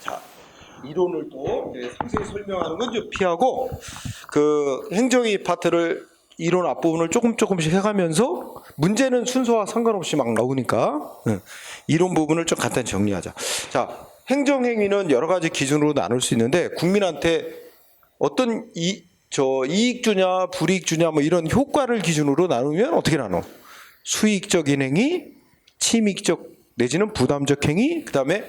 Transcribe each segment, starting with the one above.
자, 이론을 또 이제 상세히 설명하는 건 좀 피하고 그 행정위 파트를 이론 앞부분을 조금씩 해가면서 문제는 순서와 상관없이 막 나오니까 이론 부분을 좀 간단히 정리하자. 자, 행정행위는 여러 가지 기준으로 나눌 수 있는데 국민한테 어떤 이익 주냐 불이익 주냐 뭐 이런 효과를 기준으로 나누면 어떻게 나눠? 수익적인 행위, 침익적 내지는 부담적 행위, 그다음에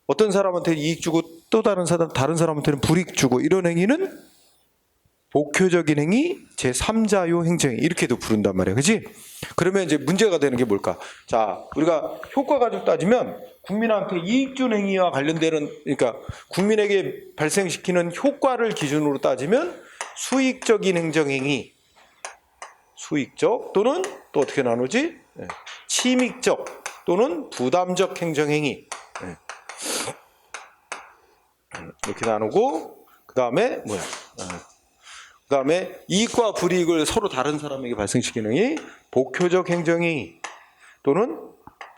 어떤 사람한테 이익 주고 또 다른 사람한테는 불이익 주고 이런 행위는 복효적인 행위, 제3자요 행정행위 이렇게도 부른단 말이야. 그지? 그러면 이제 문제가 되는 게 뭘까? 자, 우리가 효과 가지고 따지면 국민한테 이익 준 행위와 관련되는, 그러니까 국민에게 발생시키는 효과를 기준으로 따지면 수익적인 행정행위, 수익적 또는 또 어떻게 나누지? 침익적 또는 부담적 행정행위 이렇게 나누고, 그 다음에 뭐야? 그 다음에 이익과 불이익을 서로 다른 사람에게 발생시키는 행위, 복효적 행정행위 또는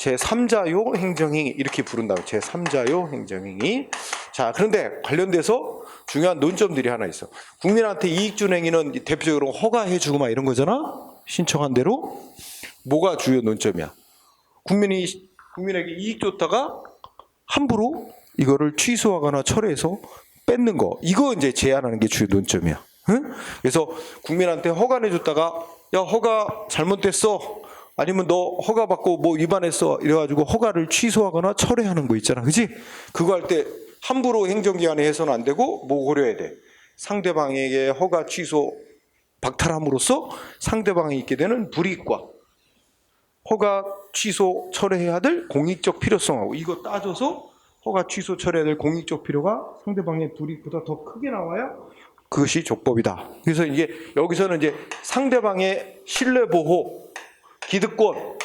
제3자요 행정행위 이렇게 부른다고. 제3자요 행정행위. 자, 그런데 관련돼서 중요한 논점들이 하나 있어. 국민한테 이익 준 행위는 대표적으로 허가해주고 막 이런 거잖아. 신청한 대로. 뭐가 주요 논점이야? 국민에게 이익 줬다가 함부로 이거를 취소하거나 철회해서 뺏는 거. 이거 이제 제한하는 게 주요 논점이야. 응? 그래서 국민한테 허가 내줬다가 야, 허가 잘못됐어. 아니면 너 허가 받고 뭐 위반했어. 이래가지고 허가를 취소하거나 철회하는 거 있잖아. 그지? 그거 할 때 함부로 행정기관에 해서는 안 되고 뭐 고려해야 돼? 상대방에게 허가 취소 박탈함으로써 상대방이 있게 되는 불이익과 허가 취소 철회해야 될 공익적 필요성하고 이거 따져서 허가 취소 철회해야 될 공익적 필요가 상대방의 불이익보다 더 크게 나와야 그것이 족법이다. 그래서 이게 여기서는 이제 상대방의 신뢰 보호, 기득권,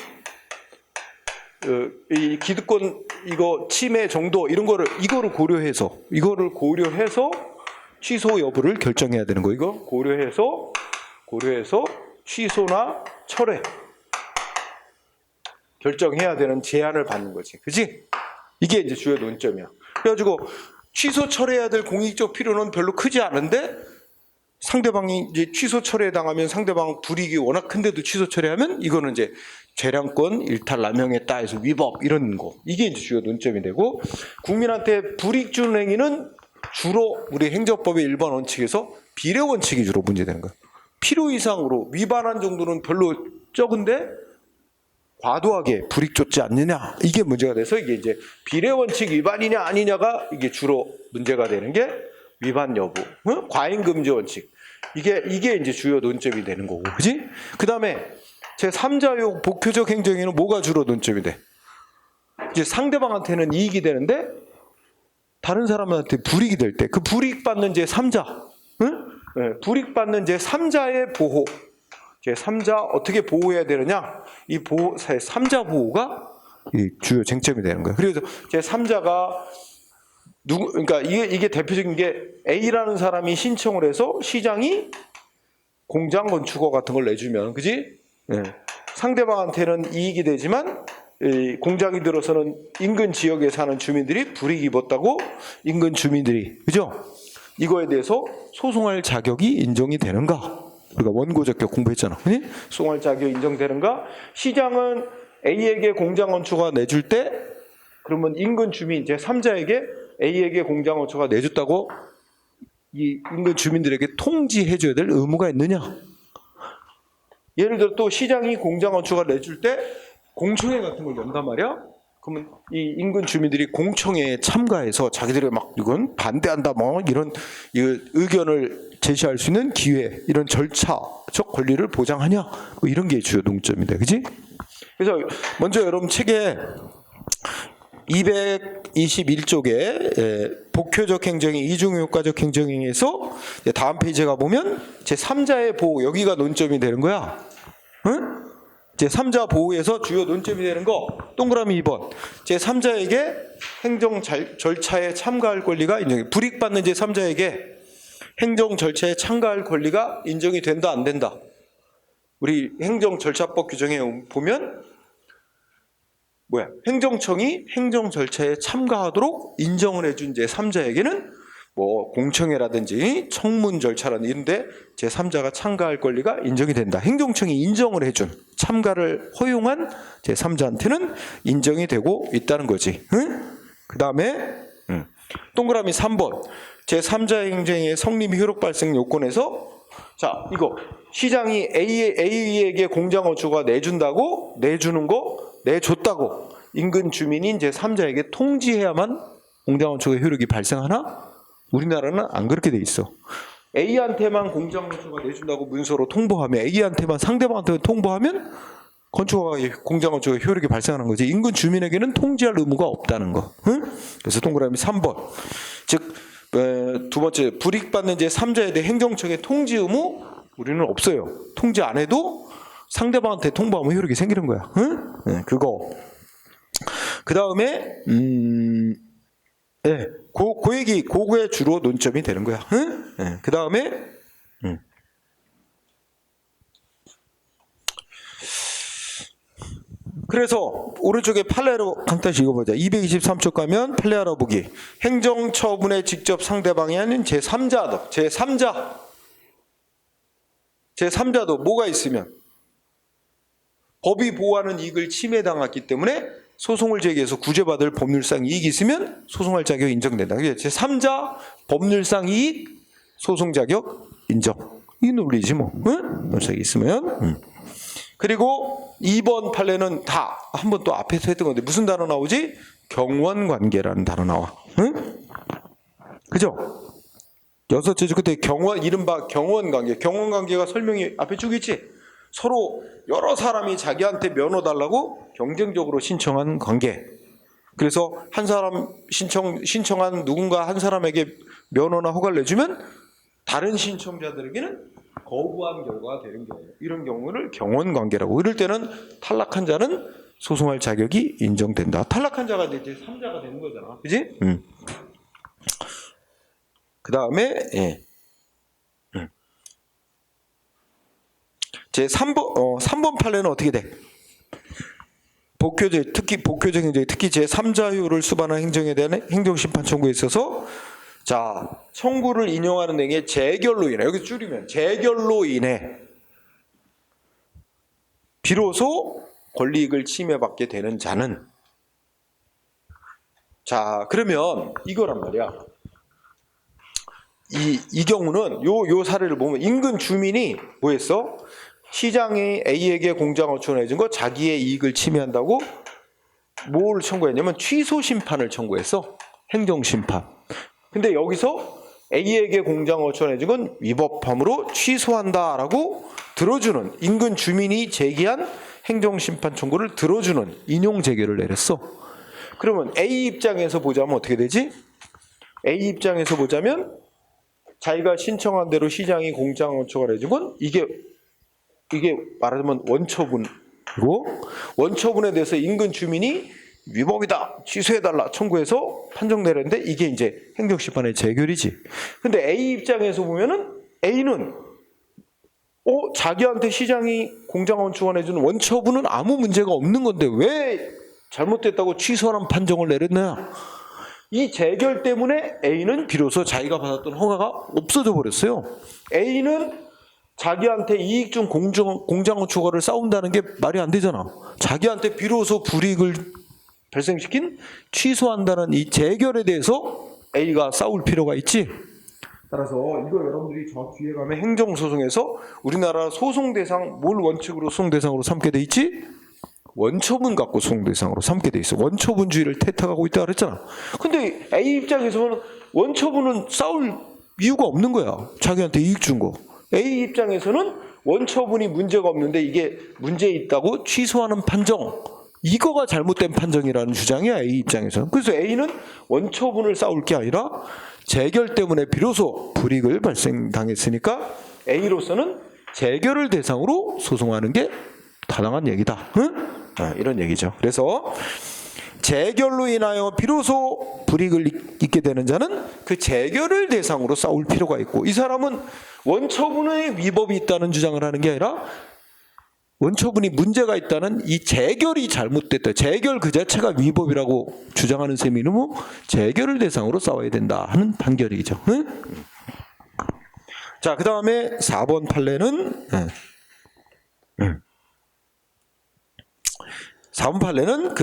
이 기득권 이거 침해 정도 이거를 고려해서 취소 여부를 결정해야 되는 거. 이거 고려해서 취소나 철회 결정해야 되는 제한을 받는 거지. 그지? 이게 이제 주요 논점이야. 그래가지고 취소 철회해야 될 공익적 필요는 별로 크지 않은데 상대방이 이제 취소 철회 당하면 상대방 불이익이 워낙 큰데도 취소 철회하면 이거는 이제 재량권 일탈 남용했다 해서 위법 이런 거. 이게 이제 주요 논점이 되고 국민한테 불이익 주는 행위는 주로 우리 행정법의 일반 원칙에서 비례 원칙이 주로 문제되는 거야. 필요 이상으로 위반한 정도는 별로 적은데 과도하게 불이익 줬지 않느냐 이게 문제가 돼서 이게 이제 비례 원칙 위반이냐 아니냐가 이게 주로 문제가 되는 게 위반 여부, 과잉 금지 원칙 이게 이제 주요 논점이 되는 거고, 그지? 그 다음에 제 3자용 복효적 행정에는 뭐가 주로 논점이 돼? 이제 상대방한테는 이익이 되는데 다른 사람한테 불이익이 될 때 그 불이익 받는 제 3자, 불이익 받는 제 3자의 보호. 제3자 어떻게 보호해야 되느냐? 이 보호, 3자 보호가 이 주요 쟁점이 되는 거예요. 그래서 제3자가 그러니까 이게 대표적인 게 A라는 사람이 신청을 해서 시장이 공장 건축허 같은 걸 내주면, 그지? 상대방한테는 이익이 되지만 공장이 들어서는 인근 지역에 사는 주민들이 불이익 입었다고 인근 주민들이, 그죠? 이거에 대해서 소송할 자격이 인정이 되는가? 우리가 원고적 격 공부했잖아. 소송할 자격이 인정되는가? 시장은 A에게 공장 건축허가 내줄 때 그러면 인근 주민 제3자에게 A에게 공장 건축허가 내줬다고 이 인근 주민들에게 통지해줘야 될 의무가 있느냐? 예를 들어 또 시장이 공장 건축허가 내줄 때 공청회 같은 걸 연단 말이야? 그러면 이 인근 주민들이 공청회에 참가해서 자기들이 막 이건 반대한다 뭐 이런 의견을 제시할 수 있는 기회, 이런 절차적 권리를 보장하냐? 뭐 이런 게 주요 논점입니다. 그지? 그래서 먼저 여러분 책에 221쪽에 복효적 행정이 이중효과적 행정에서 다음 페이지에 가보면 제3자의 보호, 여기가 논점이 되는 거야. 응? 제3자 보호에서 주요 논점이 되는 거 동그라미 2번. 제3자에게 행정 절차에 참가할 권리가 인정이, 불이익받는 제3자에게 행정 절차에 참가할 권리가 인정이 된다 안 된다. 우리 행정 절차법 규정에 보면 행정청이 행정 절차에 참가하도록 인정을 해준 제3자에게는 뭐 공청회라든지 청문 절차라든지 이런데 제3자가 참가할 권리가 인정이 된다. 행정청이 인정을 해준 참가를 허용한 제3자한테는 인정이 되고 있다는 거지. 응? 그 다음에 동그라미 3번 제3자 행정의 성립 효력 발생 요건에서 자 이거 시장이 A에게 공장어초가 내주는 거 내줬다고 인근 주민인 제3자에게 통지해야만 공장어초의 효력이 발생하나? 우리나라는 안 그렇게 돼 있어. A한테만 공장어초가 내준다고 문서로 통보하면 A한테만 상대방한테 통보하면 공장어초의 효력이 발생하는 거지. 인근 주민에게는 통지할 의무가 없다는 거. 응? 그래서 동그라미 3번. 즉 두 번째 불이익받는 제3자에 대해 행정청의 통지 의무 우리는 없어요. 통지 안 해도 상대방한테 통보하면 효력이 생기는 거야. 응? 네, 그거. 그 다음에 네, 그게 주로 논점이 되는 거야. 응? 네, 그 다음에 그래서 오른쪽에 판례로 간단히 읽어보자. 223쪽 가면 판례 알아보기. 행정처분에 직접 상대방이 아닌 제3자도 뭐가 있으면 법이 보호하는 이익을 침해당했기 때문에 소송을 제기해서 구제받을 법률상 이익이 있으면 소송할 자격이 인정된다. 제3자 법률상 이익 소송 자격 인정. 이 논리지 뭐. 응? 논리가 있으면. 그리고 2번 판례는 다 한번 또 앞에서 했던 건데 무슨 단어 나오지? 경원관계라는 단어 나와. 응? 그죠? 여섯째 주 그때 이른바 경원관계. 경원관계가 설명이 앞에 쭉 있지? 서로 여러 사람이 자기한테 면허 달라고 경쟁적으로 신청한 관계. 그래서 한 사람 신청한 누군가 한 사람에게 면허나 허가를 내주면 다른 신청자들에게는 거부한 결과가 되는 경우, 이런 경우를 경원관계라고. 이럴 때는 탈락한 자는 소송할 자격이 인정된다. 탈락한 자가 이제 3자가 되는 거잖아, 그지? 그 다음에 제 3번 판례는 어떻게 돼? 특히 복효적 행정, 특히 제3자효를 수반한 행정에 대한 행정심판 청구에 있어서 자, 청구를 인용하는 내용에 재결로 인해, 여기 줄이면 재결로 인해 비로소 권리이익을 침해받게 되는 자는, 자, 그러면 이거란 말이야. 이 경우는 요 사례를 보면 인근 주민이 뭐 했어? 시장이 A에게 공장어초를 내준 거 자기의 이익을 침해한다고 뭘 청구했냐면 취소 심판을 청구했어. 행정심판. 근데 여기서 A에게 공장어초를 내준 건 위법함으로 취소한다라고 들어주는, 인근 주민이 제기한 행정심판 청구를 들어주는 인용 재결을 내렸어. 그러면 A 입장에서 보자면 어떻게 되지? A 입장에서 보자면 자기가 신청한 대로 시장이 공장어초가 내준 건 이게 말하자면 원처분이고, 원처분에 대해서 인근 주민이 위법이다, 취소해달라 청구해서 판정 내렸는데 이게 이제 행정심판의 재결이지. 근데 A 입장에서 보면은 A는 자기한테 시장이 공장어초가 내주는 원처분은 아무 문제가 없는 건데 왜 잘못됐다고 취소하는 판정을 내렸냐. 이 재결 때문에 A는 비로소 자기가 받았던 허가가 없어져 버렸어요. A는 자기한테 이익 중 공장어초과를 싸운다는 게 말이 안 되잖아. 자기한테 비로소 불이익을 발생시킨 취소한다는 이 재결에 대해서 A가 싸울 필요가 있지. 따라서 이거 여러분들이 저 뒤에 가면 행정소송에서 우리나라 소송 대상 뭘 원칙으로 소송 대상으로 삼게 돼 있지? 원처분 갖고 소송 대상으로 삼게 돼 있어. 원처분주의를 태탁하고 있다 그랬잖아. 근데 A 입장에서는 원처분은 싸울 이유가 없는 거야. 자기한테 이익 준 거. A 입장에서는 원처분이 문제가 없는데 이게 문제 있다고 취소하는 판정, 이거가 잘못된 판정이라는 주장이야, A 입장에서는. 그래서 A는 원처분을 싸울 게 아니라 재결 때문에 비로소 불이익을 발생당했으니까 A로서는 재결을 대상으로 소송하는 게 타당한 얘기다. 응? 이런 얘기죠. 그래서 재결로 인하여 비로소 불이익을 입게 되는 자는 그 재결을 대상으로 싸울 필요가 있고, 이 사람은 원처분의 위법이 있다는 주장을 하는 게 아니라 원처분이 문제가 있다는 이 재결이 잘못됐다. 재결 그 자체가 위법이라고 주장하는 셈이 뭐 재결을 대상으로 싸워야 된다 하는 판결이죠. 응? 자, 그 다음에 4번 판례는 4번 판례는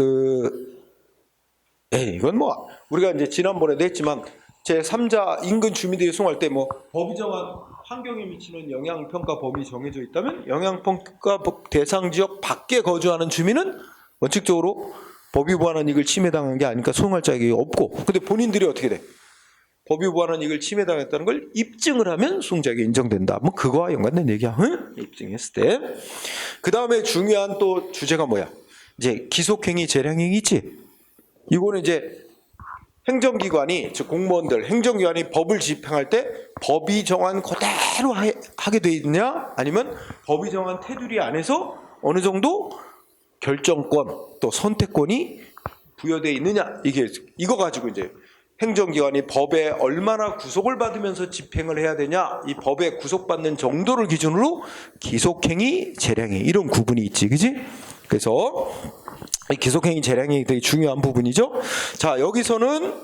이건 뭐 우리가 이제 지난번에도 했지만 제3자 인근 주민들이 소송할 때 뭐 법이 정한 환경에 미치는 영향평가 범위 정해져 있다면 영향평가 대상 지역 밖에 거주하는 주민은 원칙적으로 법이 보호하는 이익을 침해당한 게 아니니까 소송할 자격이 없고, 근데 본인들이 어떻게 돼? 법이 보호하는 이익을 침해당했다는 걸 입증을 하면 소송 자격이 인정된다. 뭐 그거와 연관된 얘기야. 응? 입증했을 때. 그 다음에 중요한 또 주제가 뭐야? 이제 기속행위 재량행위 있지. 이거는 이제 행정기관이, 즉 공무원들, 행정기관이 법을 집행할 때 법이 정한 그대로 하게 돼 있느냐, 아니면 법이 정한 테두리 안에서 어느 정도 결정권 또 선택권이 부여되어 있느냐, 이거 가지고 이제 행정기관이 법에 얼마나 구속을 받으면서 집행을 해야 되냐, 이 법에 구속받는 정도를 기준으로 기속행위, 재량행위 이런 구분이 있지, 그지? 그래서 기속행위, 재량행위 되게 중요한 부분이죠. 자, 여기서는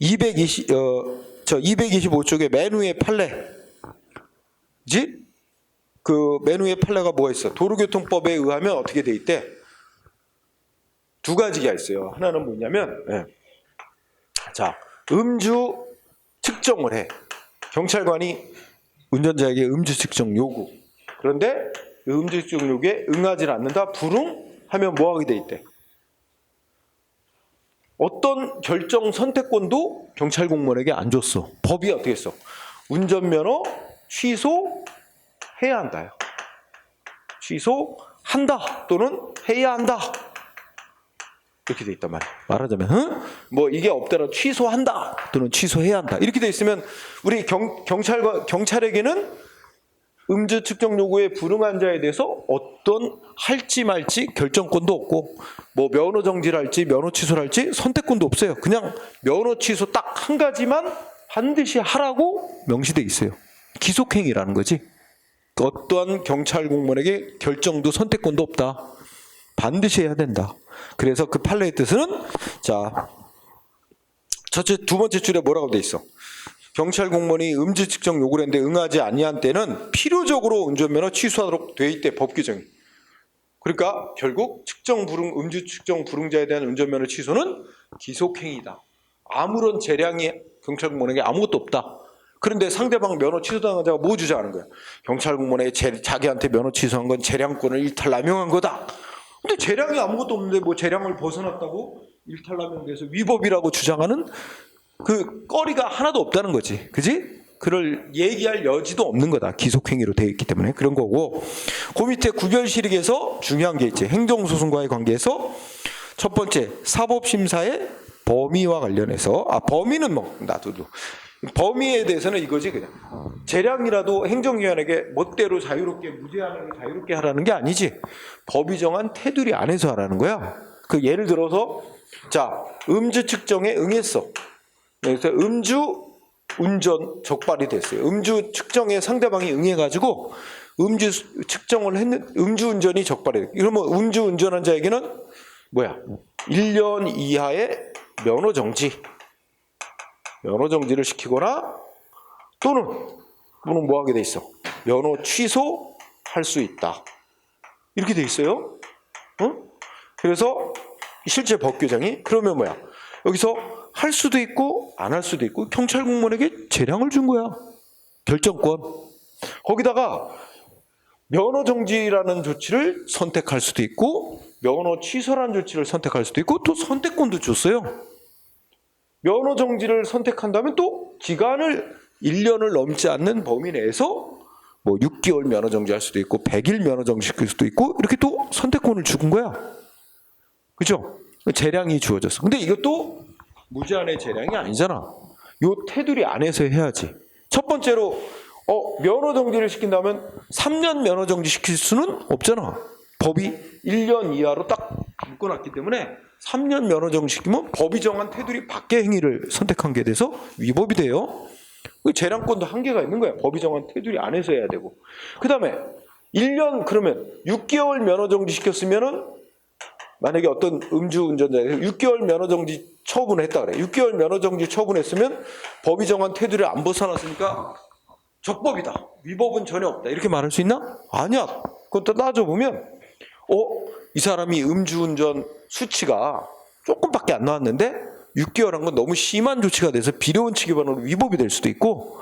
225쪽의 맨 위의 판례, 그지? 그 맨 위의 판례가 뭐가 있어? 도로교통법에 의하면 어떻게 돼 있대? 두 가지가 있어요. 하나는 뭐냐면, 자, 음주 측정을 해. 경찰관이 운전자에게 음주 측정 요구. 그런데 음주 측정 요구에 응하지 않는다. 불응하면 뭐 하게 돼 있대? 어떤 결정 선택권도 경찰 공무원에게 안 줬어. 법이 어떻게 했어? 운전면허 취소해야 한다요. 취소한다 또는 해야 한다. 이렇게 돼 있단 말이야. 말하자면 뭐 이게 없더라도 취소한다 또는 취소해야 한다. 이렇게 돼 있으면 우리 경찰에게는 음주 측정 요구에 불응한 자에 대해서 어떤 할지 말지 결정권도 없고, 뭐 면허 정지를 할지 면허 취소를 할지 선택권도 없어요. 그냥 면허 취소 딱 한 가지만 반드시 하라고 명시돼 있어요. 기속행위라는 거지. 어떠한 경찰 공무원에게 결정도 선택권도 없다. 반드시 해야 된다. 그래서 그 판례의 뜻은, 자, 두 번째 줄에 뭐라고 돼 있어? 경찰 공무원이 음주 측정 요구를 했는데 응하지 아니한 때는 필요적으로 운전면허 취소하도록 돼 있대, 법 규정이. 그러니까 결국 음주 측정 불응자에 대한 운전면허 취소는 기속행위다. 아무런 재량이 경찰 공무원에게 아무것도 없다. 그런데 상대방 면허 취소당한 자가 뭐 주장하는 거야? 경찰 공무원에게 자기한테 면허 취소한 건 재량권을 일탈남용한 거다. 근데 재량이 아무것도 없는데 뭐 재량을 벗어났다고 일탈남용돼서 위법이라고 주장하는 그 거리가 하나도 없다는 거지. 그지? 그걸 얘기할 여지도 없는 거다. 기속행위로 되어 있기 때문에 그런 거고, 그 밑에 구별시릭에서 중요한 게 있지. 행정소송과의 관계에서 첫 번째 사법심사의 범위와 관련해서, 범위는 뭐 놔둬도 범위에 대해서는 이거지. 그냥 재량이라도 행정기관에게 멋대로 자유롭게 무제한하게 자유롭게 하라는 게 아니지. 법이 정한 테두리 안에서 하라는 거야. 그 예를 들어서, 자, 음주 측정에 응했어. 그래서 음주 운전 적발이 됐어요. 음주 측정에 상대방이 응해가지고 음주 측정을 음주 운전이 적발이 됐어요. 그러면 음주 운전한 자에게는 뭐야? 1년 이하의 면허 정지를 시키거나 또는 뭐 하게 돼 있어? 면허 취소할 수 있다. 이렇게 돼 있어요. 그래서 실제 법 규정이 그러면 뭐야? 여기서 할 수도 있고 안 할 수도 있고 경찰 공무원에게 재량을 준 거야. 결정권. 거기다가 면허 정지라는 조치를 선택할 수도 있고 면허 취소라는 조치를 선택할 수도 있고 또 선택권도 줬어요. 면허 정지를 선택한다면 또 기간을 1년을 넘지 않는 범위 내에서 뭐 6개월 면허 정지할 수도 있고 100일 면허 정지시킬 수도 있고 이렇게 또 선택권을 주는 거야. 그죠? 재량이 주어졌어. 근데 이것도 무제한의 재량이 아니잖아. 요 테두리 안에서 해야지. 첫 번째로 면허 정지를 시킨다면 3년 면허 정지 시킬 수는 없잖아. 법이 1년 이하로 딱 묶어놨기 때문에 3년 면허 정지 시키면 법이 정한 테두리 밖의 행위를 선택한 게 돼서 위법이 돼요. 재량권도 한계가 있는 거야. 법이 정한 테두리 안에서 해야 되고. 그 다음에 1년 그러면 6개월 면허정지 시켰으면은 만약에 어떤 음주운전자가 6개월 면허정지 처분을 했다 그래. 6개월 면허정지 처분했으면 법이 정한 테두리를 안 벗어났으니까 적법이다. 위법은 전혀 없다. 이렇게 말할 수 있나? 아니야. 그것도 따져보면 이 사람이 음주운전 수치가 조금밖에 안 나왔는데 6개월 한 건 너무 심한 조치가 돼서 비례원칙 위반으로 위법이 될 수도 있고,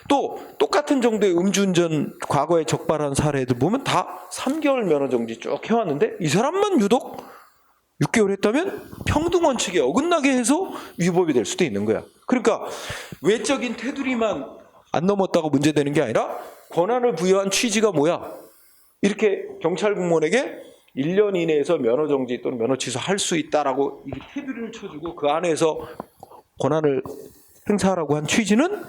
또 똑같은 정도의 음주운전 과거에 적발한 사례들 보면 다 3개월 면허정지 쭉 해왔는데 이 사람만 유독 6개월 했다면 평등원칙에 어긋나게 해서 위법이 될 수도 있는 거야. 그러니까 외적인 테두리만 안 넘었다고 문제되는 게 아니라 권한을 부여한 취지가 뭐야? 이렇게 경찰 공무원에게 1년 이내에서 면허정지 또는 면허 취소할 수 있다라고 이 테두리를 쳐주고 그 안에서 권한을 행사하라고 한 취지는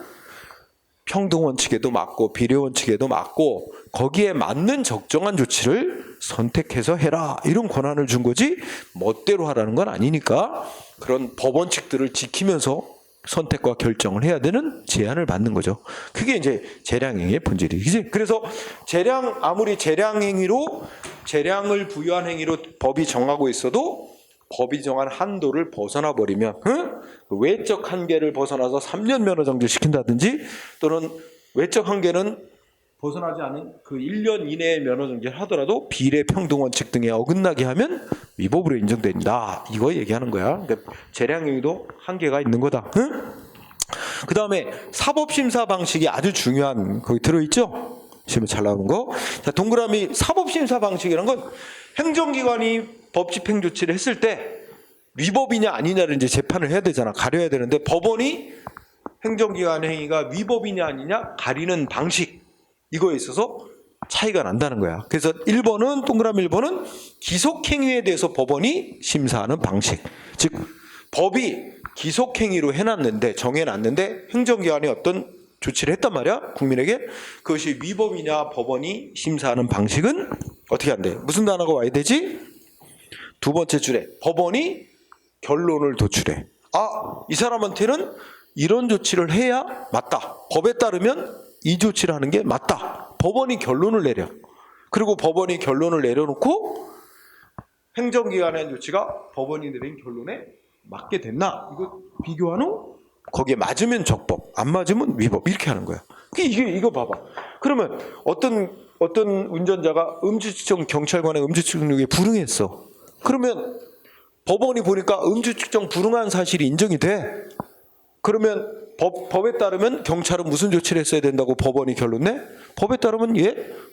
평등원칙에도 맞고 비례원칙에도 맞고 거기에 맞는 적정한 조치를 선택해서 해라, 이런 권한을 준 거지 멋대로 하라는 건 아니니까 그런 법원칙들을 지키면서 선택과 결정을 해야 되는 제한을 받는 거죠. 그게 이제 재량행위의 본질이지. 그래서 아무리 재량행위로 재량을 부여한 행위로 법이 정하고 있어도 법이 정한 한도를 벗어나 버리면 외적 한계를 벗어나서 3년 면허정지를 시킨다든지 또는 외적 한계는 벗어나지 않은 그 1년 이내의 면허정지를 하더라도 비례평등원칙 등에 어긋나게 하면 위법으로 인정된다. 이거 얘기하는 거야. 그러니까 재량행위도 한계가 있는 거다. 그 다음에 사법심사 방식이 아주 중요한, 거기 들어있죠? 시험에 잘 나오는 거. 자, 동그라미 사법심사 방식이란 건 행정기관이 법집행조치를 했을 때 위법이냐 아니냐를 이제 재판을 해야 되잖아. 가려야 되는데 법원이 행정기관의 행위가 위법이냐 아니냐 가리는 방식, 이거에 있어서 차이가 난다는 거야. 그래서 1번은 동그라미 1번은 기속행위에 대해서 법원이 심사하는 방식. 즉 법이 기속행위로 해놨는데 정해놨는데 행정기관이 어떤 조치를 했단 말이야. 국민에게. 그것이 위법이냐 법원이 심사하는 방식은 어떻게 한대? 무슨 단어가 와야 되지? 두 번째 줄에 법원이 결론을 도출해. 이 사람한테는 이런 조치를 해야 맞다. 법에 따르면 이 조치를 하는 게 맞다. 법원이 결론을 내려. 그리고 법원이 결론을 내려놓고 행정기관의 조치가 법원이 내린 결론에 맞게 됐나? 이거 비교한 후 거기에 맞으면 적법, 안 맞으면 위법, 이렇게 하는 거야. 이거 봐봐. 그러면 어떤 운전자가 음주측정 경찰관의 음주측정에 불응했어. 그러면 법원이 보니까 음주측정 불응한 사실이 인정이 돼. 그러면 법에 따르면 경찰은 무슨 조치를 했어야 된다고 법원이 결론 내? 법에 따르면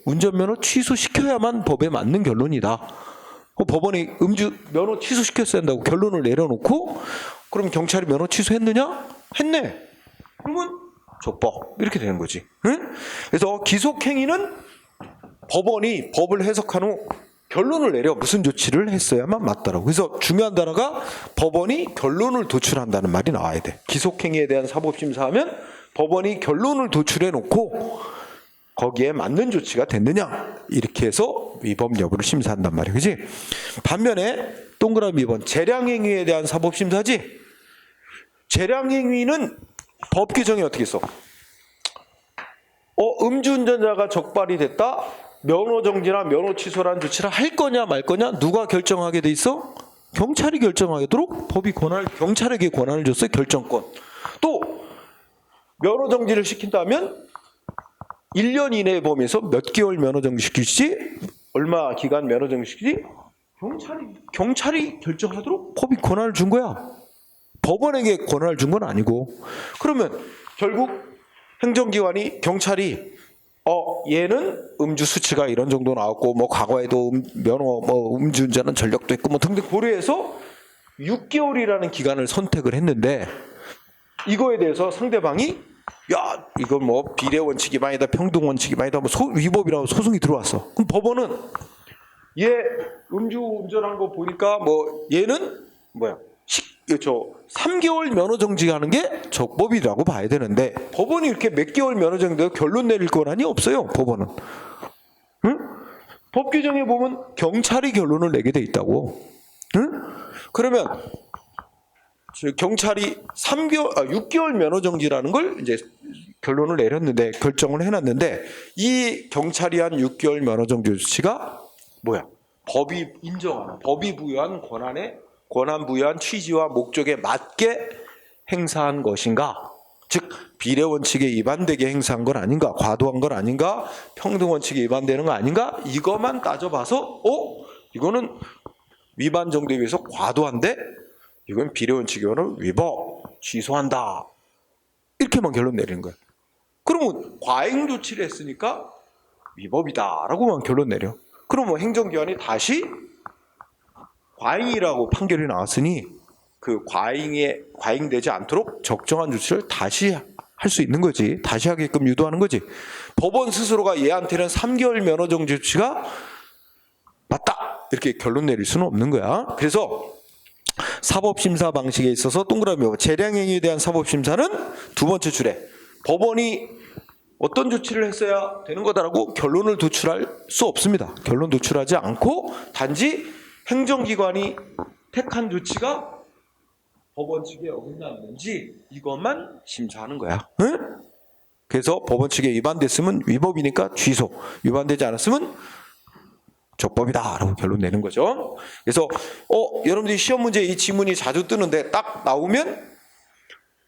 운전면허 취소시켜야만 법에 맞는 결론이다. 법원이 면허 취소시켰어야 한다고 결론을 내려놓고 그럼 경찰이 면허 취소했느냐? 했네. 그러면 적법, 이렇게 되는 거지. 응? 그래서 기속행위는 법원이 법을 해석한 후 결론을 내려 무슨 조치를 했어야만 맞다라고. 그래서 중요한 단어가 법원이 결론을 도출한다는 말이 나와야 돼. 기속행위에 대한 사법심사하면 법원이 결론을 도출해 놓고 거기에 맞는 조치가 됐느냐, 이렇게 해서 위법 여부를 심사한단 말이야. 그지? 반면에 동그라미 2번 재량행위에 대한 사법심사지. 재량행위는 법 규정이 어떻게 있어? 음주운전자가 적발이 됐다. 면허정지나 면허 취소라는 조치를 할 거냐 말 거냐 누가 결정하게 돼 있어? 경찰이 결정하도록 법이 경찰에게 권한을 줬어요. 결정권. 또 면허정지를 시킨다면 1년 이내의 범위에서 몇 개월 면허정지 시키지? 얼마 기간 면허정지 시키지? 경찰이 결정하도록 법이 권한을 준 거야. 법원에게 권한을 준 건 아니고. 그러면 결국 행정기관이 경찰이 얘는 음주 수치가 이런 정도 나왔고 과거에도 음주운전은 전력도 있고 등등 고려해서 6개월이라는 기간을 선택을 했는데 이거에 대해서 상대방이 이건 비례원칙이 많이다, 평등원칙이 많이다, 위법이라고 소송이 들어왔어. 그럼 법원은 얘 음주운전한 거 보니까 얘는 3개월 면허정지하는 게 적법이라고 봐야 되는데 법원이 이렇게 몇 개월 면허정지해서 결론 내릴 권한이 없어요. 법원은. 응? 법 규정에 보면 경찰이 결론을 내게 돼 있다고. 응? 그러면 경찰이 6개월 면허정지라는 걸 이제 결론을 내렸는데, 결정을 해놨는데, 이 경찰이 한 6개월 면허정지 조치가 뭐야? 법이 인정하는, 법이 부여한 권한 부여한 취지와 목적에 맞게 행사한 것인가? 즉 비례 원칙에 위반되게 행사한 건 아닌가? 과도한 건 아닌가? 평등 원칙에 위반되는 거 아닌가? 이것만 따져봐서 이거는 위반 정도에 비해서 과도한데 이건 비례 원칙에 의한 위법, 취소한다. 이렇게만 결론 내리는 거예요. 그러면 과잉 조치를 했으니까 위법이다라고만 결론 내려. 그러면 행정기관이 다시 과잉이라고 판결이 나왔으니 그 과잉되지 않도록 적정한 조치를 다시 할 수 있는 거지. 다시 하게끔 유도하는 거지. 법원 스스로가 얘한테는 3개월 면허정지 조치가 맞다 이렇게 결론 내릴 수는 없는 거야. 그래서 사법심사 방식에 있어서 동그라미 재량행위에 대한 사법심사는 두 번째 줄에 법원이 어떤 조치를 했어야 되는 거다라고 결론을 도출할 수 없습니다. 결론 도출하지 않고 단지 행정기관이 택한 조치가 법원 측에 어긋났는지 이것만 심사하는 거야. 응? 그래서 법원 측에 위반됐으면 위법이니까 취소, 위반되지 않았으면 적법이다 라고 결론 내는 거죠. 그래서 여러분들이 시험 문제 이 지문이 자주 뜨는데 딱 나오면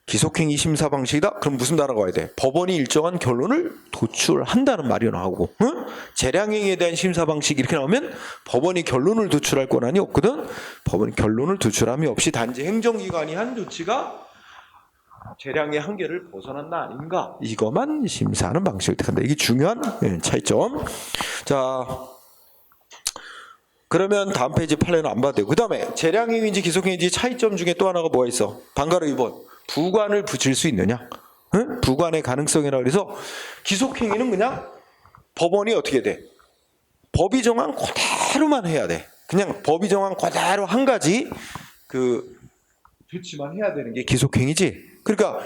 기속행위 심사 방식이다? 그럼 무슨 단어가 와야 돼? 법원이 일정한 결론을 도출한다는 말이 나오고, 응? 재량행위에 대한 심사 방식 이렇게 나오면 법원이 결론을 도출할 권한이 없거든. 법원이 결론을 도출함이 없이 단지 행정기관이 한 조치가 재량의 한계를 벗어난다 아닌가 이것만 심사하는 방식을 택한다. 이게 중요한 차이점. 자, 그러면 다음 페이지 판례는 안 봐도 돼요. 그 다음에 재량행위인지 기속행위인지 차이점 중에 또 하나가 뭐가 있어? 반가로 2번. 부관을 붙일 수 있느냐? 응? 부관의 가능성이라 그래서 기속행위는 그냥 법원이 어떻게 돼? 법이 정한 그대로만 해야 돼. 그냥 법이 정한 그대로 한 가지 그 조치만 해야 되는 게 기속행위지. 그러니까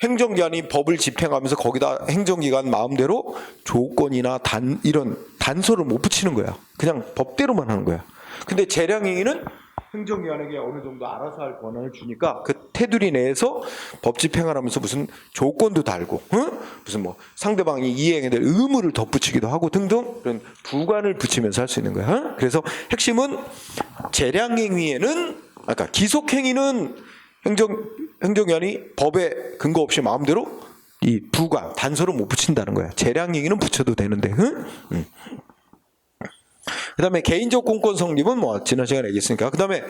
행정기관이 법을 집행하면서 거기다 행정기관 마음대로 조건이나 이런 단서를 못 붙이는 거야. 그냥 법대로만 하는 거야. 근데 재량행위는 행정기관에게 어느 정도 알아서 할 권한을 주니까 그 테두리 내에서 법 집행을 하면서 무슨 조건도 달고, 응? 무슨 뭐 상대방이 이행해야 될 의무를 덧붙이기도 하고 등등 그런 부관을 붙이면서 할 수 있는 거야. 응? 그래서 핵심은 재량행위에는, 아까 기속행위는 행정기관이 법에 근거 없이 마음대로 이 부관, 단서를 못 붙인다는 거야. 재량행위는 붙여도 되는데, 응? 그 다음에 개인적 공권 성립은 뭐 지난 시간에 얘기했으니까. 그 다음에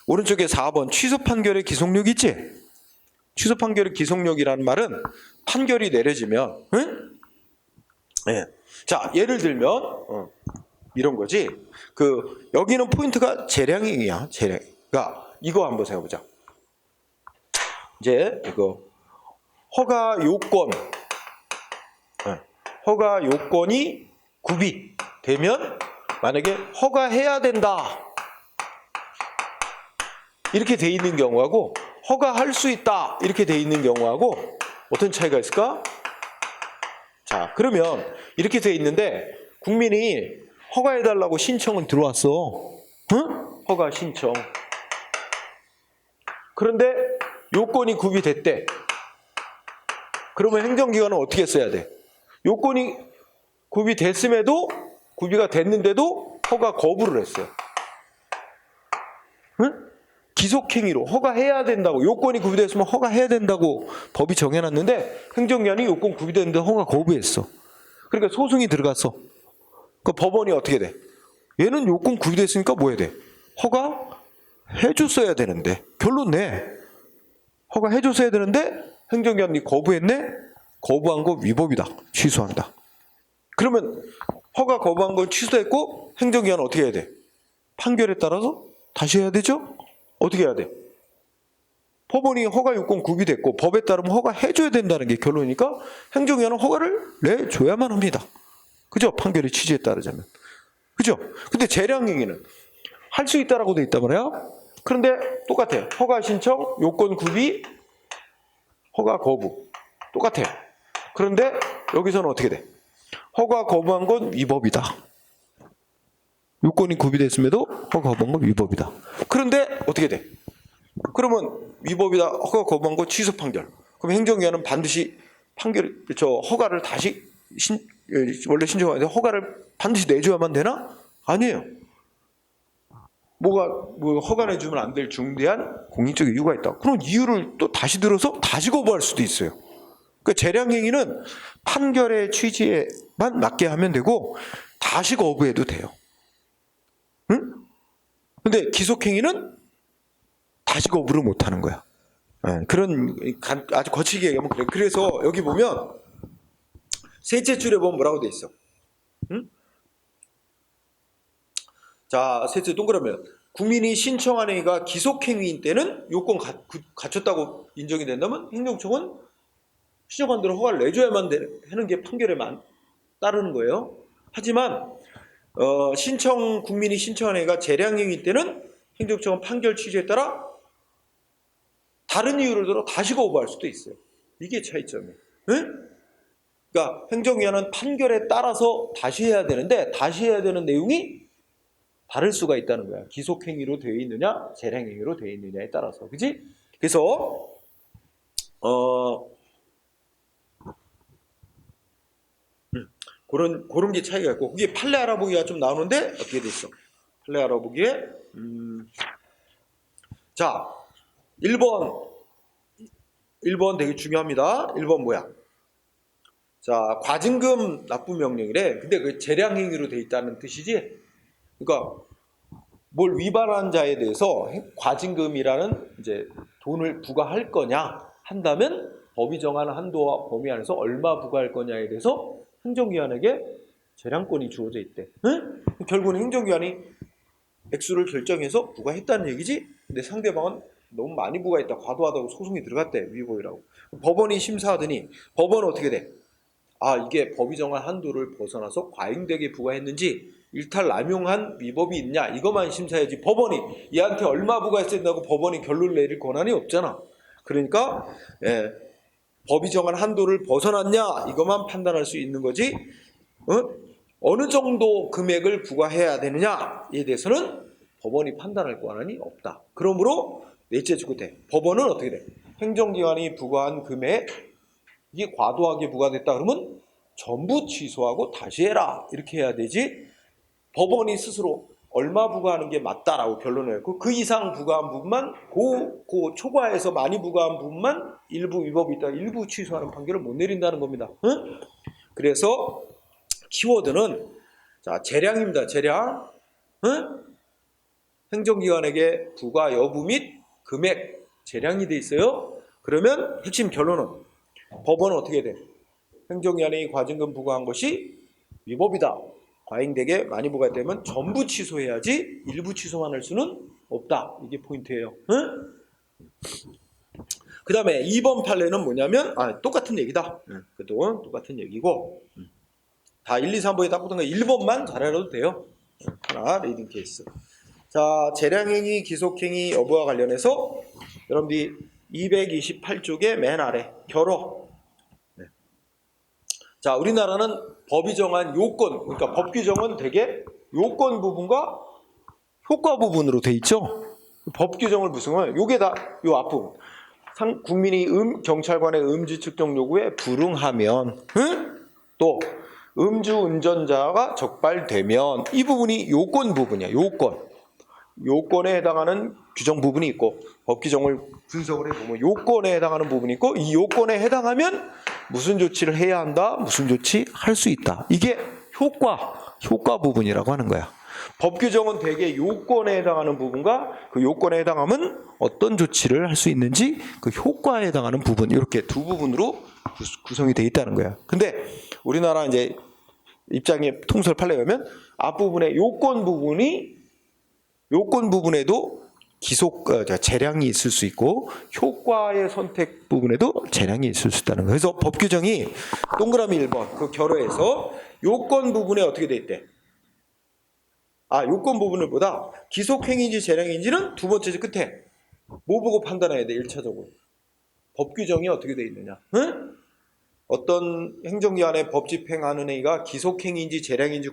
오른쪽에 4번 취소 판결의 기속력 있지? 취소 판결의 기속력이라는 말은 판결이 내려지면, 응? 네. 자, 예를 들면 이런 거지. 그 여기는 포인트가 재량행위야. 재량가 이거 한번 생각해보자. 이제 이거 허가 요건이 구비되면 만약에 허가해야 된다 이렇게 돼 있는 경우하고 허가할 수 있다 이렇게 돼 있는 경우하고 어떤 차이가 있을까? 자, 그러면 이렇게 돼 있는데 국민이 허가해달라고 신청은 들어왔어. 응? 허가 신청. 그런데 요건이 구비됐대. 그러면 행정기관은 어떻게 써야 돼? 요건이 구비가 됐는데도 허가 거부를 했어요. 응? 기속행위로 허가해야 된다고, 요건이 구비됐으면 허가해야 된다고 법이 정해놨는데 행정기관이 요건 구비됐는데 허가 거부했어. 그러니까 소송이 들어갔어. 그 법원이 어떻게 돼? 얘는 요건 구비됐으니까 뭐 해야 돼? 허가해줬어야 되는데 결론 내. 허가해줬어야 되는데 행정기관이 거부했네? 거부한 거 위법이다. 취소한다. 그러면 허가 거부한 건 취소했고 행정기관은 어떻게 해야 돼? 판결에 따라서 다시 해야 되죠? 어떻게 해야 돼? 법원이 허가 요건 구비됐고 법에 따르면 허가해줘야 된다는 게 결론이니까 행정기관은 허가를 내줘야만 합니다. 그죠? 판결의 취지에 따르자면. 그죠? 근데 재량행위는 할 수 있다라고 돼 있단 말이야. 그런데 똑같아. 허가 신청, 요건 구비, 허가 거부. 똑같아. 그런데 여기서는 어떻게 돼? 허가 거부한 건 위법이다. 요건이 구비됐음에도 허가 거부한 건 위법이다. 그런데 어떻게 돼? 그러면 위법이다, 허가 거부한 거 취소 판결. 그럼 행정기관은 반드시 허가를 다시 원래 신청하는데 허가를 반드시 내줘야만 되나? 아니에요. 뭐 허가 내주면 안 될 중대한 공익적 이유가 있다. 그럼 이유를 또 다시 들어서 다시 거부할 수도 있어요. 그러니까 재량행위는 판결의 취지에만 맞게 하면 되고 다시 거부해도 돼요. 응? 근데 기속행위는 다시 거부를 못 하는 거야. 그런 아주 거칠게 얘기하면 그래. 그래서 여기 보면 셋째 줄에 보면 뭐라고 돼 있어? 응? 자, 셋째 동그라면 국민이 신청한 행위가 기속행위인 때는 요건 갖췄다고 인정이 된다면 행정청은 신청한 대로 허가를 내줘야만 하는 게 판결에만 따르는 거예요. 하지만 국민이 신청한 행위가 재량행위인 때는 행정청은 판결 취지에 따라 다른 이유를 들어 다시 거부할 수도 있어요. 이게 차이점이에요. 응? 그러니까 행정위원회는 판결에 따라서 다시 해야 되는데 다시 해야 되는 내용이 다를 수가 있다는 거야. 기속행위로 되어 있느냐, 재량행위로 되어 있느냐에 따라서, 그렇지? 그래서 그런 게 차이가 있고, 그게 판례 알아보기가 좀 나오는데 어떻게 돼 있어? 판례 알아보기에 자, 1번 되게 중요합니다. 1번 뭐야? 자, 과징금 납부 명령이래. 근데 그 재량행위로 돼 있다는 뜻이지. 그러니까 뭘 위반한 자에 대해서 과징금이라는 이제 돈을 부과할 거냐 한다면 법이 정한 한도와 범위 안에서 얼마 부과할 거냐에 대해서 행정기관에게 재량권이 주어져 있대. 응? 결국은 행정기관이 액수를 결정해서 부과했다는 얘기지. 근데 상대방은 너무 많이 부과했다, 과도하다고 소송이 들어갔대, 위법이라고. 법원이 심사하더니 법원은 어떻게 돼? 아, 이게 법이 정한 한도를 벗어나서 과잉되게 부과했는지 일탈 남용한 위법이 있냐, 이것만 심사해야지 법원이 얘한테 얼마 부과했어야 된다고 법원이 결론을 내릴 권한이 없잖아. 그러니까 법이 정한 한도를 벗어났냐 이것만 판단할 수 있는 거지 어느 정도 금액을 부과해야 되느냐에 대해서는 법원이 판단할 권한이 없다. 그러므로 넷째 주 끝에 법원은 어떻게 돼? 행정기관이 부과한 금액 이게 과도하게 부과됐다 그러면 전부 취소하고 다시 해라 이렇게 해야 되지, 법원이 스스로 얼마 부과하는 게 맞다라고 결론을 했고 그 이상 부과한 부분만 그 초과해서 많이 부과한 부분만 일부 위법이 있다, 일부 취소하는 판결을 못 내린다는 겁니다. 응? 그래서 키워드는 자, 재량입니다. 재량. 응? 행정기관에게 부과 여부 및 금액 재량이 돼 있어요. 그러면 핵심 결론은 법원은 어떻게 돼? 행정기관이 과징금 부과한 것이 위법이다, 과잉되게 많이 부과되면 전부 취소해야지 일부 취소만 할 수는 없다. 이게 포인트예요. 응? 그 다음에 2번 판례는 뭐냐면 똑같은 얘기다. 그래도 똑같은 얘기고 다 1, 2, 3번에 딱 붙은 거 1번만 잘 알아도 돼요. 하나 리딩 케이스. 자, 재량행위, 기속행위 여부와 관련해서 여러분들이 228쪽의 맨 아래 결어. 자, 우리나라는 법이 정한 요건, 그러니까 법 규정은 되게 요건 부분과 효과 부분으로 돼 있죠. 법 규정을 무슨 거예요? 요게 다 요 앞부분. 국민이 경찰관의 음주 측정 요구에 불응하면, 또 음주 운전자가 적발되면 이 부분이 요건 부분이야. 요건에 해당하는 규정 부분이 있고 법 규정을 분석을 해보면 요건에 해당하는 부분이 있고 이 요건에 해당하면 무슨 조치를 해야 한다, 무슨 조치 할 수 있다. 이게 효과 부분이라고 하는 거야. 법 규정은 대개 요건에 해당하는 부분과 그 요건에 해당하면 어떤 조치를 할 수 있는지 그 효과에 해당하는 부분, 이렇게 두 부분으로 구성이 되어 있다는 거야. 근데 우리나라 이제 입장의 통설 판례에 보면 앞부분에 요건 부분에도 재량이 있을 수 있고 효과의 선택 부분에도 재량이 있을 수 있다는 거예요. 그래서 법 규정이 동그라미 1번 그 결어에서 요건 부분에 어떻게 돼 있대? 요건 부분을 보다 기속행위인지 재량인지는 두 번째 끝에 뭐 보고 판단해야 돼? 1차적으로 법 규정이 어떻게 돼 있느냐. 응? 어떤 행정기관의 법 집행하는 행위가 기속행위인지 재량인지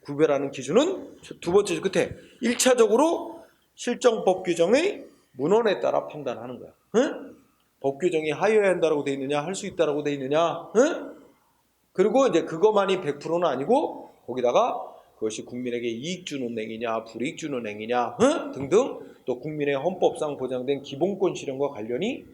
구별하는 기준은 두 번째 끝에 1차적으로 실정법 규정의 문헌에 따라 판단하는 거야. 응? 법 규정이 하여야 한다라고 돼 있느냐, 할 수 있다라고 돼 있느냐, 응? 그리고 이제 그것만이 100%는 아니고 거기다가 그것이 국민에게 이익 주는 행위냐, 불이익 주는 행위냐, 응? 등등 또 국민의 헌법상 보장된 기본권 실현과 관련이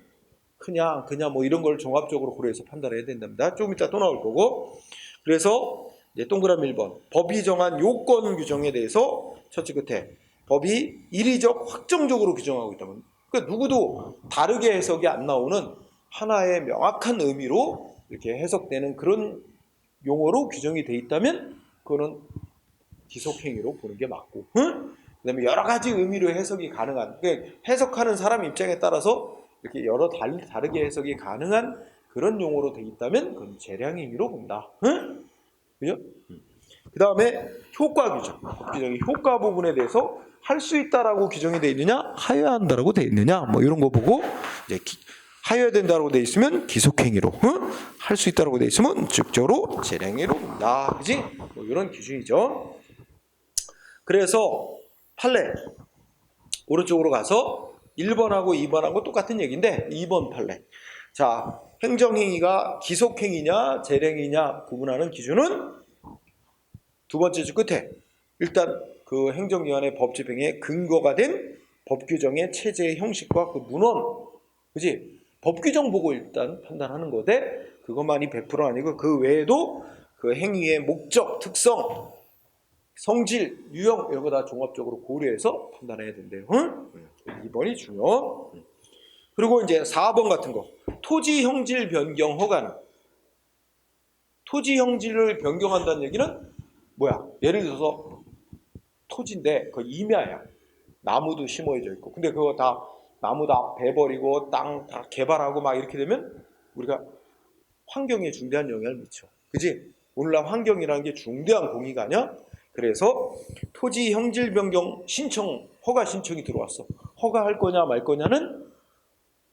크냐, 그냐 뭐 이런 걸 종합적으로 고려해서 판단해야 된답니다. 조금 이따 또 나올 거고. 그래서 이제 동그라미 1번 법이 정한 요건 규정에 대해서 첫째 끝에 법이 일의적 확정적으로 규정하고 있다면, 그러니까 누구도 다르게 해석이 안 나오는 하나의 명확한 의미로 이렇게 해석되는 그런 용어로 규정이 돼 있다면 그거는 기속행위로 보는 게 맞고, 응? 그다음에 여러 가지 의미로 해석이 가능한, 그러니까 해석하는 사람 입장에 따라서 이렇게 여러 다르게 해석이 가능한 그런 용어로 돼 있다면 그건 재량행위로 본다. 응? 그죠? 그 다음에 효과 규정. 법 규정이 효과 부분에 대해서 할 수 있다라고 규정이 돼 있느냐, 하여야 한다라고 돼 있느냐, 뭐 이런 거 보고 이제 하여야 된다라고 돼 있으면 기속행위로, 응? 할 수 있다라고 돼 있으면 즉적으로 재량행위로 본다. 그지? 뭐 이런 기준이죠. 그래서 판례 오른쪽으로 가서 1번하고 2번하고 똑같은 얘기인데 2번 판례. 자, 행정행위가 기속행위냐 재량행위냐 구분하는 기준은 두 번째 줄 끝에 일단 그 행정위원회 법 집행의 근거가 된 법 규정의 체제의 형식과 그 문헌, 그지? 법 규정 보고 일단 판단하는 거대. 그것만이 100% 아니고 그 외에도 그 행위의 목적, 특성, 성질, 유형 이런 거 다 종합적으로 고려해서 판단해야 된대요. 응? 2번이 중요. 그리고 이제 4번 같은 거. 토지 형질 변경 허가는, 토지 형질을 변경한다는 얘기는 뭐야? 예를 들어서 토지인데 그 임야야. 나무도 심어져 있고. 근데 그거 다 나무 다 베버리고 땅 다 개발하고 막 이렇게 되면 우리가 환경에 중대한 영향을 미쳐. 그지? 오늘날 환경이라는 게 중대한 공의가 아니야? 그래서 토지 형질 변경 신청, 허가 신청이 들어왔어. 허가할 거냐 말 거냐는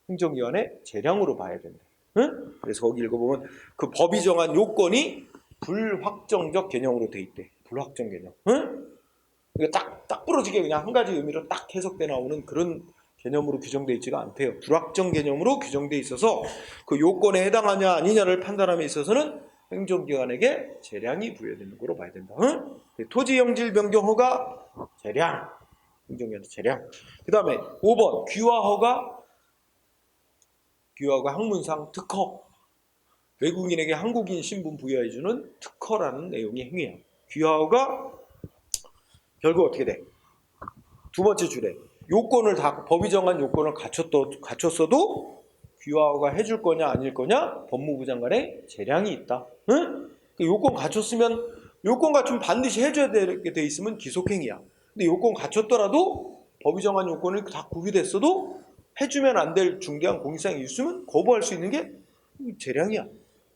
행정위원회 재량으로 봐야 된다. 응? 그래서 거기 읽어보면 그 법이 정한 요건이 불확정적 개념으로 돼 있대. 불확정 개념. 응? 그러니까 딱 부러지게 그냥 한 가지 의미로 딱 해석돼 나오는 그런 개념으로 규정돼 있지가 않대요. 불확정 개념으로 규정돼 있어서 그 요건에 해당하냐 아니냐를 판단함에 있어서는 행정기관에게 재량이 부여되는 거로 봐야 된다. 응? 토지 형질 변경 허가 재량, 행정기관의 재량. 그 다음에 5번 귀화 허가, 귀화가 학문상 특허. 외국인에게 한국인 신분 부여해주는 특허라는 내용의 행위야. 귀화 허가 결국 어떻게 돼? 두 번째 줄에 요건을 다 법이 정한 요건을 갖췄어도 귀화가 해줄 거냐 아닐 거냐 법무부 장관의 재량이 있다. 응? 요건 갖췄으면, 요건 갖추면 반드시 해줘야 되게 돼 있으면 기속행위야. 근데 요건 갖췄더라도 법이 정한 요건을 다 구비됐어도 해주면 안 될 중대한 공익사항이 있으면 거부할 수 있는 게 재량이야.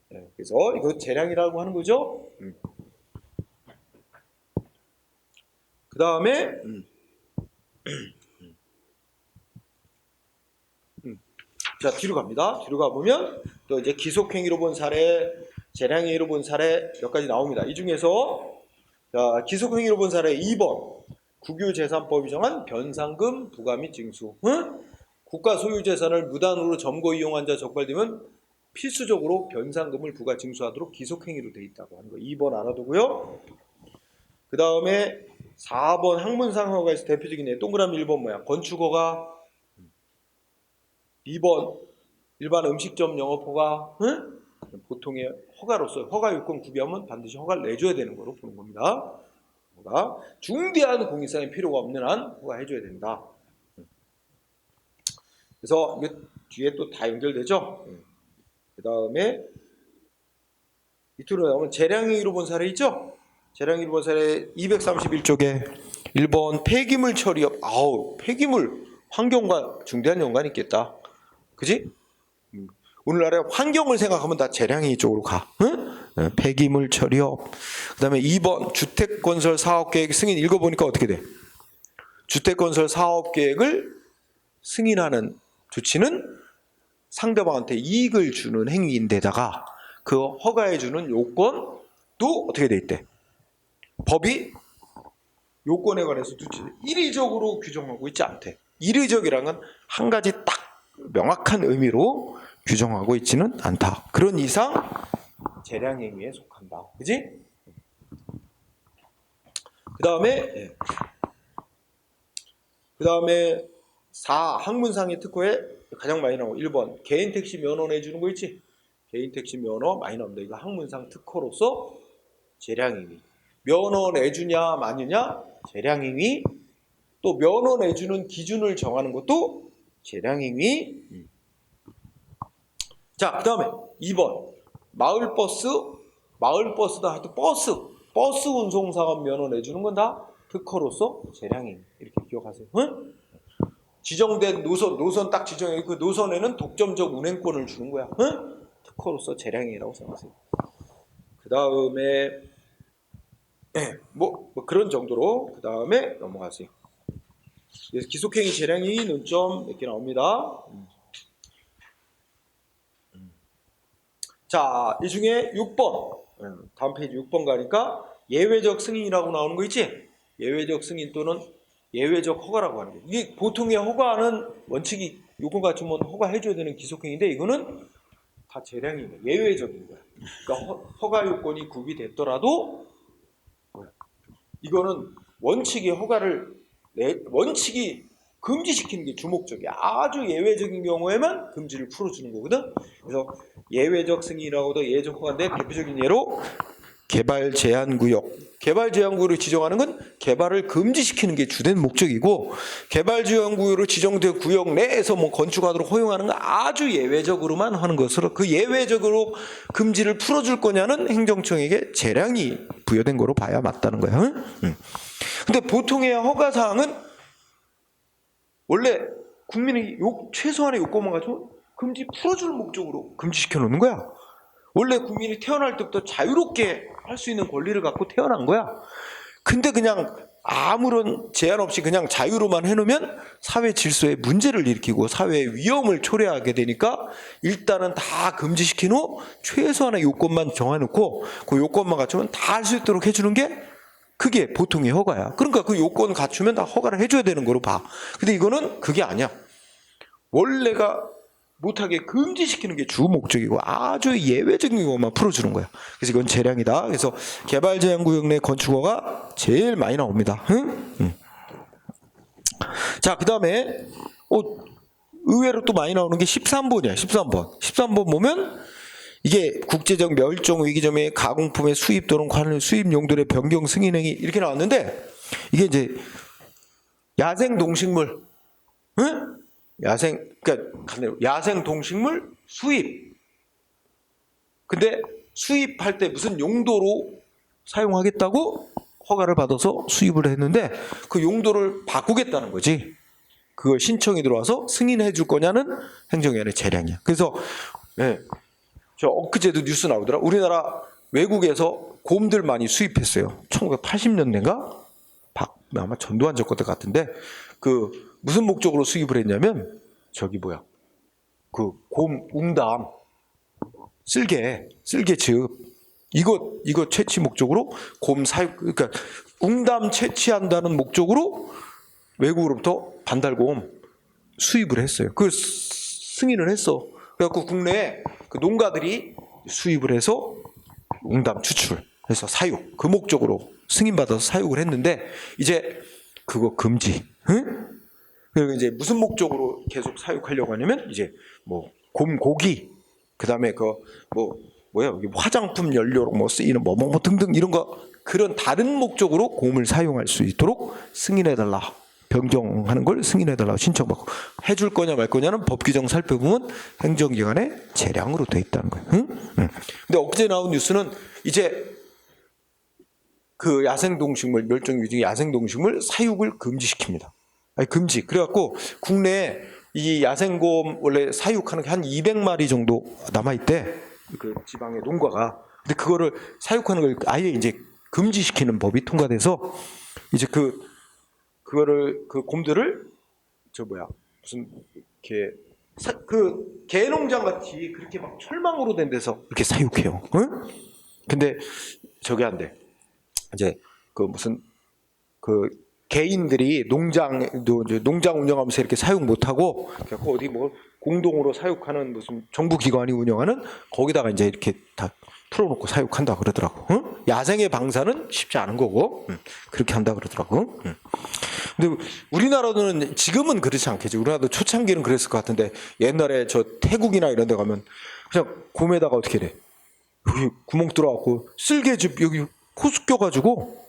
그래서 이거 재량이라고 하는 거죠. 그 다음에 자, 뒤로 갑니다. 뒤로 가보면 또 이제 기속행위로 본 사례, 재량행위로 본 사례 몇 가지 나옵니다. 이 중에서 자, 기속행위로 본 사례 2번 국유재산법이 정한 변상금 부과 및 징수. 응? 국가 소유재산을 무단으로 점거 이용한 자 적발되면 필수적으로 변상금을 부과 징수하도록 기속행위로 돼 있다고 하는 거. 2번 알아두고요. 그 다음에 4번 학문상 허가에서 대표적인 동그라미 1번 뭐야? 건축허가. 2번 일반 음식점 영업허가. 응? 보통의 허가로서 허가 요건 구비하면 반드시 허가를 내줘야 되는 거로 보는 겁니다. 허가. 중대한 공익사항이 필요가 없는 한 허가 해줘야 된다. 그래서 이게 뒤에 또 다 연결되죠. 그 다음에 밑으로 나오면 재량행위로 본 사례 있죠. 재량행위로 본 사례 231쪽에 1번 폐기물 처리업. 아우, 폐기물 환경과 중대한 연관이 있겠다. 그지? 오늘날에 환경을 생각하면 다 재량행위 쪽으로 가. 응? 폐기물 처리업. 그 다음에 2번 주택건설 사업계획 승인. 읽어보니까 어떻게 돼? 주택건설 사업계획을 승인하는 조치는 상대방한테 이익을 주는 행위인데다가 그 허가해주는 요건도 어떻게 돼 있대? 법이 요건에 관해서 이리적으로 규정하고 있지 않대. 이리적이란 건 한 가지 딱 명확한 의미로 규정하고 있지는 않다. 그런 이상 재량행위에 속한다. 그지? 그 다음에 4. 학문상의 특허에 가장 많이 나오고 1번 개인 택시 면허 내주는 거 있지? 개인 택시 면허 많이 나옵니다. 이거 학문상 특허로서 재량행위. 면허 내주냐 마느냐 재량행위. 또 면허 내주는 기준을 정하는 것도 재량행위. 자, 그 다음에 2번 마을버스도 하여튼 버스 운송사가 면허 내주는 건 다 특허로서 재량행위. 이렇게 기억하세요. 응? 지정된 노선 딱 지정해. 그 노선에는 독점적 운행권을 주는 거야. 응? 특허로서 재량행위라고 생각하세요. 그 다음에 뭐 그런 정도로 그 다음에 넘어가세요. 그래서 기속행위 재량행위 논점 몇 개 나옵니다. 자, 이 중에 6번 다음 페이지 6번 가니까 예외적 승인이라고 나오는 거 있지? 예외적 승인 또는 예외적 허가라고 하는 게 이게 보통의 허가는 원칙이 요건 갖추면 허가해줘야 되는 기속행위인데 이거는 다 재량행위 예외적인 거야. 그러니까 허가 요건이 구비됐더라도 이거는 원칙이 원칙이 금지시키는 게 주목적이야. 아주 예외적인 경우에만 금지를 풀어주는 거거든. 그래서 예외적 승인이라고도 예외적 허가인데 대표적인 예로 개발 제한 구역을 지정하는 건 개발을 금지시키는 게 주된 목적이고 개발 제한 구역으로 지정된 구역 내에서 뭐 건축하도록 허용하는 건 아주 예외적으로만 하는 것으로 그 예외적으로 금지를 풀어줄 거냐는 행정청에게 재량이 부여된 거로 봐야 맞다는 거야. 근데 보통의 허가 사항은 원래 국민의 최소한의 요건만 가지고 금지 풀어줄 목적으로 금지시켜 놓는 거야. 원래 국민이 태어날 때부터 자유롭게 할 수 있는 권리를 갖고 태어난 거야. 근데 그냥 아무런 제한 없이 그냥 자유로만 해놓으면 사회 질서에 문제를 일으키고 사회의 위험을 초래하게 되니까 일단은 다 금지시킨 후 최소한의 요건만 정해놓고 그 요건만 갖추면 다 할 수 있도록 해주는 게 그게 보통의 허가야. 그러니까 그 요건 갖추면 다 허가를 해줘야 되는 거로 봐. 근데 이거는 그게 아니야. 원래가 못하게 금지시키는 게 주 목적이고 아주 예외적인 경우만 풀어주는 거야. 그래서 이건 재량이다. 그래서 개발 제한 구역 내 건축허가 제일 많이 나옵니다. 자, 그 다음에 의외로 또 많이 나오는 게 13번이야. 13번 보면 이게 국제적 멸종 위기점의 가공품의 수입 또는 관련 수입 용도의 변경 승인행위 이렇게 나왔는데 이게 이제 야생 동식물, 야생 동식물 수입. 근데 수입할 때 무슨 용도로 사용하겠다고 허가를 받아서 수입을 했는데 그 용도를 바꾸겠다는 거지. 그걸 신청이 들어와서 승인해 줄 거냐는 행정위원회 재량이야. 그래서 저 엊그제도 뉴스 나오더라. 우리나라 외국에서 곰들 많이 수입했어요. 1980년대인가? 아마 전두환 정권 때 같은데 그 무슨 목적으로 수입을 했냐면 그 곰 웅담 쓸개즙 이거 채취 목적으로 곰 사육 그러니까 웅담 채취한다는 목적으로 외국으로부터 반달곰 수입을 했어요. 그 승인을 했어. 그래갖고 국내에 그 농가들이 수입을 해서 웅담 추출해서 사육 그 목적으로 승인받아서 사육을 했는데 이제 그거 금지. 그리고 이제 무슨 목적으로 계속 사육하려고 하냐면 이제 뭐 곰고기 그다음에 화장품 연료로 뭐 쓰이는 뭐 등등 이런 거 그런 다른 목적으로 곰을 사용할 수 있도록 승인해달라. 변경하는 걸 승인해달라고 신청받고 해줄 거냐 말 거냐는 법 규정 살펴보면 행정기관의 재량으로 돼 있다는 거예요. 근데 엊그제 나온 뉴스는 이제 그 야생동식물 멸종위기 야생동식물 사육을 금지시킵니다. 금지. 그래갖고 국내에 이 야생곰 원래 사육하는 게 한 200마리 정도 남아있대. 그 지방의 농가가. 근데 그거를 사육하는 걸 아예 이제 금지시키는 법이 통과돼서 이제 그거를 그 곰들을 무슨 이렇게 그 개농장 같이 그렇게 막 철망으로 된 데서 이렇게 사육해요. 근데 저게 안 돼. 이제 개인들이 농장 운영하면서 이렇게 사육 못하고 어디 뭐 공동으로 사육하는 무슨 정부 기관이 운영하는 거기다가 이제 이렇게 다 풀어놓고 사육한다 그러더라고. 응? 야생의 방사는 쉽지 않은 거고 그렇게 한다 그러더라고. 근데 우리나라는 지금은 그렇지 않겠지. 우리나라도 초창기는 그랬을 것 같은데 옛날에 저 태국이나 이런 데 가면 그냥 곰에다가 어떻게 돼? 여기 구멍 뚫어갖고 쓸개즙 여기 호수 껴가지고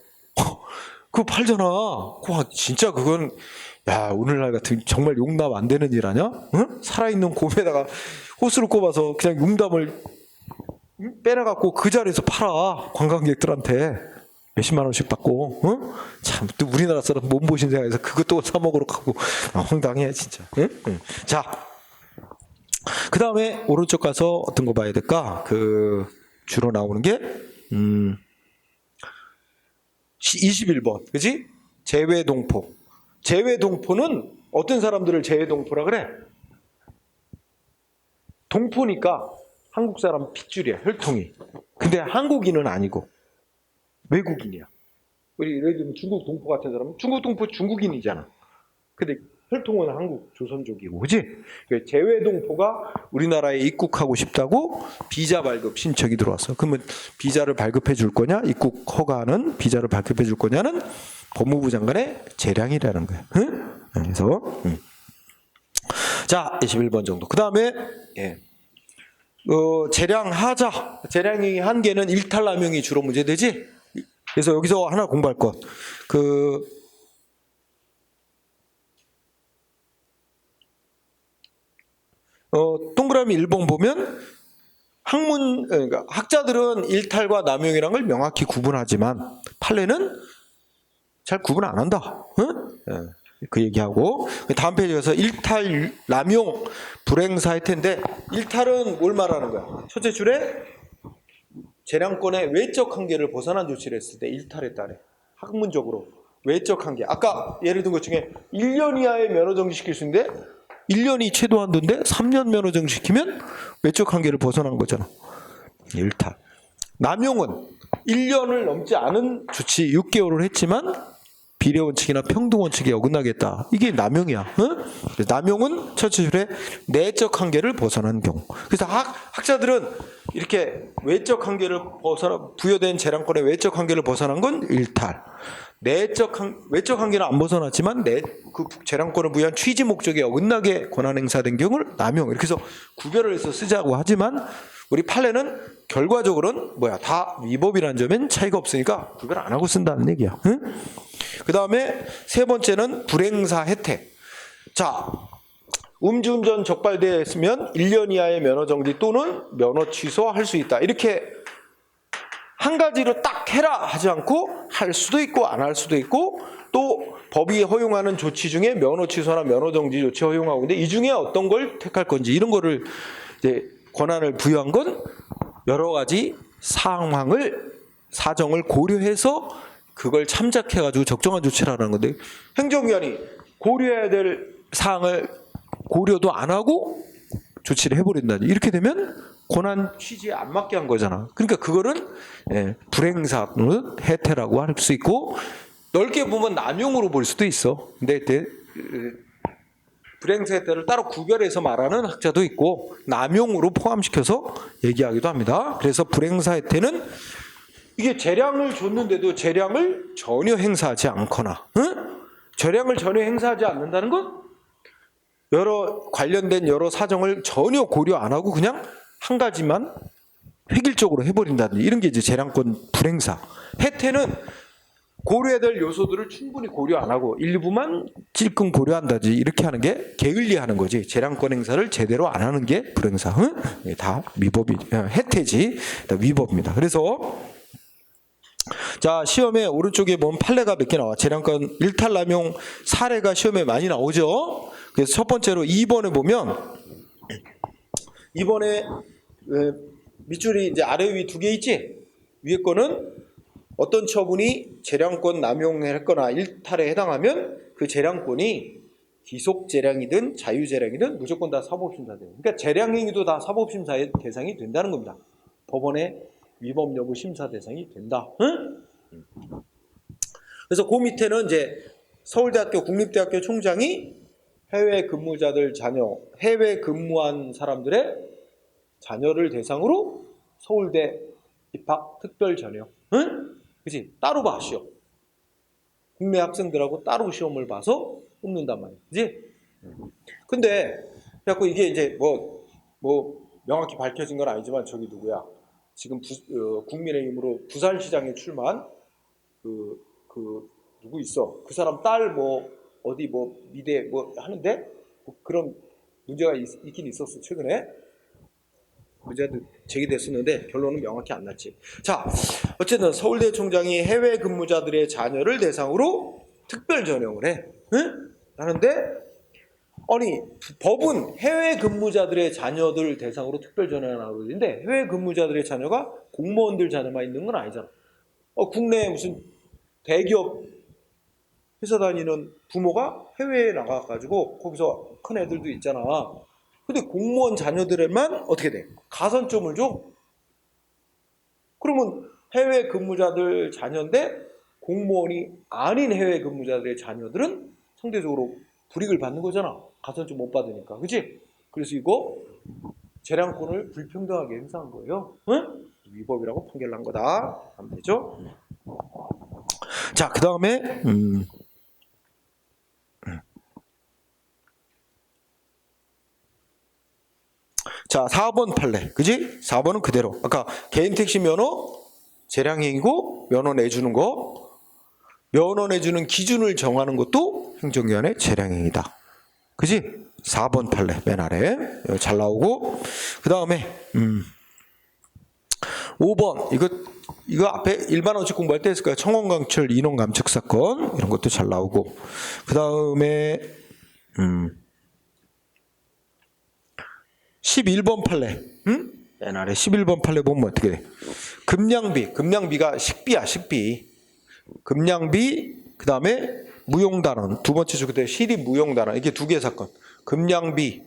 그거 팔잖아. 진짜 그건 야 오늘날 같은 정말 용납 안 되는 일 아니야? 응? 살아있는 곰에다가 호수를 꼽아서 그냥 용담을 빼내갖고 그 자리에서 팔아 관광객들한테 몇십만 원씩 받고. 응? 참 또 우리나라 사람 몸보신 생각해서 그것도 사 먹으러 가고 황당해 진짜. 응? 응. 자, 그 다음에 오른쪽 가서 어떤 거 봐야 될까? 그 주로 나오는 게 21번 그지? 재외동포. 재외동포는 어떤 사람들을 재외동포라 그래? 동포니까 한국 사람 핏줄이야, 혈통이. 근데 한국인은 아니고 외국인이야. 우리 예를 들면 중국 동포 같은 사람은 중국 동포 중국인이잖아. 근데 혈통은 한국 조선족이고, 그지? 재외동포가 우리나라에 입국하고 싶다고 비자 발급 신청이 들어왔어. 그러면 비자를 발급해 줄 거냐? 입국 허가는 비자를 발급해 줄 거냐는 법무부 장관의 재량이라는 거야. 응? 그래서 자, 21번 정도. 그 다음에 재량 하자. 재량이 한계는 일탈남용이 주로 문제되지. 그래서 여기서 하나 공부할 것. 동그라미 1번 보면 그러니까 학자들은 일탈과 남용이라는 걸 명확히 구분하지만 판례는 잘 구분 안 한다. 응? 그 얘기하고 다음 페이지 가서 일탈, 남용, 불행사 혜태인데 일탈은 뭘 말하는 거야? 첫째 줄에 재량권의 외적 한계를 벗어난 조치를 했을 때 일탈에 따래. 학문적으로 외적 한계. 아까 예를 든 것 중에 1년 이하의 면허 정지시킬 수 있는데 1년이 최도 한도인데 3년 면허 정지시키면 외적 한계를 벗어난 거잖아. 일탈. 남용은 1년을 넘지 않은 조치 6개월을 했지만 비례원칙이나 평등원칙에 어긋나겠다. 이게 남용이야. 응? 남용은 첫째 줄에 내적 한계를 벗어난 경우. 그래서 학자들은 이렇게 외적 한계를 부여된 재량권의 외적 한계를 벗어난 건 일탈. 외적 한계는 안 벗어났지만 그 재량권을 부여한 취지 목적에 어긋나게 권한 행사된 경우를 남용. 이렇게 해서 구별을 해서 쓰자고 하지만 우리 판례는 결과적으로는 다 위법이라는 점엔 차이가 없으니까 구별 안 하고 쓴다는 얘기야. 응? 그 다음에 세 번째는 불행사 혜택. 자, 음주운전 적발됐으면 1년 이하의 면허 정지 또는 면허 취소할 수 있다. 이렇게 한 가지로 딱 해라 하지 않고 할 수도 있고 안 할 수도 있고 또 법이 허용하는 조치 중에 면허 취소나 면허 정지 조치 허용하고 있는데 이 중에 어떤 걸 택할 건지 이런 거를 이제 권한을 부여한 건 여러 가지 사정을 고려해서 그걸 참작해가지고 적정한 조치를 하는 건데 행정위원이 고려해야 될 사항을 고려도 안 하고 조치를 해버린다니 이렇게 되면 권한 취지에 안 맞게 한 거잖아. 그러니까 그거는 불행사 혜태라고 할 수 있고 넓게 보면 남용으로 볼 수도 있어. 근데 불행사 혜태를 따로 구별해서 말하는 학자도 있고 남용으로 포함시켜서 얘기하기도 합니다. 그래서 불행사 혜태는 이게 재량을 줬는데도 재량을 전혀 행사하지 않거나, 재량을 전혀 행사하지 않는다는 건 관련된 여러 사정을 전혀 고려 안 하고 그냥 한 가지만 획일적으로 해버린다든지 이런 게 이제 재량권 불행사. 혜태는 고려해야 될 요소들을 충분히 고려 안 하고 일부만 찔끔 고려한다든지 이렇게 하는 게 게을리하는 거지. 재량권 행사를 제대로 안 하는 게 불행사. 다 혜태지. 다 위법입니다. 그래서 자, 시험에 오른쪽에 보면 판례가 몇 개 나와. 재량권 일탈남용 사례가 시험에 많이 나오죠. 그래서 첫 번째로 2번에 보면 2번에 밑줄이 이제 아래 위 두 개 있지. 위에 거는 어떤 처분이 재량권 남용을 했거나 일탈에 해당하면 그 재량권이 기속 재량이든 자유 재량이든 무조건 다 사법심사 돼요. 그러니까 재량행위도 다 사법심사의 대상이 된다는 겁니다. 법원의 위법 여부 심사 대상이 된다. 응? 그래서 그 밑에는 이제 서울대학교 국립대학교 총장이 해외 근무자들 자녀, 해외 근무한 사람들의 자녀를 대상으로 서울대 입학 특별 전형. 응? 그치? 따로 봐, 시험. 국내 학생들하고 따로 시험을 봐서 뽑는단 말이야. 그치? 근데, 그래갖고 이게 이제 뭐, 명확히 밝혀진 건 아니지만 저기 누구야? 지금 국민의힘으로 부산시장에 출마한 누구 있어? 그 사람 딸 뭐, 어디 뭐, 미대 뭐 하는데? 뭐 그런 문제가 있긴 있었어, 최근에. 문제도 제기됐었는데 결론은 명확히 안 났지. 자, 어쨌든 서울대 총장이 해외 근무자들의 자녀를 대상으로 특별 전형을 해. 응? 하는데 아니 법은 해외 근무자들의 자녀들 대상으로 특별 전형을 하고 있는데 해외 근무자들의 자녀가 공무원들 자녀만 있는 건 아니잖아. 국내 무슨 대기업 회사 다니는 부모가 해외에 나가가지고 거기서 큰 애들도 있잖아. 근데 공무원 자녀들에만 어떻게 돼? 가산점을 줘? 그러면 해외 근무자들 자녀인데 공무원이 아닌 해외 근무자들의 자녀들은 상대적으로 불이익을 받는 거잖아. 가산점 못 받으니까. 그치? 그래서 이거 재량권을 불평등하게 행사한 거예요. 응? 위법이라고 판결을 한 거다. 하면 되죠? 자, 그 다음에 자, 4번 판례. 그지? 4번은 그대로. 아까 개인 택시 면허 재량행위고 면허 내주는 거. 면허 내주는 기준을 정하는 것도 행정기관의 재량행위다. 그지? 4번 판례 맨 아래 잘 나오고 그 다음에 5번 이거 앞에 일반원칙 공부할 때 했을 거야. 청원강철 인원감축 사건 이런 것도 잘 나오고 그 다음에 11번 판례. 맨 아래 11번 판례 보면 어떻게 돼? 금량비가 식비야, 식비. 금량비, 그 다음에 무용단원. 두 번째 주 그때 시립 무용단원. 이게 두 개 사건. 금량비,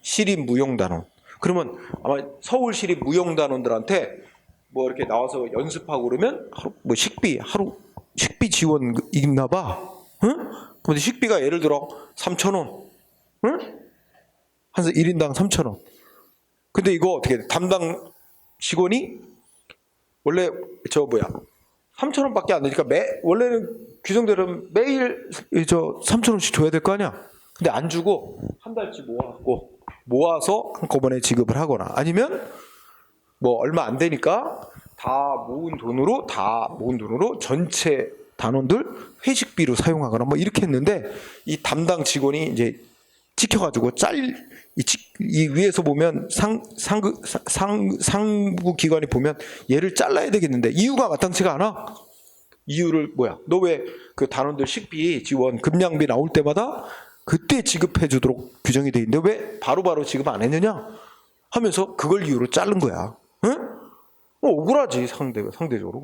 시립 무용단원. 그러면 아마 서울 시립 무용단원들한테 뭐 이렇게 나와서 연습하고 그러면 뭐 식비 지원 있나 봐. 근데 식비가 예를 들어 3,000원. 한 1인당 3,000원. 근데 이거 어떻게 돼? 담당 직원이 원래 3,000원밖에 안 되니까 원래는 규정대로 매일 3,000원씩 줘야 될 거 아니야. 근데 안 주고 한 달치 모아서 한꺼번에 지급을 하거나 아니면 뭐 얼마 안 되니까 다 모은 돈으로 전체 단원들 회식비로 사용하거나 뭐 이렇게 했는데 이 담당 직원이 이제 찍혀가지고 이 위에서 보면 상부 기관이 보면 얘를 잘라야 되겠는데 이유가 마땅치가 않아. 이유를 뭐야? 너 왜 그 단원들 식비 지원 금량비 나올 때마다 그때 지급해 주도록 규정이 돼 있는데 왜 바로바로 지급 안 했느냐? 하면서 그걸 이유로 자른 거야. 응? 억울하지 상대적으로.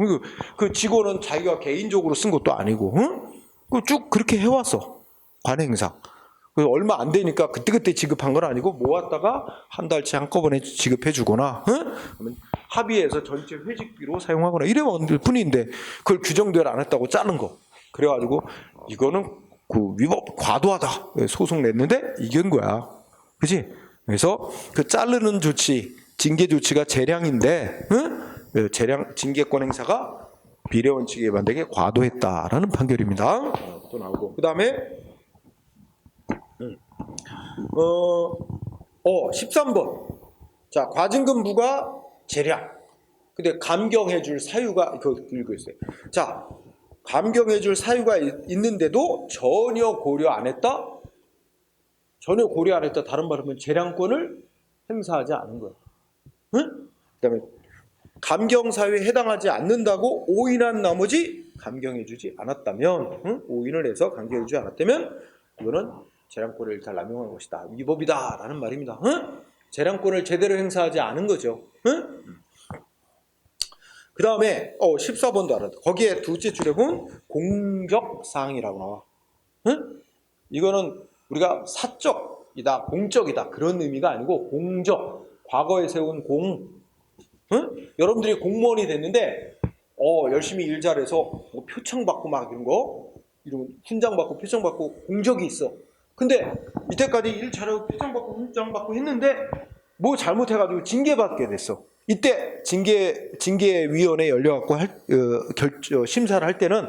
그 직원은 자기가 개인적으로 쓴 것도 아니고, 응? 쭉 그렇게 해왔어 관행상. 얼마 안 되니까 그때 지급한 건 아니고 모았다가 한 달치 한꺼번에 지급해 주거나 합의해서 전체 회식비로 사용하거나 이래만 뿐인데 그걸 규정대로 안 했다고 짜는 거. 그래가지고 이거는 그 위법 과도하다 소송 냈는데 이긴 거야. 그치? 그래서 그 자르는 조치 징계 조치가 재량인데 징계권 행사가 비례원칙에 위반되게 과도했다라는 판결입니다. 또 나오고 그 다음에 13번. 자, 과징금 부과 재량. 근데 감경해 줄 사유가 이거 읽고 있어요. 자, 감경해 줄 사유가 있는데도 전혀 고려 안 했다? 전혀 고려 안 했다. 다른 말하면 재량권을 행사하지 않은 거야. 응? 그다음에 감경 사유에 해당하지 않는다고 오인한 나머지 감경해 주지 않았다면, 오인을 해서 감경해 주지 않았다면 이거는 재량권을 일단 남용한 것이다. 위법이다. 라는 말입니다. 재량권을 제대로 행사하지 않은 거죠. 그 다음에 14번도 알아. 거기에 둘째 줄에 보면 공적사항이라고 나와. 이거는 우리가 사적이다, 공적이다 그런 의미가 아니고 공적, 과거에 세운 공. 여러분들이 공무원이 됐는데 열심히 일 잘해서 뭐 표창 받고 막 이런 훈장 받고 표창 받고 공적이 있어. 근데 이때까지 일 잘하고 표창받고 훈장받고 했는데 뭐 잘못해가지고 징계받게 됐어. 이때 징계위원회 열려갖고 심사를 할 때는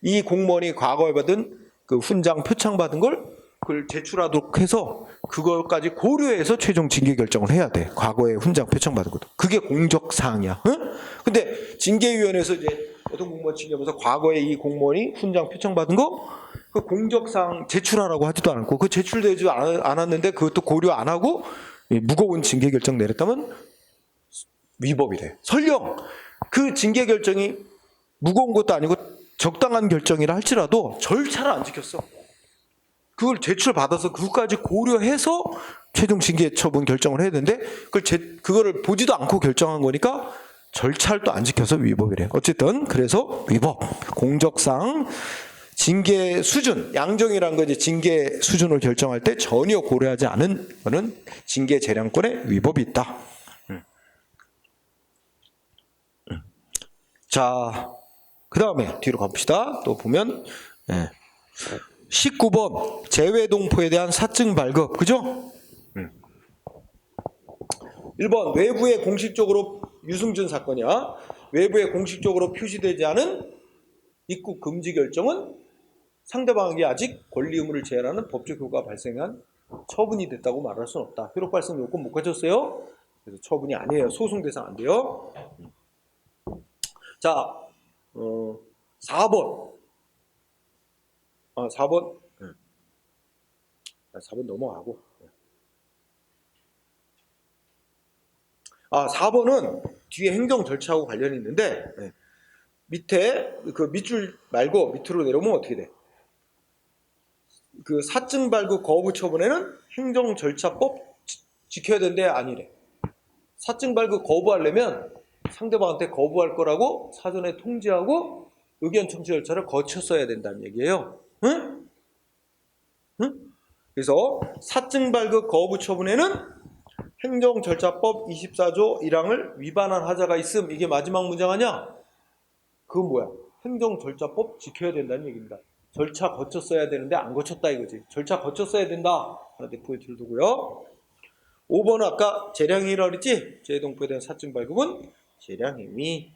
이 공무원이 과거에 받은 그 훈장 표창 받은 걸 그걸 제출하도록 해서 그것까지 고려해서 최종 징계 결정을 해야 돼. 과거에 훈장 표창 받은 것도. 그게 공적 사항이야. 응? 근데 징계위원회에서 이제 어떤 공무원 징계하면서 과거에 이 공무원이 훈장 표창 받은 거 그 공적 사항 제출하라고 하지도 않았고 그 제출되지 않았는데 그것도 고려 안 하고 무거운 징계 결정 내렸다면 위법이 돼. 설령 그 징계 결정이 무거운 것도 아니고 적당한 결정이라 할지라도 절차를 안 지켰어. 그걸 제출받아서 그것까지 고려해서 최종 징계 처분 결정을 해야 되는데 그거를 보지도 않고 결정한 거니까 절차를 또 안 지켜서 위법이래. 어쨌든 그래서 위법. 공적상 징계 수준, 양정이라는 거 이제 징계 수준을 결정할 때 전혀 고려하지 않은 거는 징계 재량권에 위법이 있다. 자, 그 다음에 뒤로 가봅시다. 또 보면 19번 재외동포에 대한 사증 발급, 그죠? 1번 외부에 공식적으로 유승준 사건이야. 외부에 공식적으로 표시되지 않은 입국 금지 결정은 상대방에게 아직 권리 의무를 제한하는 법적 효과가 발생한 처분이 됐다고 말할 수는 없다. 효력 발생 요건 못 갖췄어요. 그래서 처분이 아니에요. 소송 대상 안 돼요. 자, 4번. 4번. 4번 넘어가고. 4번은 뒤에 행정 절차하고 관련이 있는데, 밑에, 그 밑줄 말고 밑으로 내려오면 어떻게 돼? 그 사증 발급 거부 처분에는 행정 절차법 지켜야 되는데 아니래. 사증 발급 거부하려면 상대방한테 거부할 거라고 사전에 통지하고 의견 청취 절차를 거쳤어야 된다는 얘기예요. 응? 응? 그래서 사증 발급 거부 처분에는 행정절차법 24조 1항을 위반한 하자가 있음. 이게 마지막 문장 아니야? 그건 뭐야? 행정절차법 지켜야 된다는 얘기입니다. 절차 거쳤어야 되는데 안 거쳤다 이거지. 절차 거쳤어야 된다. 하나 포인트를 두고요. 5번은 아까 재량행위라고 그랬지? 재외동포에 대한 사증 발급은 재량행위.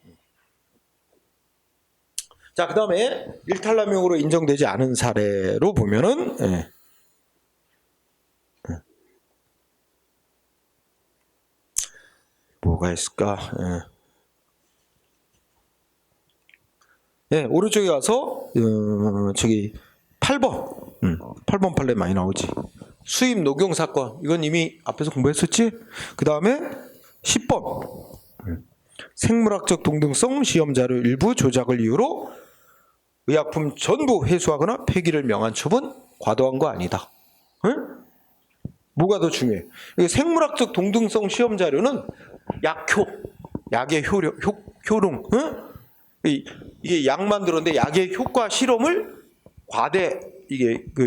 자, 그 다음에 일탈남용으로 인정되지 않은 사례로 보면은 뭐가 있을까? 오른쪽에 가서 저기 8번 8번 판례 많이 나오지. 수입 녹용 사건, 이건 이미 앞에서 공부했었지. 그 다음에 10번 생물학적 동등성 시험 자료 일부 조작을 이유로 의약품 전부 회수하거나 폐기를 명한 처분 과도한 거 아니다. 응? 뭐가 더 중요해? 생물학적 동등성 시험 자료는 약의 효능, 응? 이게 약 만들었는데 약의 효과 실험을 과대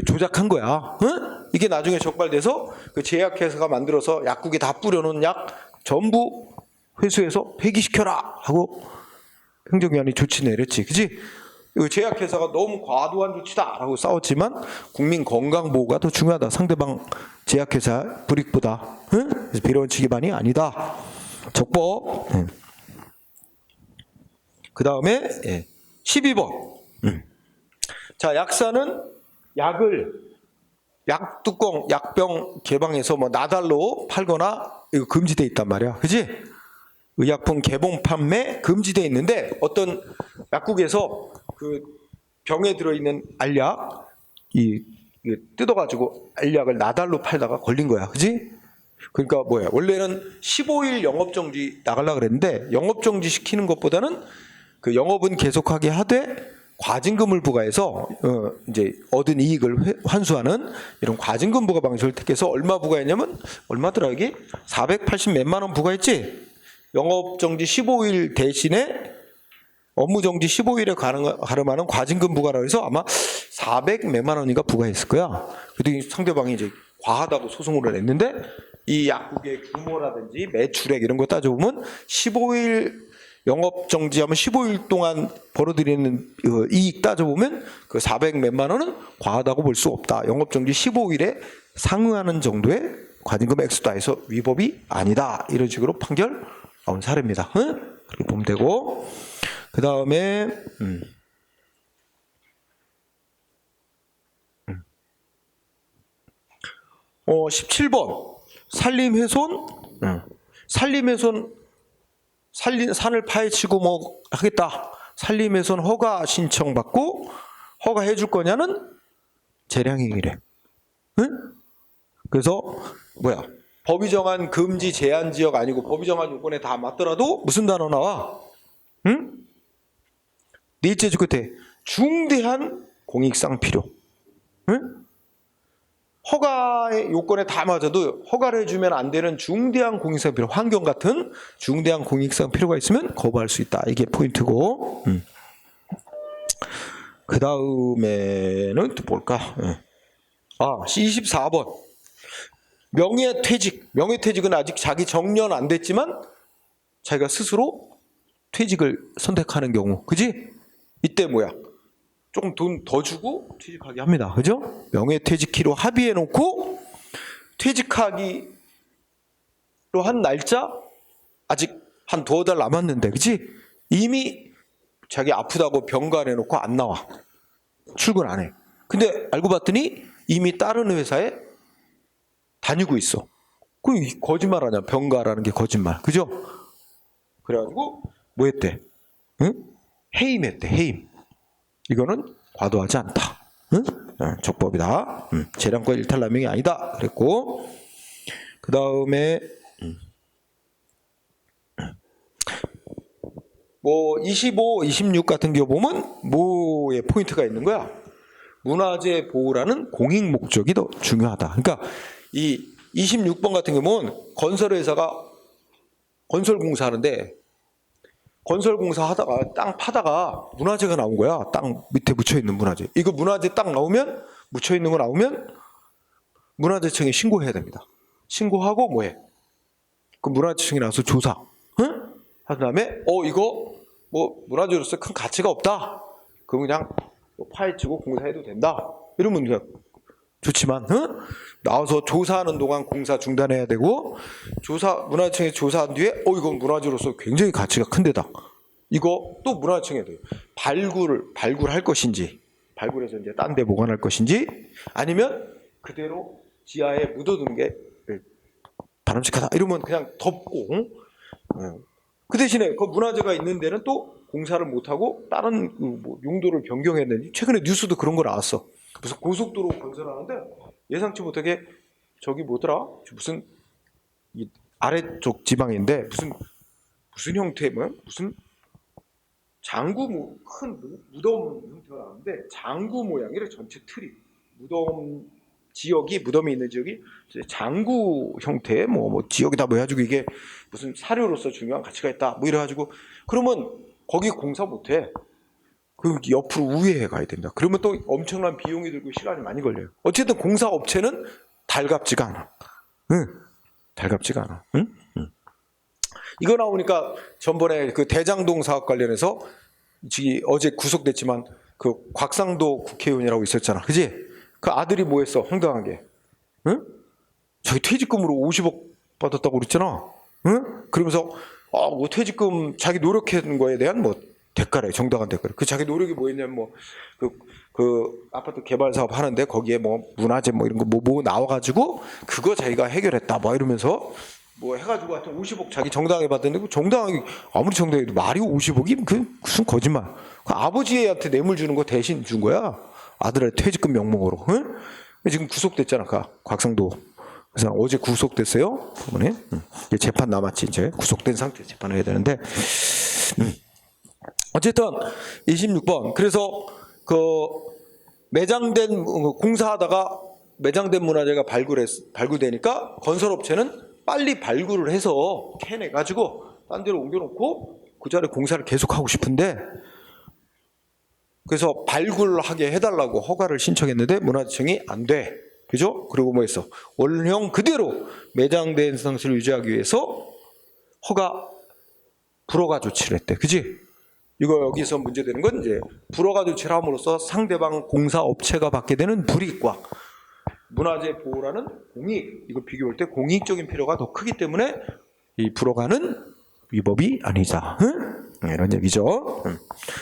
조작한 거야. 응? 이게 나중에 적발돼서 그 제약회사가 만들어서 약국에 다 뿌려놓은 약 전부 회수해서 폐기시켜라 하고 행정기관이 조치 내렸지, 그지? 제약회사가 너무 과도한 조치다라고 싸웠지만 국민 건강 보호가 더 중요하다. 상대방 제약회사 불이익보다. 응? 그래서 비례원칙 위반이 아니다. 적법. 그 다음에 12번. 자, 약사는 약뚜껑, 약병 개방해서 뭐 나달로 팔거나 이거 금지돼 있단 말이야, 그지? 의약품 개봉 판매 금지돼 있는데 어떤 약국에서 그 병에 들어있는 알약 뜯어가지고 알약을 나달로 팔다가 걸린 거야, 그지? 그러니까 뭐야? 원래는 15일 영업정지 나가려고 그랬는데 영업정지 시키는 것보다는 그 영업은 계속하게 하되 과징금을 부과해서 이제 얻은 이익을 환수하는 이런 과징금 부과 방식을 택해서 얼마 부과했냐면 얼마더라 이게? 480 몇만 원 부과했지? 영업정지 15일 대신에 업무정지 15일에 가름하는 과징금 부과라고 해서 아마 400 몇만 원인가 부과했을 거야. 그랬더니 상대방이 이제 과하다고 소송을 냈는데 이 약국의 규모라든지 매출액 이런 거 따져보면 15일 영업 정지하면 15일 동안 벌어들이는 이익 따져보면 그 400 몇만 원은 과하다고 볼 수 없다. 영업 정지 15일에 상응하는 정도의 과징금 액수다 해서 위법이 아니다. 이런 식으로 판결 나온 사례입니다. 응? 그렇게 보면 되고, 그 다음에 17번 산림훼손. 산림훼손, 산을 파헤치고 뭐 하겠다. 산림훼손 허가 신청받고 허가해 줄 거냐는 재량행위래. 응? 그래서 뭐야? 법이 정한 금지 제한 지역 아니고 법이 정한 요건에 다 맞더라도 무슨 단어 나와? 응? 넷째 주 끝에 중대한 공익상 필요. 응? 허가의 요건에 다 맞아도 허가를 해주면 안 되는 중대한 공익상 필요, 환경 같은 중대한 공익상 필요가 있으면 거부할 수 있다. 이게 포인트고. 그 다음에는 또 볼까? 24번. 명예퇴직. 명예퇴직은 아직 자기 정년 안 됐지만 자기가 스스로 퇴직을 선택하는 경우. 그지? 이때 뭐야? 조금 돈 더 주고 퇴직하게 합니다. 그죠? 명예퇴직키로 합의해 놓고 퇴직하기로 한 날짜 아직 한 2달 남았는데, 그치? 이미 자기 아프다고 병가내 놓고 안 나와. 출근 안 해. 근데 알고 봤더니 이미 다른 회사에 다니고 있어. 그럼 거짓말 하냐? 병가라는 게 거짓말. 그죠? 그래가지고 뭐 했대? 응? 해임했대. 해임. 이거는 과도하지 않다. 응? 적법이다. 재량권 일탈남용이 아니다. 그랬고, 그 다음에 뭐 25, 26 같은 경우 보면 뭐에 포인트가 있는 거야. 문화재 보호라는 공익 목적이 더 중요하다. 그러니까 이 26번 같은 경우는 건설회사가 건설공사하는데 건설공사 하다가 땅 파다가 문화재가 나온 거야. 땅 밑에 묻혀있는 문화재. 이거 문화재 딱 나오면, 묻혀있는 거 나오면 문화재청에 신고해야 됩니다. 신고하고 뭐해? 그 문화재청에 나와서 조사. 응? 한 다음에 이거 뭐 문화재로서 큰 가치가 없다. 그럼 그냥 파헤치고 공사해도 된다. 이러면 그냥 좋지만, 응? 나와서 조사하는 동안 공사 중단해야 되고, 문화재청에 조사한 뒤에 이건 문화재로서 굉장히 가치가 큰 데다. 이거 또 문화재청에 돼요. 발굴할 것인지, 발굴해서 이제 딴 데 보관할 것인지, 아니면 그대로 지하에 묻어두는 게 바람직하다. 이러면 그냥 덮고, 응? 그 대신에 그 문화재가 있는 데는 또 공사를 못하고 다른 뭐 용도를 변경했는지, 최근에 뉴스도 그런 거 나왔어. 무슨 고속도로 건설하는데 예상치 못하게 저기 뭐더라? 무슨 이 아래쪽 지방인데 무슨 형태 뭐야? 무슨 장구 큰 무덤 형태가 나왔는데 장구 모양이래. 전체 틀이 무덤이 있는 지역이 장구 형태의 뭐 지역이다 뭐 해가지고 이게 무슨 사료로서 중요한 가치가 있다 뭐 이래가지고, 그러면 거기 공사 못해. 그 옆으로 우회해 가야 됩니다. 그러면 또 엄청난 비용이 들고 시간이 많이 걸려요. 어쨌든 공사 업체는 달갑지가 않아. 응, 달갑지가 않아. 응? 이거 나오니까 전번에 그 대장동 사업 관련해서 어제 구속됐지만 그 곽상도 국회의원이라고 있었잖아. 그지? 그 아들이 뭐 했어? 황당하게. 응? 자기 퇴직금으로 50억 받았다고 그랬잖아. 응? 그러면서 뭐 퇴직금 자기 노력한 거에 대한 뭐 대가래, 정당한 대가래. 그 자기 노력이 뭐였냐면 뭐 그 아파트 개발 사업 하는데 거기에 뭐 문화재 뭐 이런 거 뭐 나와가지고 그거 자기가 해결했다 뭐 이러면서 뭐 해가지고 하여튼 50억 자기 정당하게 받았는데, 그 정당하게 아무리 정당해도 말이 50억이 그 무슨 거짓말. 그 아버지한테 뇌물 주는 거 대신 준 거야. 아들의 퇴직금 명목으로. 응? 지금 구속됐잖아, 곽상도. 그래서 어제 구속됐어요. 이번에 재판 남았지. 이제 구속된 상태에서 재판을 해야 되는데. 어쨌든 26번. 그래서 그 매장된 공사하다가 매장된 문화재가 발굴되니까 건설업체는 빨리 발굴을 해서 캐내가지고 딴 데로 옮겨놓고 그 자리에 공사를 계속하고 싶은데, 그래서 발굴하게 해달라고 허가를 신청했는데 문화재청이 안 돼. 그죠? 그리고 뭐 했어? 원형 그대로 매장된 상태를 유지하기 위해서 허가 불허가 조치를 했대. 그지? 이거 여기서 문제되는 건 이제 불허가 조치를 함으로써 상대방 공사업체가 받게 되는 불이익과 문화재 보호라는 공익, 이거 비교할 때 공익적인 필요가 더 크기 때문에 이 불허가는 위법이 아니자. 응? 이런 얘기죠. 응.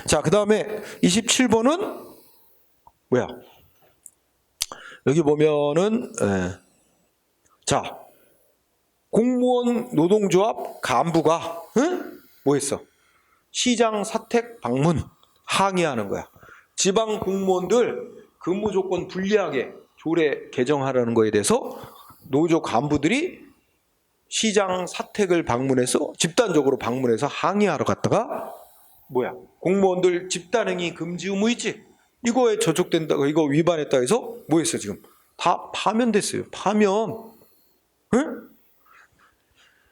자, 그 다음에 27번은 뭐야? 여기 보면은 자, 공무원 노동조합 간부가 뭐 했어? 시장 사택 방문 항의하는 거야. 지방 공무원들 근무 조건 불리하게 조례 개정하라는 거에 대해서 노조 간부들이 시장 사택을 방문해서 집단적으로 방문해서 항의하러 갔다가 뭐야? 공무원들 집단행위 금지 의무 있지? 이거에 저촉된다고 이거 위반했다 해서 뭐 했어 지금? 다 파면됐어요. 파면. 응?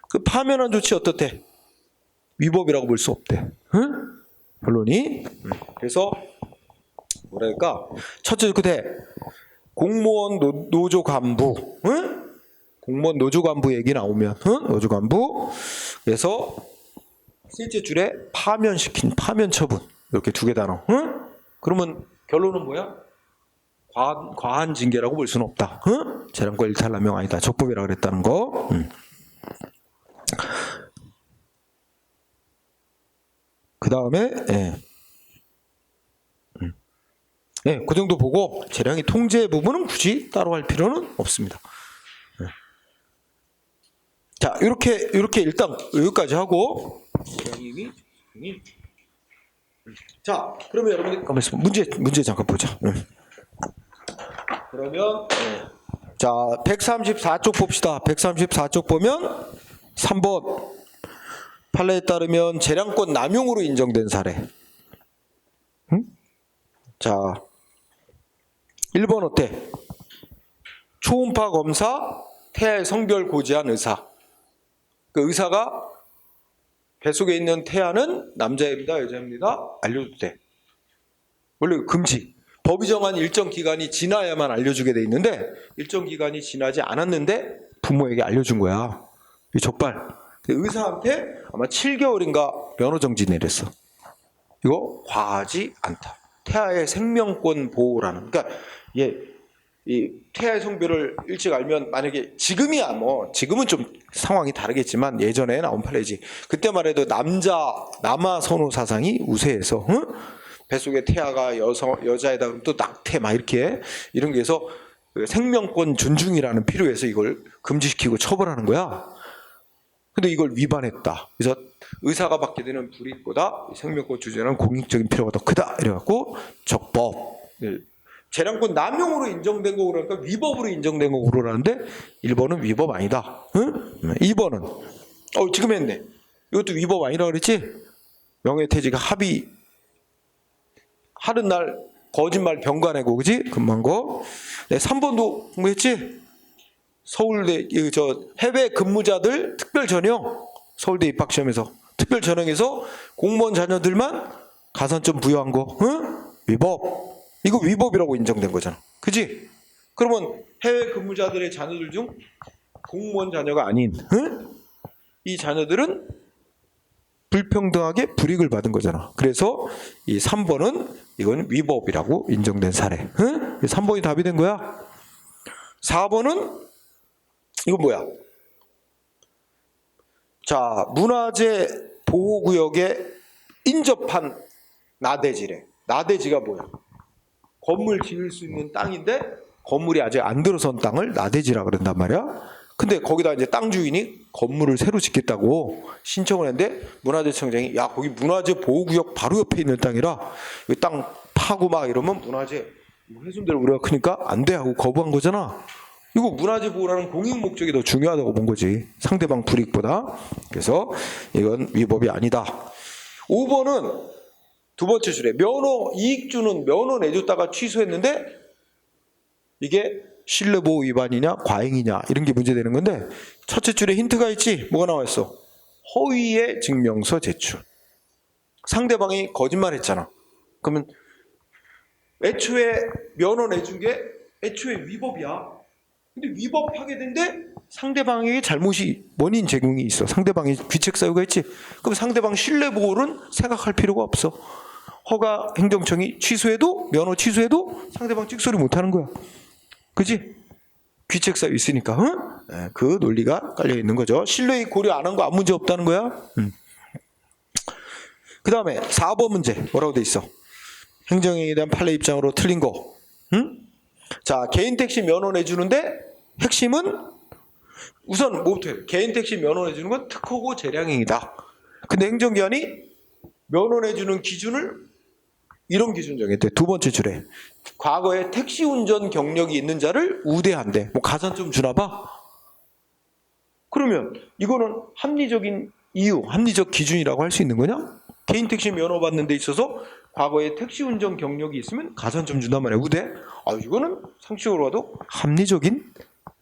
그 파면한 조치 어떻대? 위법이라고 볼 수 없대. 응? 결론이. 그래서 뭐랄까? 첫째 그대 공무원 노조 간부, 응? 공무원 노조 간부 얘기 나오면, 응? 노조 간부. 그래서 실제 줄에 파면시킨 파면 처분 이렇게 두 개 단어. 응? 그러면 결론은 뭐야? 과한 징계라고 볼 수는 없다. 응? 재량권 일탈남용 아니다. 적법이라 그랬다는 거. 그 다음에 그 정도 보고 재량이 통제 부분은 굳이 따로 할 필요는 없습니다. 자, 이렇게 일단 여기까지 하고 자, 그러면 여러분들 가만 있어 문제 잠깐 보자. 그러면 자, 134쪽 봅시다. 134쪽 보면 3번 판례에 따르면 재량권 남용으로 인정된 사례. 자, 1번 어때? 초음파 검사 태아의 성별 고지한 의사. 그 의사가 뱃속에 있는 태아는 남자입니다, 여자입니다. 알려도 돼. 원래 금지. 법이 정한 일정 기간이 지나야만 알려주게 돼 있는데 일정 기간이 지나지 않았는데 부모에게 알려준 거야. 이 적발. 의사한테 아마 7개월인가 면허정지 내렸어. 이거 과하지 않다. 태아의 생명권 보호라는. 그러니까 이 태아의 성별을 일찍 알면 만약에 지금이야 지금은 좀 상황이 다르겠지만 예전에 나온 판례지. 그때만 해도 남아 선호 사상이 우세해서 뱃속에 태아가 여자이다 그러면 또 낙태 막 이렇게 이런 게 해서 생명권 존중이라는 필요에서 이걸 금지시키고 처벌하는 거야. 근데 이걸 위반했다. 그래서 의사가 받게 되는 불이익보다 생명권 주제는 공익적인 필요가 더 크다. 이래갖고 적법. 재량권 남용으로 인정된 거 그러니까 위법으로 인정된 거 그러라는데 1번은 위법 아니다. 응? 2번은 지금 했네. 이것도 위법 아니라 그랬지? 명예퇴직 합의 하는 날 거짓말 병가내고 그지? 금방 거. 3번도 뭐 했지? 서울대 해외 근무자들 특별 전형 서울대 입학시험에서 특별 전형에서 공무원 자녀들만 가산점 부여한 거. 응? 위법. 이거 위법이라고 인정된 거잖아. 그지? 그러면 해외 근무자들의 자녀들 중 공무원 자녀가 아닌 이 자녀들은 불평등하게 불이익을 받은 거잖아. 그래서 이 3번은 이건 위법이라고 인정된 사례. 3번이 답이 된 거야. 4번은 이건 뭐야? 자, 문화재 보호구역에 인접한 나대지래. 나대지가 뭐야? 건물 지을 수 있는 땅인데 건물이 아직 안 들어선 땅을 나대지라 그런단 말이야. 근데 거기다 이제 땅 주인이 건물을 새로 짓겠다고 신청을 했는데 문화재청장이 야 거기 문화재 보호구역 바로 옆에 있는 땅이라 이 땅 파고 막 이러면 문화재 훼손될 우려가 크니까 안 돼 하고 거부한 거잖아. 이거 문화재 보호라는 공익 목적이 더 중요하다고 본 거지. 상대방 불이익보다. 그래서 이건 위법이 아니다. 5번은 두 번째 줄에 면허 이익 주는 면허 내줬다가 취소했는데 이게 신뢰보호 위반이냐 과잉이냐 이런 게 문제되는 건데 첫째 줄에 힌트가 있지. 뭐가 나와 있어? 허위의 증명서 제출. 상대방이 거짓말했잖아. 그러면 애초에 면허 내준 게 애초에 위법이야. 근데 위법하게 된데 상대방에게 잘못이 원인 제공이 있어. 상대방이 귀책 사유가 있지. 그럼 상대방 신뢰 보호는 생각할 필요가 없어. 허가 행정청이 취소해도 면허 취소해도 상대방 찍소리 못 하는 거야. 그지? 귀책 사유 있으니까. 응? 그 논리가 깔려 있는 거죠. 신뢰 고려 안 한 거 아무 문제 없다는 거야. 그 다음에 4번 문제 뭐라고 돼 있어? 행정행위에 대한 판례 입장으로 틀린 거. 응? 자, 개인 택시 면허 내주는데 핵심은 우선 뭐부터 해요? 개인 택시 면허 내주는 건 특허고 재량행위다. 근데 행정기관이 면허 내주는 기준을 이런 기준 정했대. 두 번째 줄에 과거에 택시 운전 경력이 있는 자를 우대한대. 뭐 가산점 주나 봐. 그러면 이거는 합리적인 이유, 합리적 기준이라고 할 수 있는 거냐? 개인 택시 면허 받는 데 있어서 과거에 택시 운전 경력이 있으면 가산점 준단 말이야. 우대. 이거는 상식적으로 봐도 합리적인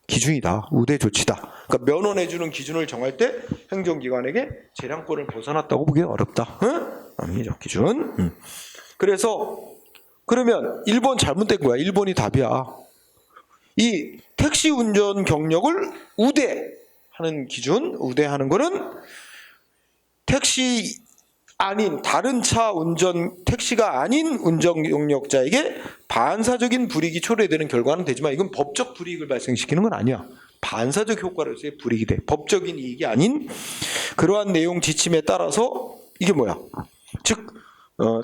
기준이다. 우대 조치다. 그러니까 면허 내주는 기준을 정할 때 행정기관에게 재량권을 벗어났다고 보기 어렵다. 응? 합리적 기준. 그래서 그러면 1번 잘못된 거야. 1번이 답이야. 이 택시 운전 경력을 우대하는 기준, 우대하는 거는 택시 아닌 다른 차 운전 택시가 아닌 운전 경력자에게 반사적인 불이익이 초래되는 결과는 되지만 이건 법적 불이익을 발생시키는 건 아니야. 반사적 효과로서의 불이익이 돼. 법적인 이익이 아닌 그러한 내용 지침에 따라서 이게 뭐야? 즉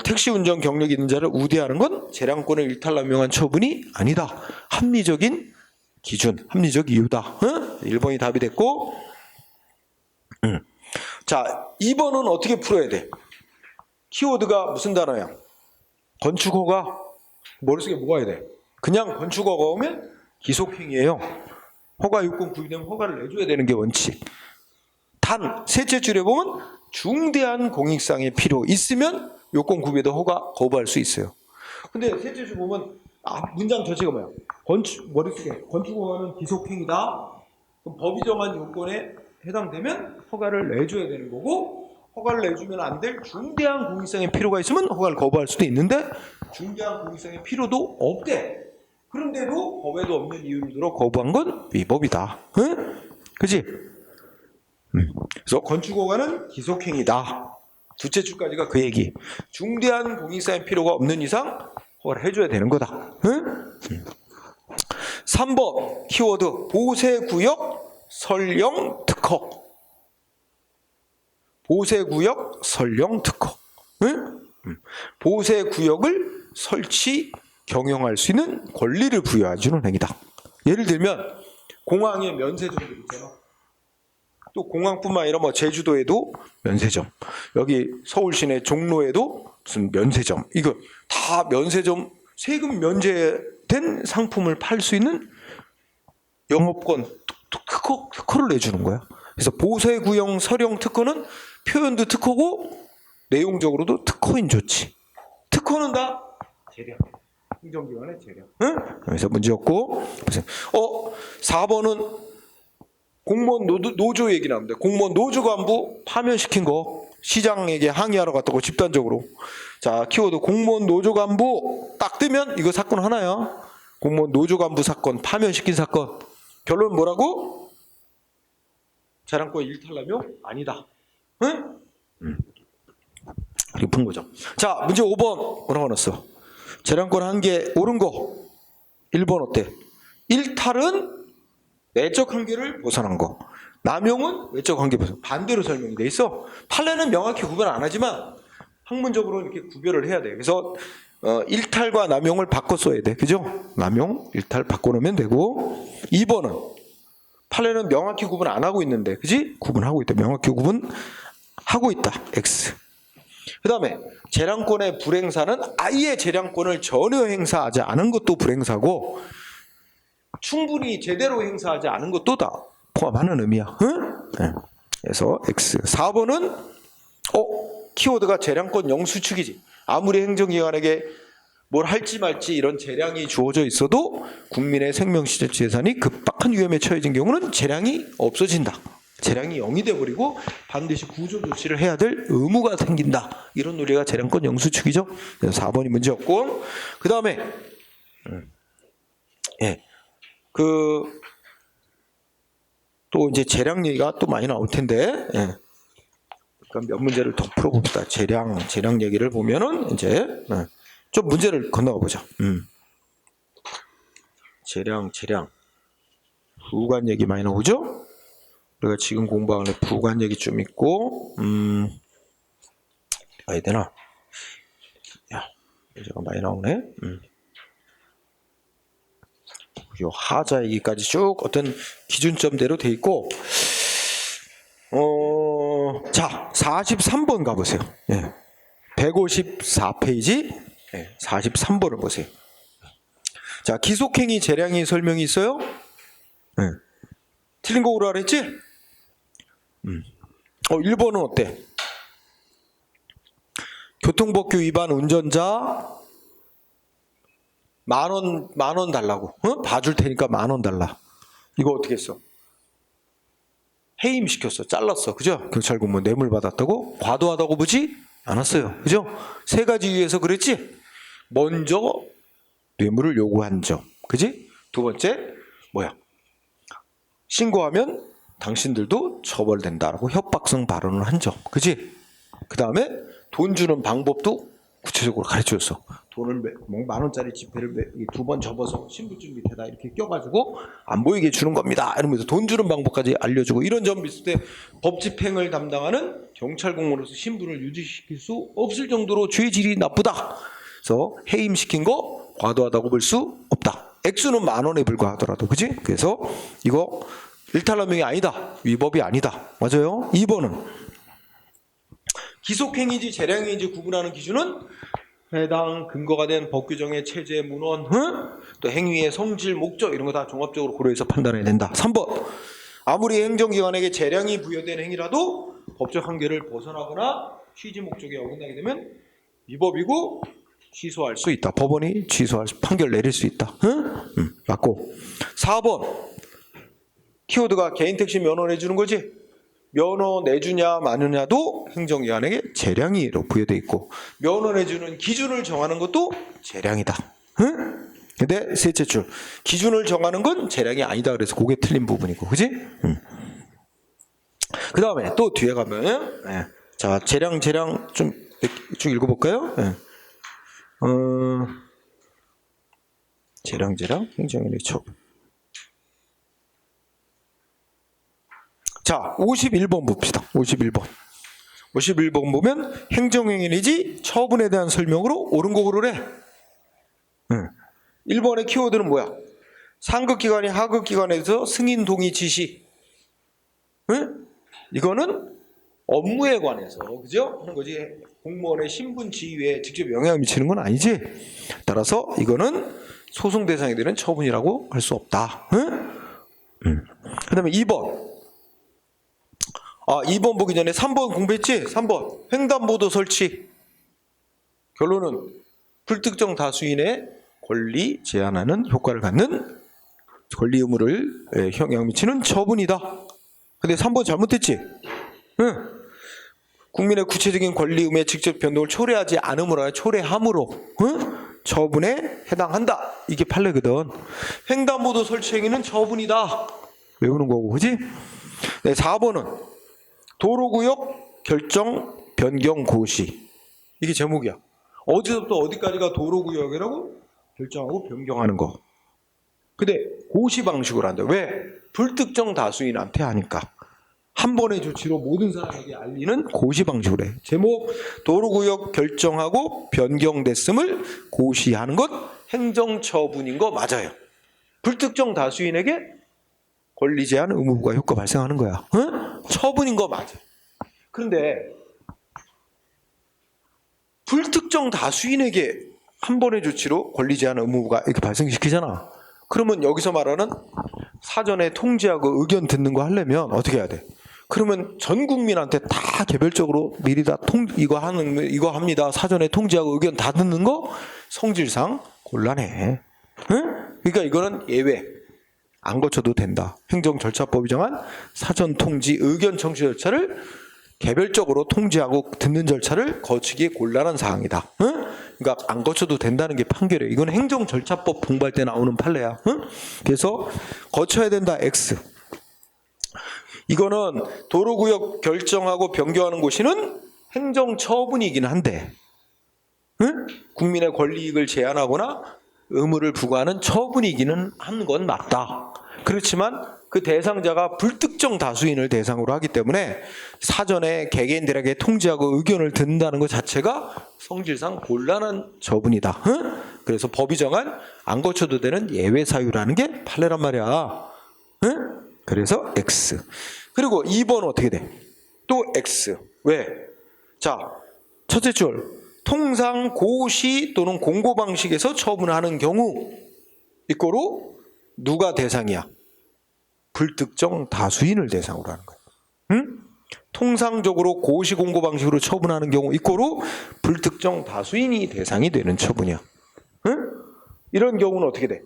택시 운전 경력이 있는 자를 우대하는 건 재량권을 일탈남용한 처분이 아니다. 합리적인 기준, 합리적 이유다. 1번이 답이 됐고, 자 2번은 어떻게 풀어야 돼? 키워드가 무슨 단어야? 건축허가. 머릿속에 뭐가 해야 돼? 그냥 건축허가 오면 기속행위예요. 허가 요건 구비되면 허가를 내줘야 되는 게 원칙. 단 셋째 줄에 보면 중대한 공익상의 필요 있으면 요건 구비도 허가 거부할 수 있어요. 근데 셋째 줄 보면 문장 전체가 뭐야? 머릿속에 건축허가는 기속행위다. 그럼 법이 정한 요건에 해당되면 허가를 내줘야 되는 거고, 허가를 내주면 안 될 중대한 공익성의 필요가 있으면 허가를 거부할 수도 있는데 중대한 공익성의 필요도 없대. 그런데도 법에도 없는 이유를 들어 거부한 건 위법이다. 응? 그치? 그래서 건축허가는 기속행위다. 두째 줄까지가 그 얘기. 중대한 공익성의 필요가 없는 이상 허가를 해줘야 되는 거다. 응? 3번 키워드 보세구역 설령 특허. 보세구역 설령 특허. 응? 보세구역을 설치 경영할 수 있는 권리를 부여해주는 행위다. 예를 들면 공항에 면세점들 있잖아. 또 공항뿐만 아니라 뭐 제주도에도 면세점, 여기 서울시내 종로에도 무슨 면세점, 이거 다 면세점 세금 면제된 상품을 팔 수 있는 영업권 특허를 내주는 거야. 그래서 보세구역 설령 특허는 표현도 특허고 내용적으로도 특허인 조치. 특허는 다 재량. 행정기관의 재량. 응? 그래서 문제였고. 4번은 공무원 노조 얘기 나옵니다. 공무원 노조 간부 파면시킨 거 시장에게 항의하러 갔다고 집단적으로. 자, 키워드 공무원 노조 간부 딱 뜨면 이거 사건 하나야. 공무원 노조 간부 사건, 파면시킨 사건. 결론 뭐라고? 재량권 일탈남용 아니다. 응? 이렇게 푼 거죠. 자, 문제 5번 뭐라고 넣었어? 재량권 한계 옳은 거. 1번 어때? 일탈은 내적 한계를 벗어난 거. 남용은 외적 한계 벗어난 거. 반대로 설명이 돼 있어. 판례는 명확히 구별 안 하지만 학문적으로 이렇게 구별을 해야 돼. 그래서 일탈과 남용을 바꿔 써야 돼. 그죠? 남용, 일탈 바꿔놓으면 되고. 2번은 판례는 명확히 구분 안 하고 있는데, 그지? 구분하고 있다. 명확히 구분하고 있다. X. 그 다음에 재량권의 불행사는 아예 재량권을 전혀 행사하지 않은 것도 불행사고, 충분히 제대로 행사하지 않은 것도 다 포함하는 의미야. 응? 네. 그래서 X. 4번은 키워드가 재량권 영수축이지. 아무리 행정기관에게 뭘 할지 말지 이런 재량이 주어져 있어도 국민의 생명시설 재산이 급박한 위험에 처해진 경우는 재량이 없어진다. 재량이 0이 돼버리고 반드시 구조 조치를 해야 될 의무가 생긴다. 이런 논리가 재량권 영수축이죠. 그래서 4번이 문제였고, 그 다음에 또 이제 재량 얘기가 또 많이 나올 텐데, 예. 그러니까 몇 문제를 더 풀어봅시다. 재량 얘기를 보면은 이제 좀 문제를 건너가 보자. 재량 부관 얘기 많이 나오죠? 우리가 지금 공부하는 부관 얘기 좀 있고, 봐야 되나? 야, 문제가 많이 나오네. 요 하자 얘기까지 쭉 어떤 기준점대로 돼 있고, 자, 43번 가보세요. 예. 154페이지 43번을 보세요. 자, 기속행위 재량의 설명이 있어요. 예. 틀린 거 오라 그랬지? 1번은 어때? 교통법규 위반 운전자 만 원 달라고. 봐줄 테니까 10,000원 달라. 이거 어떻게 했어? 해임시켰어. 잘랐어. 그죠? 경찰 공무원 뇌물 받았다고? 과도하다고 보지 않았어요. 그죠? 세 가지 이유에서 그랬지? 먼저 뇌물을 요구한 점. 그지? 두 번째, 뭐야? 신고하면 당신들도 처벌된다라고 협박성 발언을 한 점. 그지? 그 다음에 돈 주는 방법도 구체적으로 가르쳐줬어. 돈을 10,000원짜리 지폐를 2번 접어서 신분증 밑에다 이렇게 껴가지고 안 보이게 주는 겁니다. 이러면서 돈 주는 방법까지 알려주고, 이런 점 있을 때 법 집행을 담당하는 경찰 공무원으로서 신분을 유지시킬 수 없을 정도로 죄질이 나쁘다. 그래서 해임시킨 거 과도하다고 볼 수 없다. 액수는 10,000원에 불과하더라도. 그지? 그래서 이거 일탈남용이 아니다. 위법이 아니다. 맞아요? 2번은 기속행위지 재량행위지 구분하는 기준은 해당 근거가 된 법 규정의 체제 문헌, 또 행위의 성질, 목적 이런 거 다 종합적으로 고려해서 판단해야 된다. 3번 아무리 행정기관에게 재량이 부여된 행위라도 법적 한계를 벗어나거나 취지 목적에 어긋나게 되면 위법이고 취소할 수 있다. 법원이 판결 내릴 수 있다. 맞고. 4번 키워드가 개인택시 면허 내주는 거지. 면허 내주냐 마느냐도 행정기관에게 재량이로 부여되어 있고, 면허 내주는 기준을 정하는 것도 재량이다. 근데 셋째 줄 기준을 정하는 건 재량이 아니다. 그래서 그게 틀린 부분이고, 그지? 그 다음에 또 뒤에 가면 자, 재량 좀 쭉 읽어볼까요? 재량 행정기관의 처분. 자, 51번 봅시다. 51번 보면 행정행위이지 처분에 대한 설명으로 옳은 거 고르래. 1번의 키워드는 뭐야? 상급기관이 하급기관에서 승인 동의 지시. 이거는 업무에 관해서, 그죠? 하는 거지. 공무원의 신분 지위에 직접 영향을 미치는 건 아니지. 따라서 이거는 소송 대상이 되는 처분이라고 할 수 없다. 그 다음에 2번. 2번 보기 전에 3번 공부했지? 3번 횡단보도 설치. 결론은 불특정 다수인의 권리 제한하는 효과를 갖는 권리 의무를 영향 미치는 처분이다. 근데 3번 잘못했지? 국민의 구체적인 권리 의무의 직접 변동을 초래하지 않음으로 아니라 초래함으로 처분에 해당한다. 이게 판례거든. 횡단보도 설치 행위는 처분이다. 외우는 거고, 그지? 네, 4번은 도로구역 결정 변경 고시. 이게 제목이야. 어디서부터 어디까지가 도로구역이라고 결정하고 변경하는 거. 근데 고시 방식으로 한다. 왜? 불특정 다수인한테 하니까. 한 번의 조치로 모든 사람에게 알리는 고시 방식으로 해. 제목 도로구역 결정하고 변경됐음을 고시하는 것 행정처분인 거 맞아요. 불특정 다수인에게 권리 제한 의무부과 효과 발생하는 거야. 처분인 거 맞아. 그런데 불특정 다수인에게 한 번의 조치로 권리 제한 의무부가 이렇게 발생시키잖아. 그러면 여기서 말하는 사전에 통지하고 의견 듣는 거 하려면 어떻게 해야 돼? 그러면 전 국민한테 다 개별적으로 미리 다 이거 합니다. 사전에 통지하고 의견 다 듣는 거 성질상 곤란해. 그러니까 이거는 예외. 안 거쳐도 된다. 행정절차법이 정한 사전 통지 의견 청취 절차를 개별적으로 통지하고 듣는 절차를 거치기 곤란한 사항이다. 그러니까 안 거쳐도 된다는 게 판결이에요. 이건 행정절차법 공부할 때 나오는 판례야. 그래서 거쳐야 된다 X. 이거는 도로구역 결정하고 변경하는 곳이는 행정처분이긴 한데, 응? 국민의 권리이익을 제한하거나 의무를 부과하는 처분이기는 한 건 맞다. 그렇지만 그 대상자가 불특정 다수인을 대상으로 하기 때문에 사전에 개개인들에게 통지하고 의견을 듣는다는 것 자체가 성질상 곤란한 처분이다. 응? 그래서 법이 정한 안 거쳐도 되는 예외 사유라는 게 판례란 말이야. 응? 그래서 X. 그리고 2번은 어떻게 돼? 또 X. 왜? 자, 첫째 줄. 통상 고시 또는 공고 방식에서 처분하는 경우 이거로 누가 대상이야? 불특정 다수인을 대상으로 하는 거야. 응? 통상적으로 고시 공고 방식으로 처분하는 경우 이거로 불특정 다수인이 대상이 되는 처분이야. 응? 이런 경우는 어떻게 돼?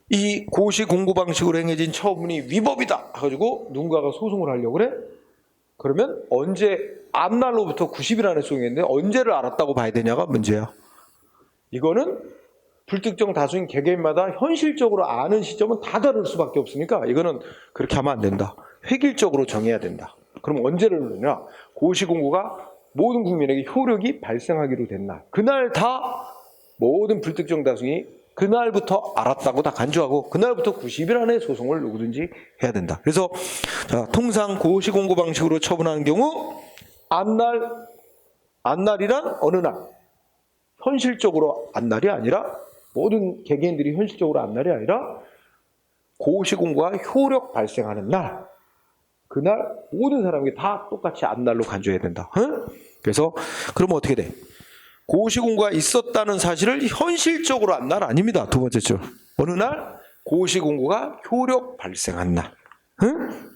이 고시 공고 방식으로 행해진 처분이 위법이다 해가지고 누군가가 소송을 하려고 그래? 그러면 언제, 앞날로부터 90일 안에 소송했는데 언제를 알았다고 봐야 되냐가 문제야. 이거는 불특정 다수인 개개인마다 현실적으로 아는 시점은 다 다를 수밖에 없으니까 이거는 그렇게 하면 안 된다. 획일적으로 정해야 된다. 그럼 언제를 넣느냐? 고시 공고가 모든 국민에게 효력이 발생하기로 된 날. 그날 다 모든 불특정 다수인이 그날부터 알았다고 다 간주하고 그날부터 90일 안에 소송을 누구든지 해야 된다. 그래서 자, 통상 고시 공고 방식으로 처분하는 경우 안날이란 어느 날? 현실적으로 안날이 아니라 모든 개개인들이 현실적으로 안날이 아니라 고시 공고가 효력 발생하는 날, 그날 모든 사람이 다 똑같이 안날로 간주해야 된다. 응? 그래서 그러면 어떻게 돼? 고시 공고가 있었다는 사실을 현실적으로 안 날 아닙니다. 두 번째 줄. 어느 날? 고시 공고가 효력 발생한 날. 응?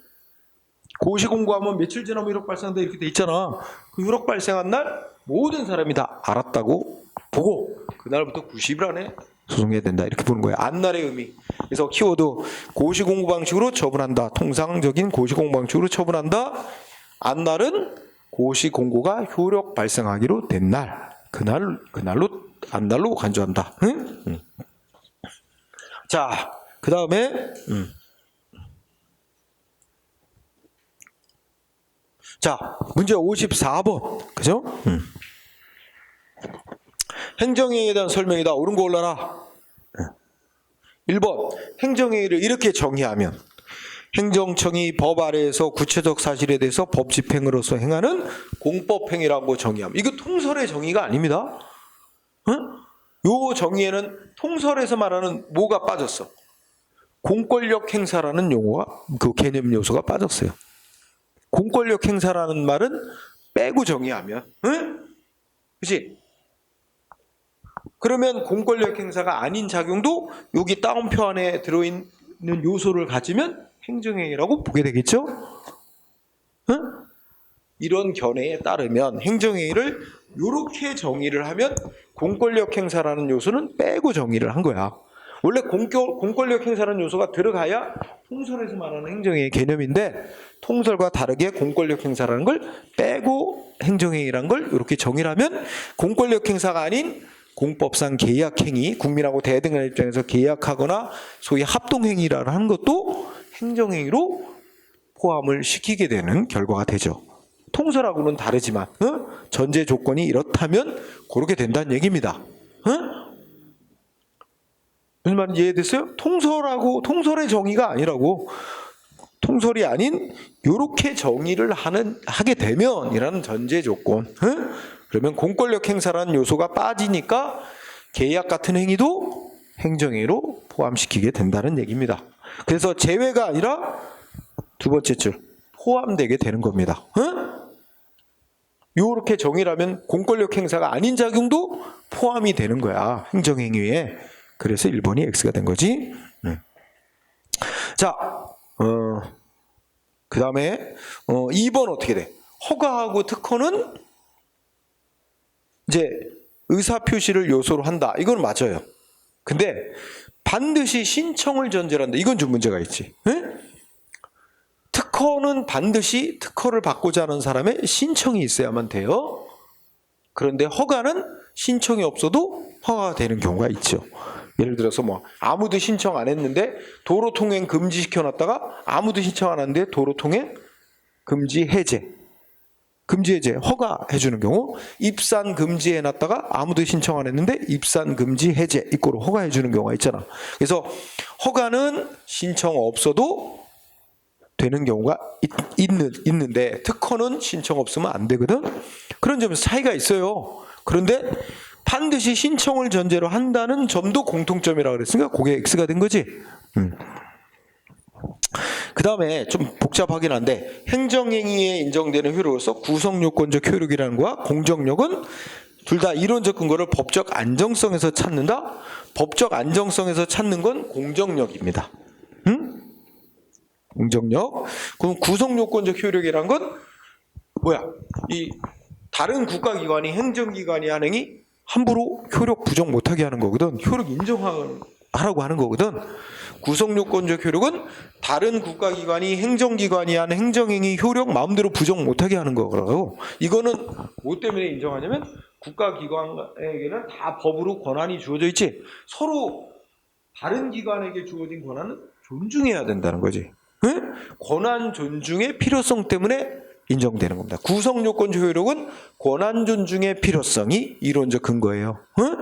고시 공고하면 며칠 지나면 효력 발생한다 이렇게 돼 있잖아. 그 효력 발생한 날 모든 사람이 다 알았다고 보고 그날부터 90일 안에 소송해야 된다 이렇게 보는 거예요. 안날의 의미. 그래서 키워드 고시 공고 방식으로 처분한다. 통상적인 고시 공고 방식으로 처분한다. 안날은 고시 공고가 효력 발생하기로 된 날. 그날로 안날로 간주한다. 응? 응. 자, 그 다음에 자, 문제 54번. 그죠? 행정행위에 대한 설명이다. 옳은 거 올라라. 1번. 행정행위를 이렇게 정의하면 행정청이 법 아래에서 구체적 사실에 대해서 법 집행으로서 행하는 공법행위라고 정의하면 이거 통설의 정의가 아닙니다. 응? 요 정의에는 통설에서 말하는 뭐가 빠졌어? 공권력 행사라는 용어가 그 개념 요소가 빠졌어요. 공권력 행사라는 말은 빼고 정의하면, 응? 그치? 그러면 공권력 행사가 아닌 작용도 여기 따옴표 안에 들어있는 요소를 가지면 행정행위라고 보게 되겠죠? 응? 이런 견해에 따르면 행정행위를 이렇게 정의를 하면 공권력 행사라는 요소는 빼고 정의를 한 거야. 원래 공권력 행사라는 요소가 들어가야 통설에서 말하는 행정행위 개념인데 통설과 다르게 공권력 행사라는 걸 빼고 행정행위라는 걸 이렇게 정의를 하면 공권력 행사가 아닌 공법상 계약행위, 국민하고 대등한 입장에서 계약하거나 소위 합동행위라는 하는 것도 행정행위로 포함을 시키게 되는 결과가 되죠. 통설하고는 다르지만 전제 조건이 이렇다면 그렇게 된다는 얘기입니다. 무슨 말인지 이해됐어요? 통설의 정의가 아니라고, 통설이 아닌 이렇게 정의를 하게 되면 이라는 전제 조건. 그러면 공권력 행사라는 요소가 빠지니까 계약 같은 행위도 행정행위로 포함시키게 된다는 얘기입니다. 그래서 제외가 아니라 두 번째 줄 포함되게 되는 겁니다. 이렇게 정의를 하면 공권력 행사가 아닌 작용도 포함이 되는 거야, 행정행위에. 그래서 1번이 X가 된 거지. 자, 그 다음에 2번 어떻게 돼? 허가하고 특허는 이제 의사표시를 요소로 한다. 이건 맞아요. 근데 반드시 신청을 전제로 한다. 이건 좀 문제가 있지. 특허는 반드시 특허를 받고자 하는 사람의 신청이 있어야만 돼요. 그런데 허가는 신청이 없어도 허가가 되는 경우가 있죠. 예를 들어서 뭐 아무도 신청 안 했는데 도로 통행 금지 시켜놨다가 아무도 신청 안 했는데 도로 통행 금지 해제, 금지 해제 허가해 주는 경우, 입산 금지해 놨다가 아무도 신청 안 했는데 입산 금지 해제 이거로 허가해 주는 경우가 있잖아. 그래서 허가는 신청 없어도 되는 경우가 있는데 특허는 신청 없으면 안 되거든. 그런 점에서 차이가 있어요. 그런데 반드시 신청을 전제로 한다는 점도 공통점이라고 그랬으니까 그게 X가 된 거지. 그 다음에 좀 복잡하긴 한데 행정행위에 인정되는 효력으로서 구성요건적 효력이라는 거와 공정력은 둘 다 이론적 근거를 법적 안정성에서 찾는다. 법적 안정성에서 찾는 건 공정력입니다. 공정력. 그럼 구성요건적 효력이란 건 뭐야? 이 다른 국가기관이 행정기관이 한 행위 함부로 효력 부정 못하게 하는 거거든. 효력 인정하라고 하는 거거든. 구성요건적 효력은 다른 국가기관이 행정기관이 한 행정행위 효력 마음대로 부정 못하게 하는 거라고. 이거는 뭐 때문에 인정하냐면 국가기관에게는 다 법으로 권한이 주어져 있지. 서로 다른 기관에게 주어진 권한은 존중해야 된다는 거지. 응? 권한 존중의 필요성 때문에 인정되는 겁니다. 구성요건적 효력은 권한 존중의 필요성이 이론적 근거예요. 응?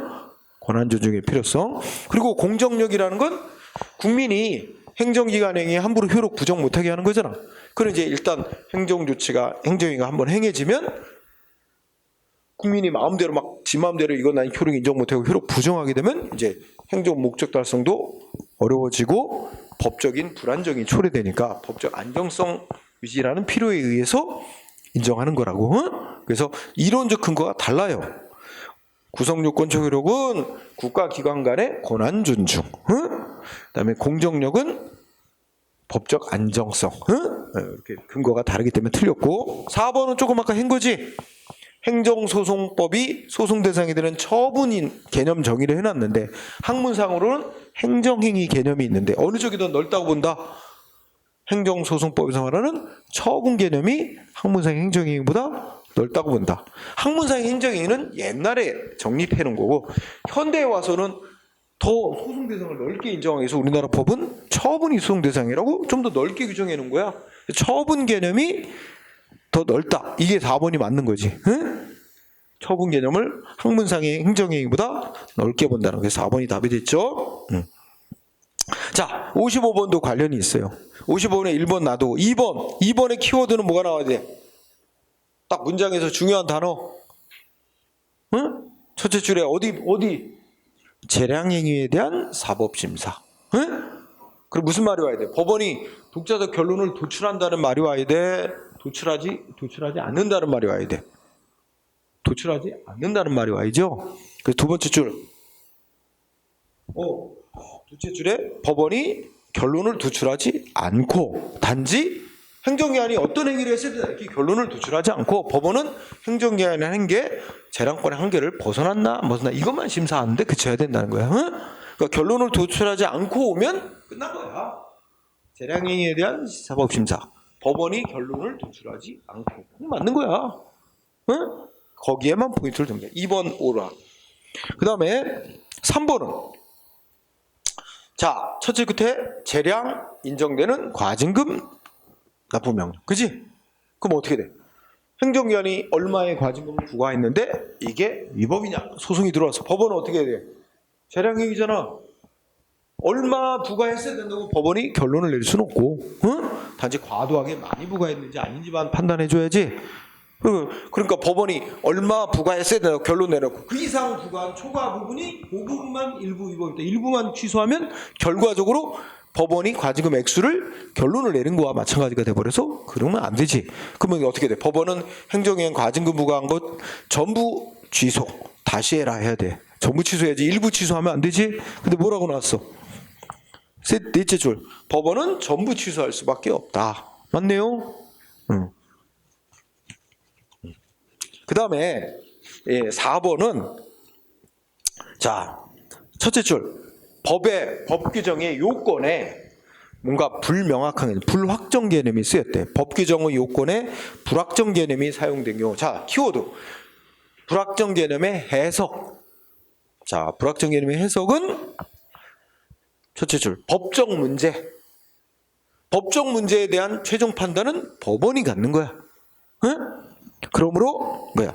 권한 존중의 필요성. 그리고 공정력이라는 건 국민이 행정기관 행위에 함부로 효력 부정 못하게 하는 거잖아. 그럼 이제 일단 행정조치가 행정행위가 한번 행해지면 국민이 마음대로 막 지 마음대로 이건 난 효력 인정 못하고 효력 부정하게 되면 이제 행정 목적 달성도 어려워지고 법적인 불안정이 초래되니까 법적 안정성 유지라는 필요에 의해서 인정하는 거라고. 그래서 이론적 근거가 달라요. 구성요건적 효력은 국가기관 간의 권한 존중, 그다음에 공정력은 법적 안정성, 이렇게 근거가 다르기 때문에 틀렸고. 4번은 조금 아까 한 거지. 행정소송법이 소송 대상이 되는 처분인 개념 정의를 해놨는데 학문상으로는 행정행위 개념이 있는데 어느 쪽이 더 넓다고 본다? 행정소송법에서 말하는 처분 개념이 학문상 행정행위보다 넓다고 본다. 학문상 행정행위는 옛날에 정립해 놓은 거고 현대에 와서는 더 소송 대상을 넓게 인정하기 위해서 우리나라 법은 처분이 소송 대상이라고 좀 더 넓게 규정해 놓은 거야. 처분 개념이 더 넓다. 이게 4번이 맞는 거지. 응? 처분 개념을 학문상의 행정행위보다 넓게 본다는 게 4번이 답이 됐죠. 자, 55번도 관련이 있어요. 55번에 1번 놔두고 2번의 키워드는 뭐가 나와야 돼? 딱 문장에서 중요한 단어. 응? 첫째 줄에 어디? 재량행위에 대한 사법심사. 응? 그럼 무슨 말이 와야 돼? 법원이 독자적 결론을 도출한다는 말이 와야 돼? 도출하지 않는다는 말이 와야 돼? 도출하지 않는다는 말이 와야죠. 그래서 두 번째 줄. 둘째 줄에 법원이 결론을 도출하지 않고 단지 행정기관이 어떤 행위를 했을 때 이렇게 결론을 도출하지 않고 법원은 행정기관이 한 게 재량권의 한계를 벗어났나 이것만 심사하는데 그쳐야 된다는 거야. 응? 그러니까 결론을 도출하지 않고 오면 끝난 거야. 재량행위에 대한 사법심사. 법원이 결론을 도출하지 않고 맞는 거야. 응? 거기에만 포인트를 둡니다. 2번 오라. 그 다음에 3번은 자, 첫째 끝에 재량 인정되는 과징금 납부 명령. 그지? 그럼 어떻게 돼? 행정기관이 얼마의 과징금을 부과했는데 이게 위법이냐? 소송이 들어와서 법원은 어떻게 해야 돼? 재량행위잖아. 얼마 부과했어야 된다고 법원이 결론을 낼 수는 없고, 응? 단지 과도하게 많이 부과했는지 아닌지만 판단해줘야지. 그러니까 법원이 얼마 부과했어야 된다고 결론 내놓고 그 이상 부과한 초과 부분이 그 부분만 일부 위법이다. 일부만 취소하면 결과적으로 법원이 과징금 액수를 결론을 내린 거와 마찬가지가 돼버려서 그러면 안 되지. 그러면 어떻게 돼? 법원은 행정행 과징금 부과한 것 전부 취소. 다시 해야 돼. 전부 취소해야지. 일부 취소하면 안 되지. 근데 뭐라고 나왔어? 넷째 줄. 법원은 전부 취소할 수밖에 없다. 맞네요. 그 다음에 4번은 자, 첫째 줄. 법 규정의 요건에 뭔가 불명확한 불확정 개념이 쓰였대. 법 규정의 요건에 불확정 개념이 사용된 경우. 자, 키워드. 불확정 개념의 해석. 자, 불확정 개념의 해석은 첫째 줄, 법적 문제. 법적 문제에 대한 최종 판단은 법원이 갖는 거야. 응? 그러므로 뭐야?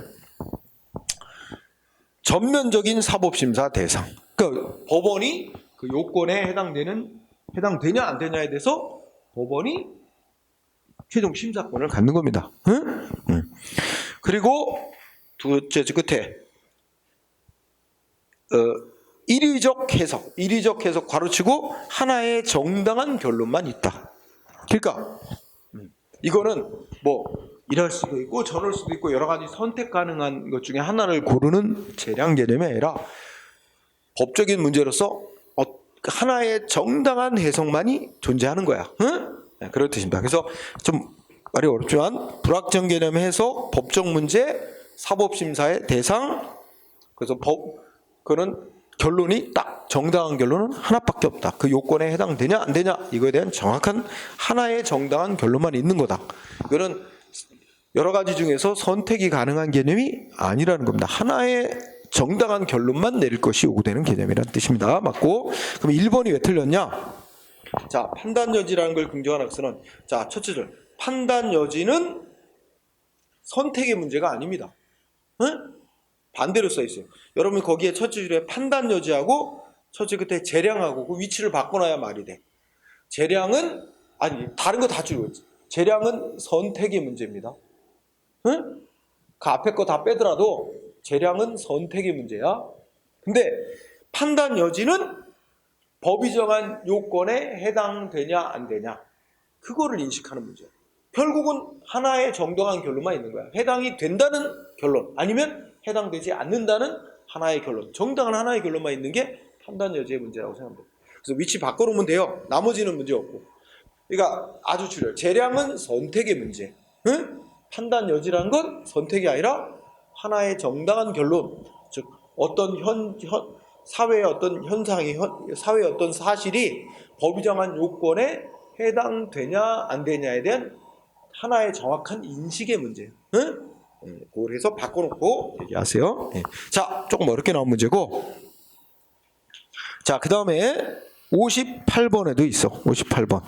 전면적인 사법심사 대상. 그러니까 법원이 그 요건에 해당되냐 안 되냐에 대해서 법원이 최종 심사권을 갖는 겁니다. 응? 응. 그리고 둘째 줄 끝에 이리적 해석 괄호치고 하나의 정당한 결론만 있다. 그러니까 이거는 뭐 이럴 수도 있고 저럴 수도 있고 여러 가지 선택 가능한 것 중에 하나를 고르는 재량 개념이 아니라 법적인 문제로서 하나의 정당한 해석만이 존재하는 거야. 응? 네, 그런 뜻입니다. 그래서 좀 말이 어렵지만 불확정 개념 해석, 법적 문제, 사법심사의 대상. 그래서 그는 결론이 딱 정당한 결론은 하나밖에 없다. 그 요건에 해당되냐 안 되냐 이거에 대한 정확한 하나의 정당한 결론만 있는 거다. 이거는 여러 가지 중에서 선택이 가능한 개념이 아니라는 겁니다. 하나의 정당한 결론만 내릴 것이 요구되는 개념이라는 뜻입니다. 맞고. 그럼 1번이 왜 틀렸냐? 자, 판단 여지라는 걸 긍정한 학생은 자, 첫째 줄 판단 여지는 선택의 문제가 아닙니다. 응? 반대로 써 있어요. 여러분 거기에 첫째 줄에 판단 여지하고 첫째 끝에 재량하고 그 위치를 바꿔놔야 말이 돼. 재량은 아니 다른 거 다 줄여. 재량은 선택의 문제입니다. 응? 그 앞에 거 다 빼더라도 재량은 선택의 문제야. 근데 판단 여지는 법이 정한 요건에 해당되냐 안 되냐 그거를 인식하는 문제야. 결국은 하나의 정당한 결론만 있는 거야. 해당이 된다는 결론 아니면 해당되지 않는다는 하나의 결론, 정당한 하나의 결론만 있는 게 판단 여지의 문제라고 생각합니다. 그래서 위치 바꿔놓으면 돼요. 나머지는 문제 없고. 그러니까 아주 줄여요. 재량은 선택의 문제. 응? 판단 여지라는 건 선택이 아니라 하나의 정당한 결론, 즉 어떤 사회의 어떤 현상이 사회의 어떤 사실이 법이 정한 요건에 해당되냐 안 되냐에 대한 하나의 정확한 인식의 문제예요. 응? 그걸 해서 바꿔놓고 얘기하세요. 자, 조금 어렵게 나온 문제고. 자, 그 다음에 58번에도 있어. 58번.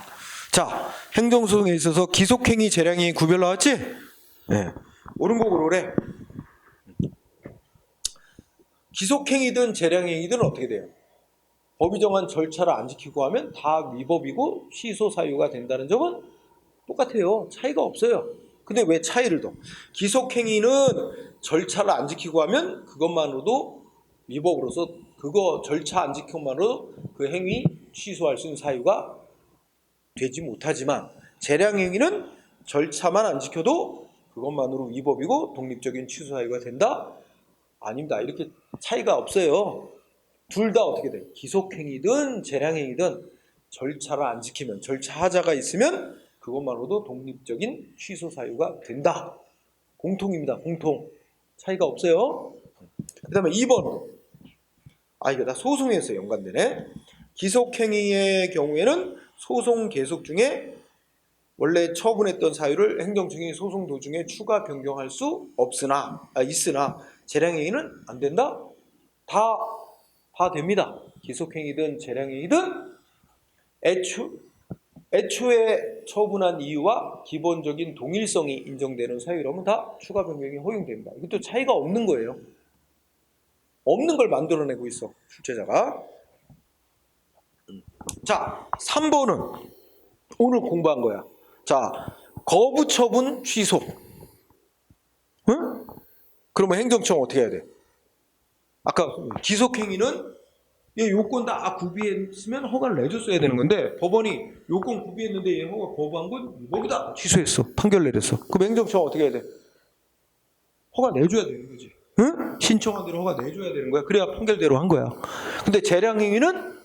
자, 행정소송에 있어서 기속행위, 재량행위 구별 나왔지? 네. 옳은 거 고르래. 기속행위든 재량행위든 어떻게 돼요? 법이 정한 절차를 안 지키고 하면 다 위법이고 취소 사유가 된다는 점은 똑같아요. 차이가 없어요. 근데 왜 차이를 둬? 기속행위는 절차를 안 지키고 하면 그것만으로도 위법으로서 그거 절차 안 지키고만으로도 그 행위 취소할 수 있는 사유가 되지 못하지만 재량행위는 절차만 안 지켜도 그것만으로 위법이고 독립적인 취소 사유가 된다? 아닙니다. 이렇게 차이가 없어요. 둘 다 어떻게 돼? 기속행위든 재량행위든 절차를 안 지키면 절차 하자가 있으면 그것만으로도 독립적인 취소 사유가 된다. 공통입니다. 공통. 차이가 없어요. 그 다음에 2번. 이거 다 소송에서 연관되네. 기속행위의 경우에는 소송 계속 중에 원래 처분했던 사유를 행정청이 소송 도중에 추가 변경할 수 있으나 재량행위는 안 된다? 다 됩니다. 기속행위든 재량행위든 애초에 처분한 이유와 기본적인 동일성이 인정되는 사유라면 다 추가 변경이 허용됩니다. 이것도 차이가 없는 거예요. 없는 걸 만들어내고 있어, 출제자가. 자, 3번은 오늘 공부한 거야. 자, 거부 처분 취소. 응? 그러면 행정청 어떻게 해야 돼? 아까 기속행위는 얘 요건 다 구비했으면 허가를 내줬어야 되는 건데 법원이 요건 구비했는데 얘 허가 거부한 건 위법이다. 취소했어. 판결 내렸어. 그럼 행정청 어떻게 해야 돼? 허가 내줘야 되는 거지. 응? 신청한 대로 허가 내줘야 되는 거야. 그래야 판결대로 한 거야. 근데 재량행위는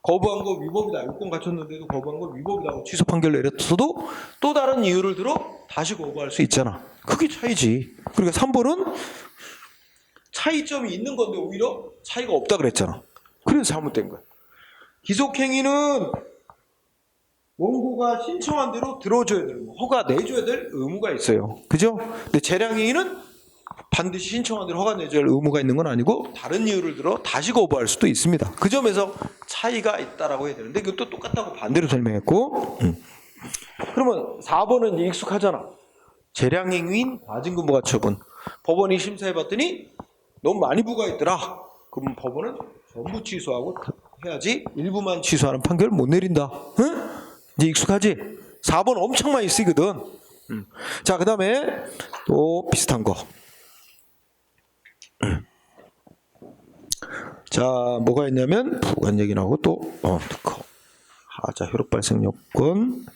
거부한 거 위법이다. 요건 갖췄는데도 거부한 거 위법이다. 취소 판결 내렸어도 또 다른 이유를 들어 다시 거부할 수 있잖아. 그게 차이지. 그러니까 3번은 차이점이 있는 건데 오히려 차이가 없다 그랬잖아. 그래서 잘못된 거야. 기속행위는 원고가 신청한 대로 들어줘야 되는 거, 허가 내줘야 될 의무가 있어요. 그죠? 근데 재량행위는 반드시 신청한 대로 허가 내줄 의무가 있는 건 아니고 다른 이유를 들어 다시 거부할 수도 있습니다. 그 점에서 차이가 있다라고 해야 되는데 이것도 똑같다고 반대로 설명했고 그러면 4번은 익숙하잖아. 재량행위인 과징금부가 처분. 법원이 심사해봤더니 너무 많이 부과했더라. 그럼 법원은 전부 취소하고 해야지 일부만 취소하는 판결을 못 내린다. 응? 이제 익숙하지? 4번 엄청 많이 쓰거든. 자, 그 다음에 또 비슷한 거. 자, 뭐가 있냐면 부관 얘기 나오고 또 특허, 하자, 효력 발생 요건.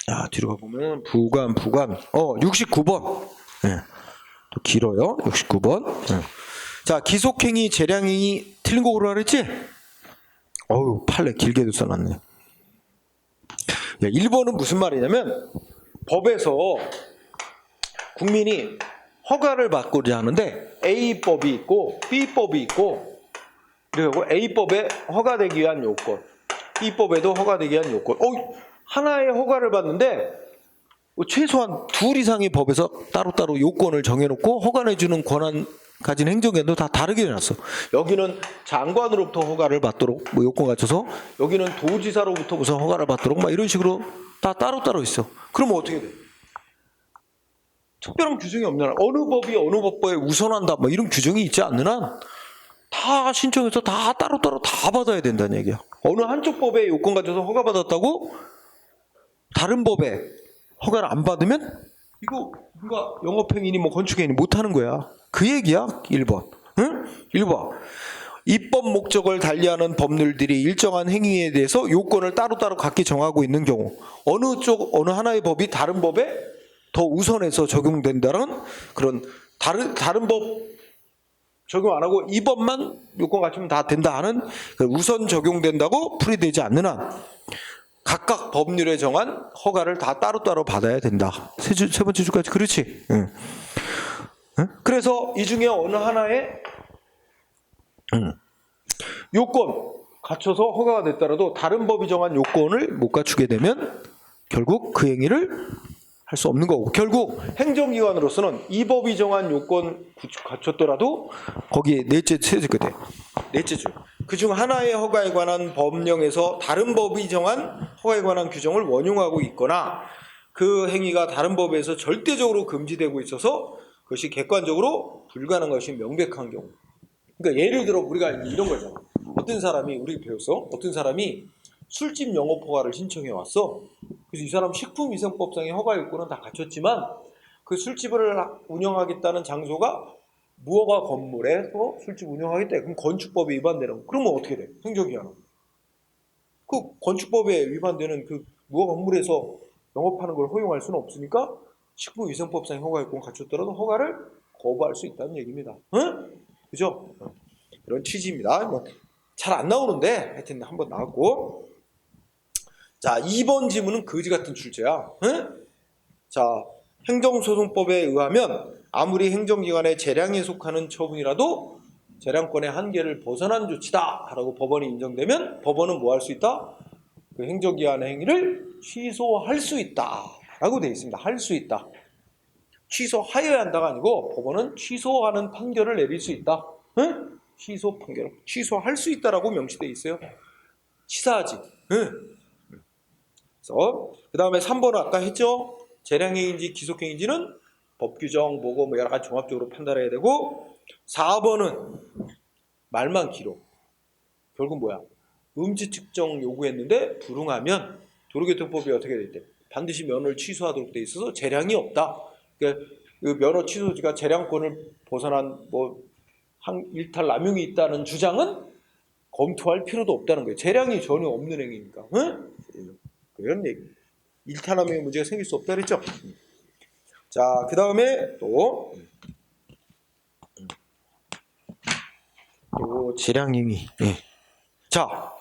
자, 뒤로 가보면 부관 69번. 네. 또 길어요. 69번. 네. 자, 기속행위, 재량행위 틀린 거 고르라 그랬지? 어우, 판례 길게도 써놨네. 1번은 무슨 말이냐면 법에서 국민이 허가를 받고자 하는데 A법이 있고 B법이 있고 그리고 A법에 허가되기 위한 요건, B법에도 허가되기 위한 요건. 하나의 허가를 받는데 최소한 둘 이상의 법에서 따로따로 요건을 정해놓고 허가 내주는 권한 가진 행정기관도 다 다르게 해놨어. 여기는 장관으로부터 허가를 받도록 요건 갖춰서 여기는 도지사로부터 무슨 허가를 받도록 이런 식으로 다 따로따로 있어. 그러면 어떻게 돼? 특별한 규정이 없는 한 어느 법이 어느 법에 우선한다 이런 규정이 있지 않는 한 다 신청해서 다 따로따로 다 받아야 된다는 얘기야. 어느 한쪽 법에 요건 가져서 허가받았다고 다른 법에 허가를 안 받으면 이거 누가 영업행위니 건축행위니 못하는 거야. 그 얘기야. 1번. 응? 1번. 입법 목적을 달리하는 법률들이 일정한 행위에 대해서 요건을 따로따로 각기 정하고 있는 경우 어느 하나의 법이 다른 법에 더 우선해서 적용된다는 그런 다른 법 적용 안 하고 이 법만 요건 갖추면 다 된다 하는 우선 적용된다고 풀이되지 않는 한 각각 법률에 정한 허가를 다 따로따로 받아야 된다. 세 번째 주까지 그렇지? 응. 응? 그래서 이 중에 어느 하나에 요건 갖춰서 허가가 됐더라도 다른 법이 정한 요건을 못 갖추게 되면 결국 그 행위를 할 수 없는 거고, 결국 행정기관으로서는 이 법이 정한 요건 갖췄더라도 거기에 넷째 세주가 돼. 넷째 주. 그중 하나의 허가에 관한 법령에서 다른 법이 정한 허가에 관한 규정을 원용하고 있거나 그 행위가 다른 법에서 절대적으로 금지되고 있어서 그것이 객관적으로 불가능한 것이 명백한 경우. 그러니까 예를 들어 우리가 이런 거잖아. 어떤 사람이 우리 배웠어? 어떤 사람이 술집 영업 허가를 신청해 왔어. 그래서 이 사람 식품위생법상의 허가 요건은 다 갖췄지만 그 술집을 운영하겠다는 장소가 무허가 건물에서 술집 운영하겠다. 그럼 건축법에 위반되는 거. 그러면 어떻게 돼? 행정기관은. 그 건축법에 위반되는 그 무허가 건물에서 영업하는 걸 허용할 수는 없으니까 식품위생법상의 허가 요건 갖췄더라도 허가를 거부할 수 있다는 얘기입니다. 응? 그죠? 이런 취지입니다. 잘 안 나오는데 하여튼 한번 나왔고. 자, 2번 지문은 거지 같은 출제야. 응? 자, 행정소송법에 의하면 아무리 행정기관의 재량에 속하는 처분이라도 재량권의 한계를 벗어난 조치다 라고 법원이 인정되면 법원은 뭐 할 수 있다? 그 행정기관의 행위를 취소할 수 있다 라고 되어 있습니다. 할 수 있다. 취소하여야 한다가 아니고 법원은 취소하는 판결을 내릴 수 있다. 응? 취소 판결. 취소할 수 있다라고 명시되어 있어요. 치사하지. 응? 그래서 그 다음에 3번은 아까 했죠. 재량행위인지 기속행위인지는 법규정 뭐고 여러 가지 종합적으로 판단해야 되고 4번은 말만 길어. 결국 뭐야? 음지 측정 요구했는데 불응하면 도로교통법이 어떻게 돼 있대? 반드시 면허를 취소하도록 돼 있어서 재량이 없다. 그러니까 그 면허 취소지가 재량권을 벗어난 일탈 남용이 있다는 주장은 검토할 필요도 없다는 거예요. 재량이 전혀 없는 행위니까. 응? 그런 얘기. 일탈남용의 문제가 생길 수 없다 그랬죠? 자, 그 다음에 또 재량행위. 예. 자,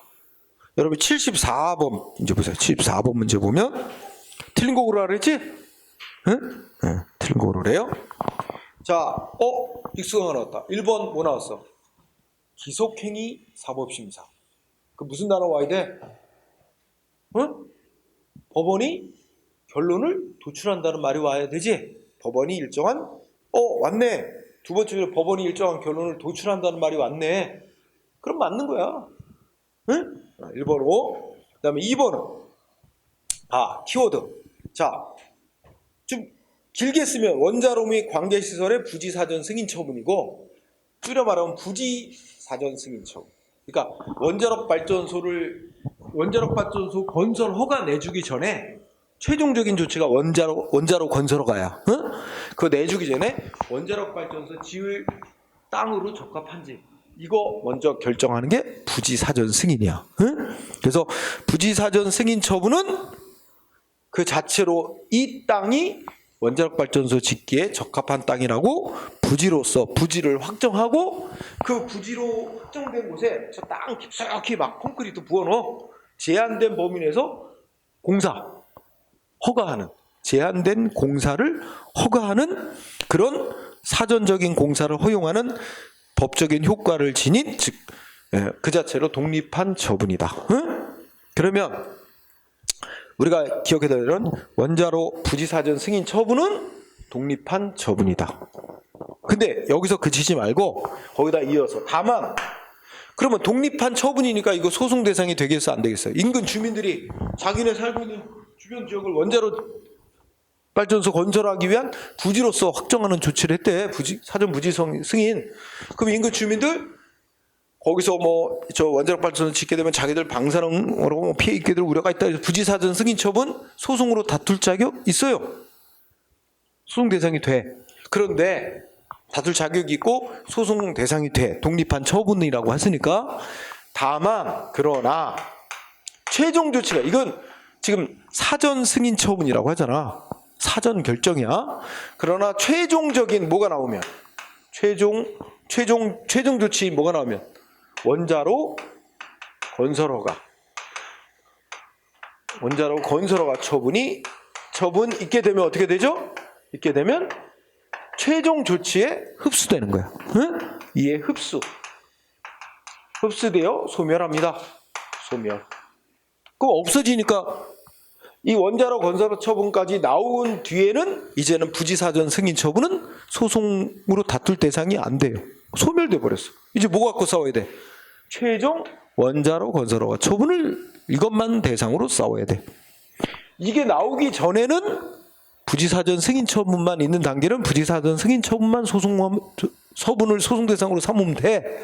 여러분 74번 문제 보세요. 74번 문제 보면 틀린 거 고르라 그랬지? 응? 응, 틀린 거 고르래요. 자, 익숙한 거 나왔다. 1번 뭐 나왔어? 기속행위 사법심사. 그 무슨 단어 와야 돼? 응? 법원이 결론을 도출한다는 말이 와야 되지. 법원이 일정한 왔네. 두 번째 줄에 법원이 일정한 결론을 도출한다는 말이 왔네. 그럼 맞는 거야. 응? 1번으로. 그 다음에 2번은 키워드. 자, 좀 길게 쓰면 원자로 및 관계시설의 부지사전 승인 처분이고, 줄여 말하면 부지사전 승인 처분. 그러니까 원자력 발전소 건설 허가 내주기 전에 최종적인 조치가 원자로 건설 허가야. 응? 그거 내주기 전에 원자력 발전소 지을 땅으로 적합한지 이거 먼저 결정하는 게 부지사전 승인이야. 응? 그래서 부지사전 승인 처분은 그 자체로 이 땅이 원자력 발전소 짓기에 적합한 땅이라고 부지를 확정하고, 그 부지로 확정된 곳에 저 땅 깊숙이 막 콘크리트 부어넣어 제한된 범위 내에서 제한된 공사를 허가하는 그런 사전적인 공사를 허용하는 법적인 효과를 지닌, 즉 그 자체로 독립한 처분이다. 응? 그러면 우리가 기억해야 되는 원자로 부지사전 승인 처분은 독립한 처분이다. 근데 여기서 그치지 말고 거기다 이어서 다만, 그러면 독립한 처분이니까 이거 소송 대상이 되겠어 안 되겠어? 인근 주민들이 자기네 살고 있는 주변 지역을 원자로 발전소 건설하기 위한 부지로서 확정하는 조치를 했대. 사전 부지 승인. 그럼 인근 주민들 거기서 저 원자력 발전소 짓게 되면 자기들 방사능으로 피해 입게 될 우려가 있다. 부지사전 승인 처분 소송으로 다툴 자격 있어요. 소송 대상이 돼. 그런데 다툴 자격이 있고 소송 대상이 돼. 독립한 처분이라고 했으니까. 다만 그러나 최종 조치가, 이건 지금 사전 승인 처분이라고 하잖아. 사전 결정이야. 그러나 최종적인 뭐가 나오면, 최종 조치 뭐가 나오면 원자로 건설 허가 처분 있게 되면 어떻게 되죠? 있게 되면 최종 조치에 흡수되는 거야. 응? 이에 흡수되어 소멸합니다. 소멸. 그럼 없어지니까 이 원자로 건설 처분까지 나온 뒤에는 이제는 부지사전 승인 처분은 소송으로 다툴 대상이 안 돼요. 소멸돼 버렸어. 이제 뭐 갖고 싸워야 돼? 최종 원자로 건설 허가 처분을 이것만 대상으로 싸워야 돼. 이게 나오기 전에는 부지사전 승인 처분만 있는 단계는 부지사전 승인 처분만 서분을 소송 대상으로 삼으면 돼.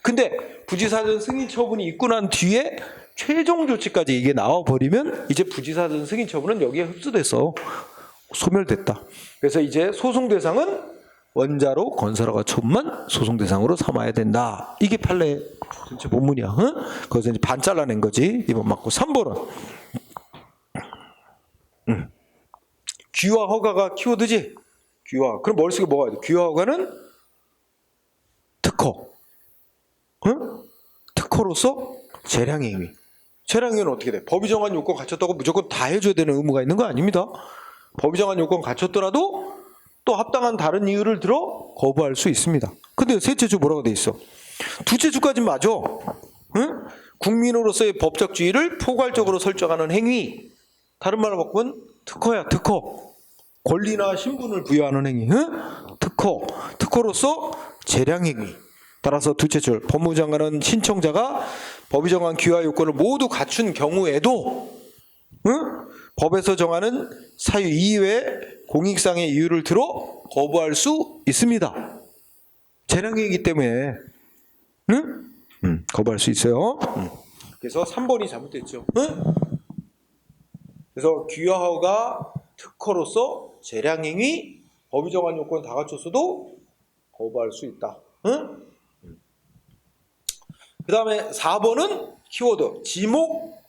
근데 부지사전 승인 처분이 있고 난 뒤에 최종 조치까지 이게 나와버리면 이제 부지사전 승인 처분은 여기에 흡수돼서 소멸됐다. 그래서 이제 소송 대상은 원자로 건설허가 처분만 소송 대상으로 삼아야 된다. 이게 판례 전체 본문이야. 응? 거기서 이제 반 잘라낸 거지. 이번 맞고 3번은 귀화 허가가 키워드지. 귀화. 그럼 머릿속에 뭐가 돼? 귀화 허가는 특허. 응? 특허로서 재량행위. 재량행위는 어떻게 돼? 법이 정한 요건 갖췄다고 무조건 다 해줘야 되는 의무가 있는 거 아닙니다. 법이 정한 요건 갖췄더라도 또 합당한 다른 이유를 들어 거부할 수 있습니다. 근데 셋째 주 뭐라고 돼 있어? 둘째 주까지는 맞아. 응? 국민으로서의 법적 지위를 포괄적으로 설정하는 행위. 다른 말로 바꾸면 특허야, 특허. 권리나 신분을 부여하는 행위. 응? 특허로서 재량행위. 따라서 둘째 줄, 법무부 장관은 신청자가 법이 정한 귀화 요건을 모두 갖춘 경우에도 법에서 정하는 사유 이외에 공익상의 이유를 들어 거부할 수 있습니다. 재량행위이기 때문에 거부할 수 있어요. 그래서 3번이 잘못됐죠. 그래서 귀화허가 특허로서 재량행위, 법이 정한 요건 다 갖췄어도 거부할 수 있다. 그 다음에 4번은 키워드 지목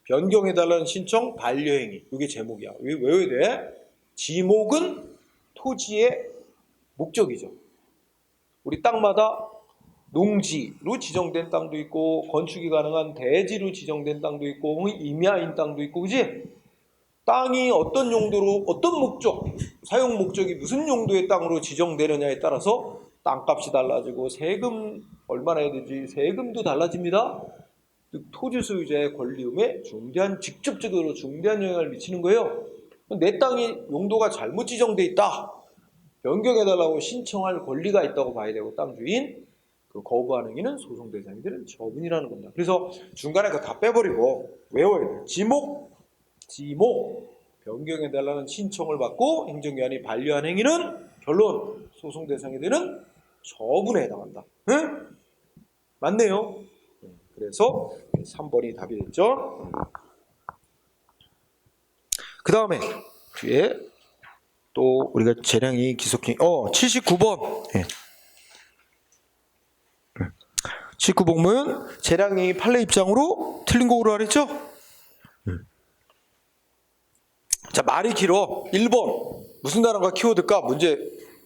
변경해달라는 신청 반려행위. 이게 제목이야. 외워야 돼. 지목은 토지의 목적이죠. 우리 땅마다 농지로 지정된 땅도 있고 건축이 가능한 대지로 지정된 땅도 있고 임야인 땅도 있고, 그지? 땅이 어떤 용도로, 어떤 목적, 사용 목적이 무슨 용도의 땅으로 지정되느냐에 따라서 땅값이 달라지고 세금 얼마나 해야 되지? 세금도 달라집니다. 즉 토지 소유자의 권리움에 직접적으로 중대한 영향을 미치는 거예요. 내 땅이 용도가 잘못 지정돼 있다. 변경해달라고 신청할 권리가 있다고 봐야 되고 땅 주인 그 거부하는 행위는 소송 대상이 되는 처분이라는 겁니다. 그래서 중간에 그거 다 빼버리고 외워야 돼요. 지목 변경해달라는 신청을 받고 행정기관이 반려한 행위는 결론 소송 대상이 되는 처분에 해당한다. 응? 맞네요. 그래서 3번이 답이 됐죠. 그 다음에 뒤에 또 우리가 재량이 기속행 79번 19번은 재량이 판례 입장으로 틀린 거 오라 그랬죠? 자, 말이 길어. 1번 무슨 단어가 키워드일까? 문제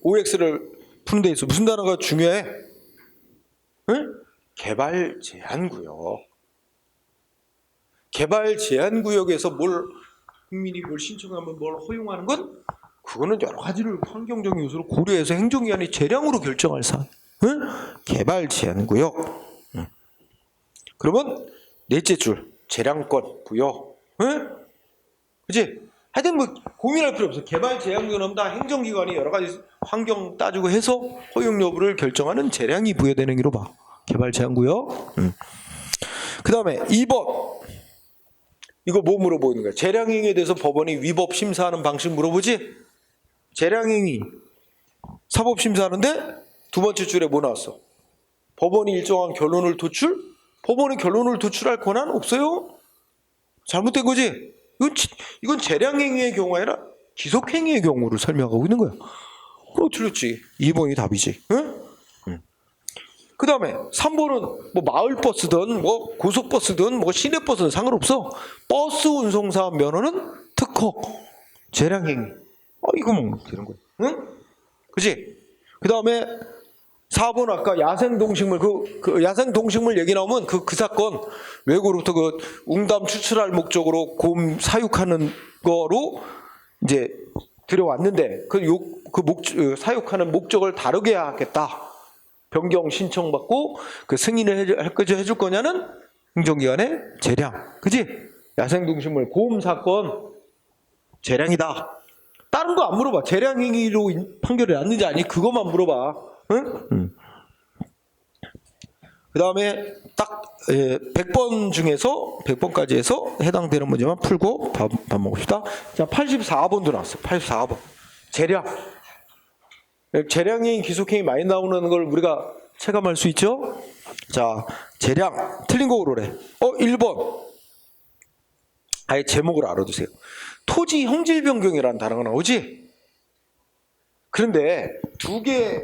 OX를 푸는 데 있어. 무슨 단어가 중요해? 응? 개발 제한 구역. 개발 제한 구역에서 국민이 뭘 신청하면 뭘 허용하는 건 그거는 여러 가지를 환경적 요소를 고려해서 행정기관이 재량으로 결정할 사안. 응? 개발 제한 구역. 응. 그러면 넷째 줄 재량권 구역. 응? 그치? 하여튼 뭐 고민할 필요 없어. 개발 제한 구역은 다 행정기관이 여러 가지 환경 따지고 해서 허용 여부를 결정하는 재량이 부여되는 행위로 봐. 개발 제한 구역. 그 다음에 2번. 이거 뭐 물어보는 거야? 재량행위에 대해서 법원이 위법 심사하는 방식 물어보지? 재량행위 사법 심사하는데 두 번째 줄에 뭐 나왔어? 법원이 일정한 결론을 도출? 법원이 결론을 도출할 권한 없어요? 잘못된 거지? 이건 재량행위의 경우 아니라 기속행위의 경우를 설명하고 있는 거야. 틀렸지. 2번이 답이지. 응? 그 다음에 3번은 뭐 마을버스든 뭐 고속버스든 뭐 시내버스든 상관없어. 버스 운송사업 면허는 특허 재량행위. 이거 뭐 되는 거야. 응? 그치? 그 다음에 4번 아까 야생동식물 그 야생동식물 얘기 나오면 그 사건 외국으로부터 그 웅담 추출할 목적으로 곰 사육하는 거로 이제 들여왔는데 사육하는 목적을 다르게 하겠다. 변경 신청받고 그 승인을 해줄 거냐는 행정기관의 재량. 그지? 야생동식물 보험 사건 재량이다. 다른 거 안 물어봐. 재량행위로 판결이 났는지 아니 그것만 물어봐. 응? 그 다음에 딱 100번 중에서 100번까지 해서 해당되는 문제만 풀고 밥 먹읍시다. 자, 84번도 나왔어. 84번. 재량. 재량이 기속행위 많이 나오는 걸 우리가 체감할 수 있죠? 자, 재량. 틀린 거 오르래. 1번. 아예 제목을 알아두세요. 토지 형질 변경이라는 단어가 나오지? 그런데 두 개의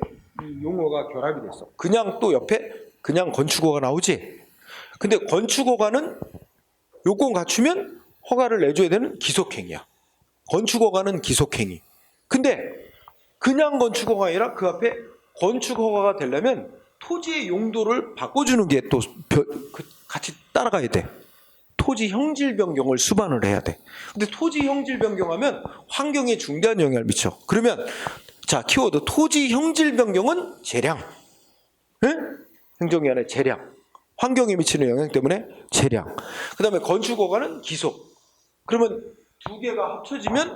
용어가 결합이 됐어. 그냥 또 옆에 그냥 건축허가 나오지? 근데 건축허가는 요건 갖추면 허가를 내줘야 되는 기속행위야. 건축허가는 기속행위. 근데 그냥 건축허가 아니라 그 앞에 건축허가가 되려면 토지의 용도를 바꿔주는 게 또 같이 따라가야 돼. 토지 형질 변경을 수반을 해야 돼. 근데 토지 형질 변경하면 환경에 중대한 영향을 미쳐. 그러면 자, 키워드 토지 형질 변경은 재량. 응? 행정기관의 재량. 환경에 미치는 영향 때문에 재량. 그 다음에 건축허가는 기속. 그러면 두 개가 합쳐지면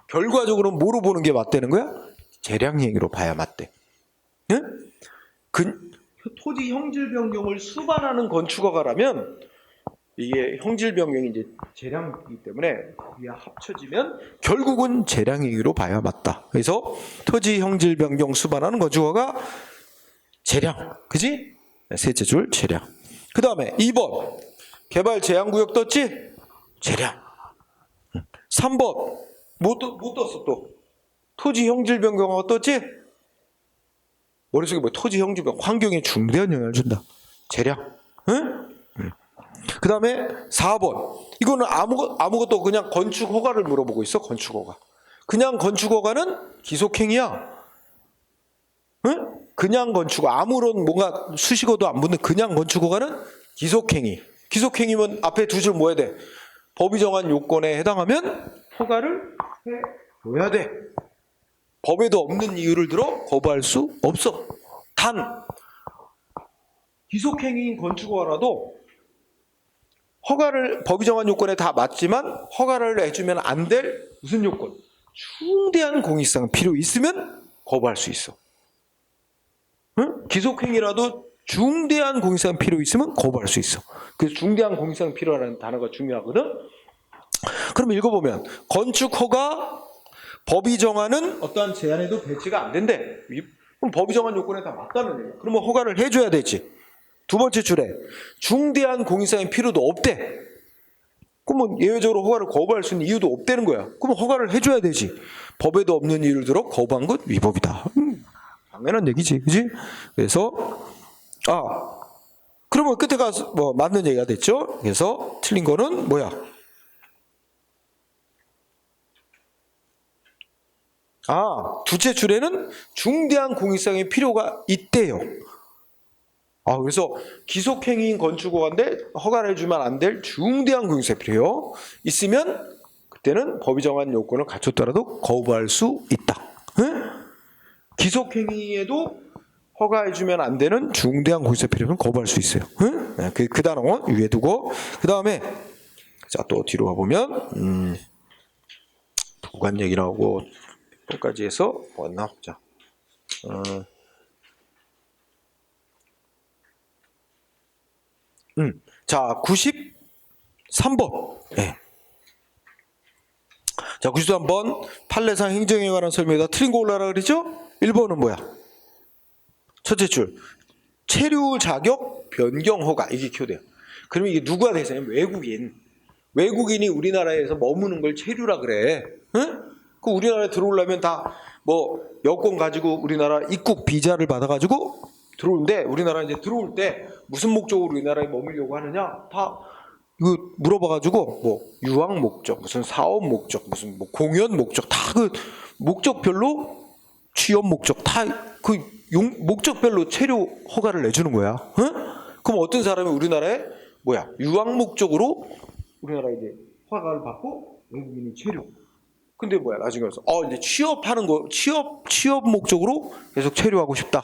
결과적으로 뭐로 보는 게 맞다는 거야? 재량행위로 봐야 맞대. 응? 토지 형질 변경을 수반하는 건축허가라면 이게 형질 변경이 이제 재량이기 때문에 이게 합쳐지면 결국은 재량행위로 봐야 맞다. 그래서 토지 형질 변경 수반하는 건축허가 재량. 그지? 셋째 줄 재량. 그 다음에 2번 개발 제한구역 떴지? 재량. 3번 못 떴어 또. 토지 형질 변경하고 떴지? 머릿속에 뭐 토지 형질 변경 환경에 중대한 영향을 준다. 재량. 응? 그 다음에 4번. 이거는 아무것도 그냥 건축 허가를 물어보고 있어. 건축 허가. 그냥 건축 허가는 기속행위야. 응? 그냥 건축 아무런 뭔가 수식어도 안 붙는 그냥 건축 허가는 기속행위. 기속행위면 앞에 두 줄 뭐야 돼? 법이 정한 요건에 해당하면 허가를 해줘야 돼. 법에도 없는 이유를 들어 거부할 수 없어. 단 기속행위인 건축허가라도 법이 정한 요건에 다 맞지만 허가를 해주면 안 될 무슨 요건? 중대한 공익상 필요 있으면 거부할 수 있어. 응? 기속행위라도 중대한 공익상 필요 있으면 거부할 수 있어. 그래서 중대한 공익상 필요라는 단어가 중요하거든. 그럼 읽어보면 건축 허가 법이 정하는 어떠한 제한에도 배치가 안 된대. 그럼 법이 정한 요건에 다 맞다는 얘기야. 그러면 허가를 해줘야 되지. 두 번째 줄에 중대한 공익상의 필요도 없대. 그러면 예외적으로 허가를 거부할 수 있는 이유도 없다는 거야. 그럼 허가를 해줘야 되지. 법에도 없는 이유를 들어 거부한 것 위법이다. 당연한 얘기지, 그지? 그래서 그러면 끝에 가서 뭐 맞는 얘기가 됐죠. 그래서 틀린 거는 뭐야? 둘째 줄에는 중대한 공익상의 필요가 있대요. 그래서 기속행위인 건축허가인데 허가를 해주면 안 될 중대한 공익상의 필요 있으면 그때는 법이 정한 요건을 갖췄더라도 거부할 수 있다. 응? 기속행위에도 허가해주면 안 되는 중대한 공익상의 필요는 거부할 수 있어요. 응? 그 단어 위에 두고 그 다음에 자 또 뒤로 가보면 부관 얘기 나오고 까지 해서 뭐였나? 자 93번. 네. 자 93번 판례상 행정에 관한 설명에다 틀린 거 올라라 그랬죠? 1번은 뭐야? 첫째 줄 체류 자격 변경 허가 이게 키워돼요. 그러면 이게 누가 대상이에요? 외국인이 우리나라에서 머무는 걸 체류라 그래. 응? 그 우리나라에 들어오려면 다 뭐 여권 가지고 우리나라 입국 비자를 받아가지고 들어오는데 우리나라 이제 들어올 때 무슨 목적으로 우리나라에 머물려고 하느냐 다 이거 물어봐가지고 뭐 유학 목적, 무슨 사업 목적, 무슨 뭐 공연 목적 다 그 목적별로 취업 목적 다 그 목적별로 체류 허가를 내주는 거야. 응? 그럼 어떤 사람이 우리나라에 유학 목적으로 우리나라에 이제 허가를 받고 외국인이 체류. 근데 나중에 와서 이제 취업하는 거 취업 목적으로 계속 체류하고 싶다.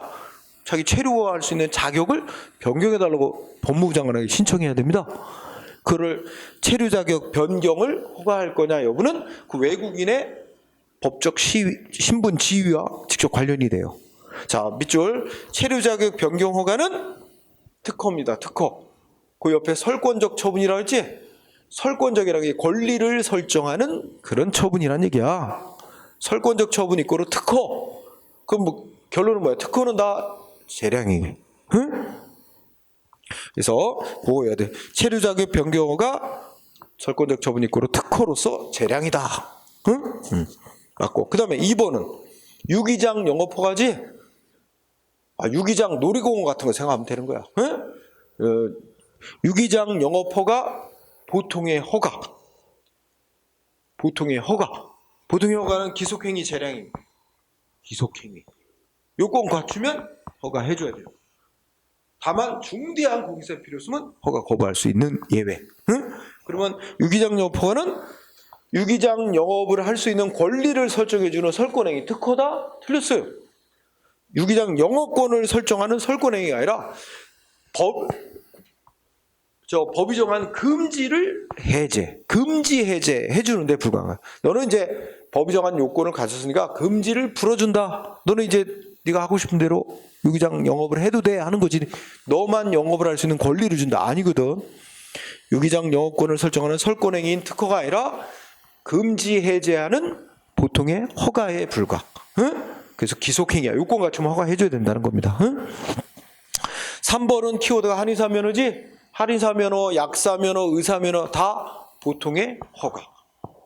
자기 체류할 수 있는 자격을 변경해달라고 법무부 장관에게 신청해야 됩니다. 그를 체류 자격 변경을 허가할 거냐 여부는 그 외국인의 법적 신분 지위와 직접 관련이 돼요. 자 밑줄 체류 자격 변경 허가는 특허입니다. 특허. 그 옆에 설권적 처분이라고 했지? 설권적이라는 게 권리를 설정하는 그런 처분이란 얘기야. 설권적 처분 이꼬로 특허. 그럼 결론은 뭐야? 특허는 다 재량이에요. 응? 그래서 그거 해야 돼. 체류 자격 변경허가 설권적 처분 이꼬로 특허로서 재량이다. 응? 맞고. 그 다음에 2번은 유기장 영업허가지? 유기장 놀이공원 같은 거 생각하면 되는 거야. 응? 유기장 영업허가 보통의 허가. 보통의 허가는 기속행위 재량입니다. 기속행위. 요건 갖추면 허가해줘야 돼요. 다만 중대한 공익상 필요 있으면 허가 거부할 수 있는 예외. 응? 그러면 유기장 영업허가는 유기장 영업을 할 수 있는 권리를 설정해주는 설권행위. 특허다? 틀렸어요. 유기장 영업권을 설정하는 설권행위가 아니라 법이 정한 금지를 금지 해제 해주는데 불과한 거야. 너는 이제 법이 정한 요건을 가졌으니까 금지를 풀어준다. 너는 이제 네가 하고 싶은 대로 유기장 영업을 해도 돼 하는 거지. 너만 영업을 할 수 있는 권리를 준다. 아니거든. 유기장 영업권을 설정하는 설권행위인 특허가 아니라 금지 해제하는 보통의 허가에 불과. 응? 그래서 기속행위야. 요건 갖추면 허가해줘야 된다는 겁니다. 응? 3번은 키워드가 한의사면허지. 할인사면허, 약사면허, 의사면허 다 보통의 허가,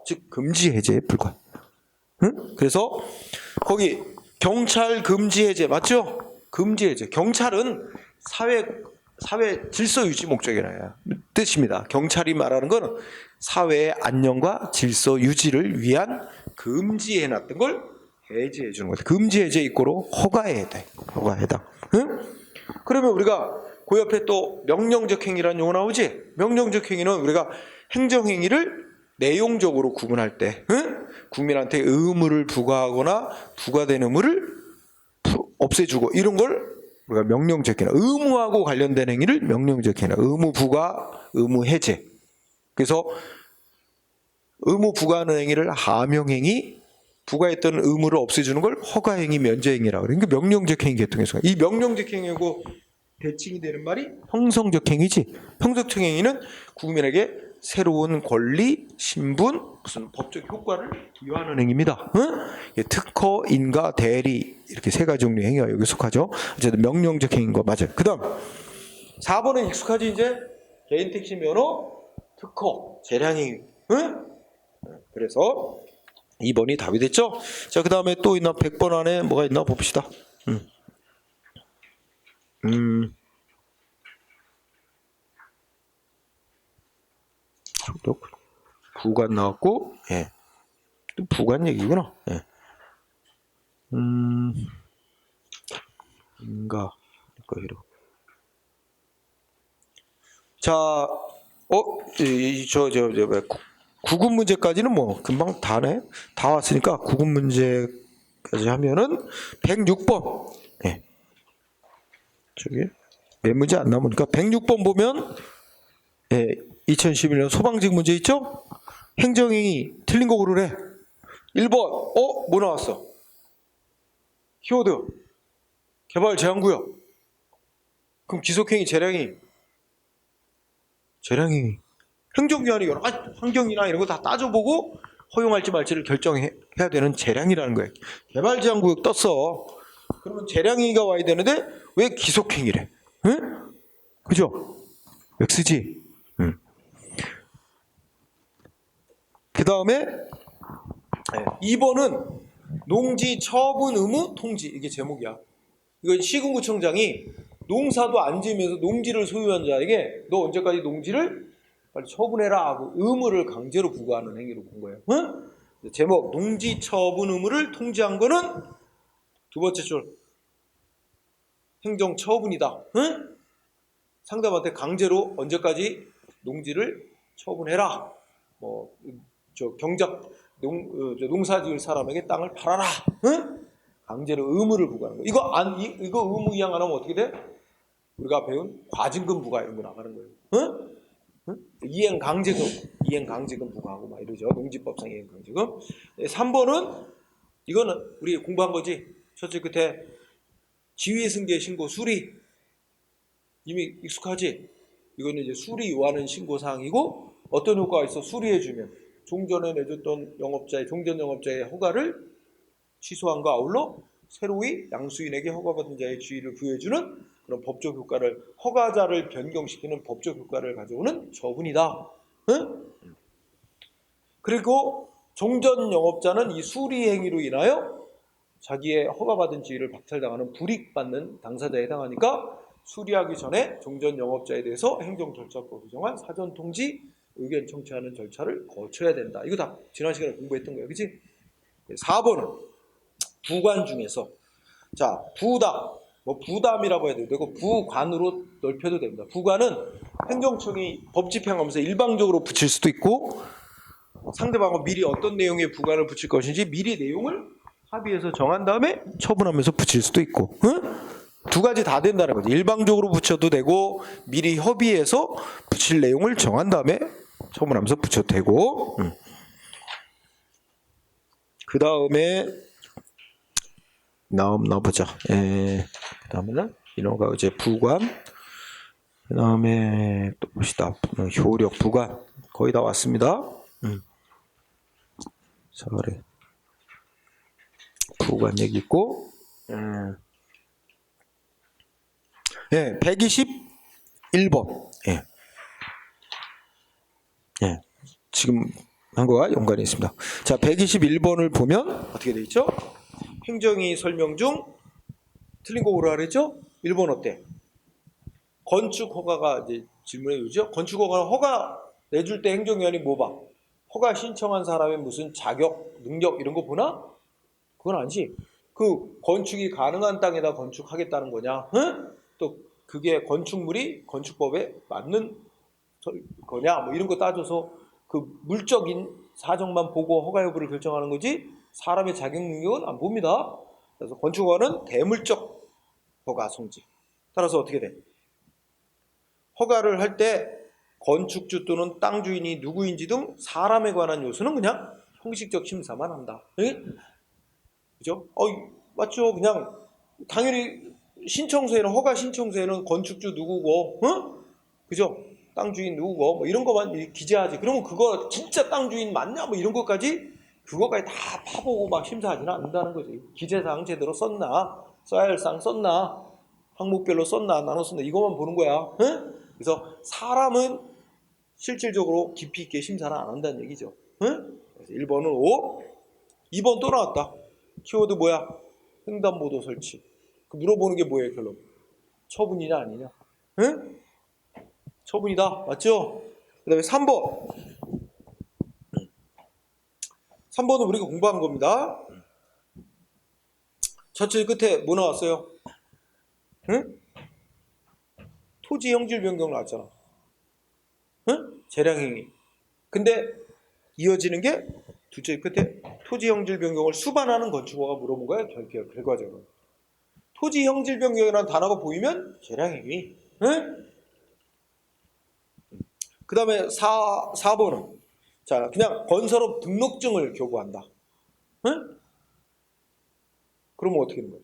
즉 금지 해제에 불과해. 응? 그래서 거기 경찰 금지 해제 맞죠? 금지 해제. 경찰은 사회 질서 유지 목적이라는 뜻입니다. 경찰이 말하는 건 사회의 안녕과 질서 유지를 위한 금지해놨던 걸 해제해 주는 거다. 금지 해제 이꼬로 허가에 해당. 응? 그러면 우리가 그 옆에 또 명령적 행위라는 용어 나오지? 명령적 행위는 우리가 행정행위를 내용적으로 구분할 때 국민한테 의무를 부과하거나 부과된 의무를 없애주고 이런 걸 우리가 명령적 행위, 의무하고 관련된 행위를 명령적 행위, 의무 부과, 의무 해제 그래서 의무 부과하는 행위를 하명행위, 부과했던 의무를 없애주는 걸 허가행위, 면제행위라고 그래요. 그러니까 명령적 행위 계통에서 이 명령적 행위하고 대칭이 되는 말이 형성적 행위지. 형성적 행위는 국민에게 새로운 권리, 신분, 무슨 법적 효과를 부여하는 행위입니다. 응? 특허, 인가, 대리 이렇게 세 가지 종류의 행위가 여기 속하죠. 어쨌든 명령적 행위인 거 맞아요. 그 다음 4번은 익숙하지 이제 개인 택시 면허, 특허, 재량행위. 응? 그래서 2번이 답이 됐죠. 자, 그 다음에 또 있나 100번 안에 뭐가 있나 봅시다. 부관 나왔고, 예. 또 부관 얘기구나. 예. 인가, 이거. 자, 구분 문제까지는 뭐 금방 다네. 다 왔으니까 구분 문제까지 하면은 106번. 예. 저기 몇 문제 안 남으니까 106번 보면 예, 2011년 소방직 문제 있죠? 행정행위 틀린 거 고르래. 1번. 뭐 나왔어? 키워드. 개발 제한구역. 그럼 기속행위, 재량행위. 재량행위. 행정기관이 여러 가지 환경이나 이런 거 다 따져보고 허용할지 말지를 결정해야 되는 재량이라는 거예요. 개발 제한구역 떴어. 그러면 재량행위가 와야 되는데 왜 기속행위래? 응? 그죠? X지. 그 다음에 2번은 농지 처분 의무 통지. 이게 제목이야. 이건 시군구청장이 농사도 안 지으면서 농지를 소유한 자에게 너 언제까지 농지를 빨리 처분해라 하고 의무를 강제로 부과하는 행위로 본 거예요. 응? 제목 농지 처분 의무를 통지한 거는 두 번째 줄 행정 처분이다. 응? 상대방한테 강제로 언제까지 농지를 처분해라. 농사 지을 사람에게 땅을 팔아라. 응? 강제로 의무를 부과하는 거. 이거 의무 이행 안 하면 어떻게 돼? 우리가 배운 과징금 부과 이런 거 나가는 거예요. 응? 이행 강제금 부과하고 막 이러죠. 농지법상 이행 강제금. 3번은 이거는 우리 공부한 거지. 첫째 끝에 지위승계 신고 수리 이미 익숙하지. 이거는 이제 수리 요하는 신고 사항이고 어떤 효과가 있어? 수리해주면 종전에 내줬던 종전 영업자의 허가를 취소한과 아울러 새로이 양수인에게 허가받은 자의 지위를 부여해주는 그런 법적 효과를 허가자를 변경시키는 법적 효과를 가져오는 처분이다. 응? 그리고 종전 영업자는 이 수리 행위로 인하여 자기의 허가받은 지위를 박탈당하는 불이익받는 당사자에 해당하니까 수리하기 전에 종전 영업자에 대해서 행정절차법 규정한 사전 통지 의견 청취하는 절차를 거쳐야 된다. 이거 다 지난 시간에 공부했던 거예요. 그치? 4번은 부관 중에서 자 부담이라고 해도 되고 부관으로 넓혀도 됩니다. 부관은 행정청이 법 집행하면서 일방적으로 붙일 수도 있고 상대방은 미리 어떤 내용의 부관을 붙일 것인지 미리 내용을 합의해서 정한 다음에 처분하면서 붙일 수도 있고 응? 두 가지 다 된다는 거죠. 일방적으로 붙여도 되고 미리 협의해서 붙일 내용을 정한 다음에 처분하면서 붙여도 되고 그 다음에 나보자. 그 다음에는 인허가 이제 부관. 그 다음에 또 봅시다. 효력 부관 거의 다 왔습니다. 자 그래. 부관 얘기 있고. 121번. 지금 한 거와 연관이 있습니다. 자, 121번을 보면 어떻게 돼 있죠? 행정위 설명 중 틀린 거 오라 그랬죠? 1번 어때? 건축 허가가 이제 질문해 주죠. 건축 허가 내줄 때 행정위원이 뭐 봐? 허가 신청한 사람의 무슨 자격, 능력 이런 거 보나? 그건 아니지. 그 건축이 가능한 땅에다 건축하겠다는 거냐? 응? 또 그게 건축물이 건축법에 맞는 거냐? 뭐 이런 거 따져서 그 물적인 사정만 보고 허가 여부를 결정하는 거지 사람의 자격 능력은 안 봅니다. 그래서 건축허가는 대물적 허가 성질. 따라서 어떻게 돼? 허가를 할 때 건축주 또는 땅 주인이 누구인지 등 사람에 관한 요소는 그냥 형식적 심사만 한다. 예? 그죠? 맞죠? 그냥 당연히 신청서에는 허가 신청서에는 건축주 누구고, 그죠? 땅 주인 누구고 뭐 이런 거만 기재하지. 그러면 그거 진짜 땅 주인 맞냐? 뭐 이런 것까지 그거까지 다 파보고 막 심사하지는 않는다는 거지. 기재사항 제대로 썼나? 써야 할 사항 썼나? 항목별로 썼나? 나눠 썼나? 이것만 보는 거야. 그래서 사람은 실질적으로 깊이 있게 심사를 안 한다는 얘기죠. 그래서 1번은 O, 2번 또 나왔다. 키워드 뭐야? 횡단보도 설치. 그 물어보는 게 뭐예요, 결론? 처분이냐 아니냐? 처분이다. 맞죠? 그 다음에 3번. 3번은 우리가 공부한 겁니다. 첫째 끝에 뭐 나왔어요? 토지 형질 변경 나왔잖아. 재량행위. 근데 이어지는 게 둘째 끝에 토지 형질 변경을 수반하는 건축허가 물어본 거야. 결과적으로. 토지 형질 변경이라는 단어가 보이면 재량행위. 그 다음에 4번은 자 그냥 건설업 등록증을 교부한다. 그러면 어떻게 되는 거야?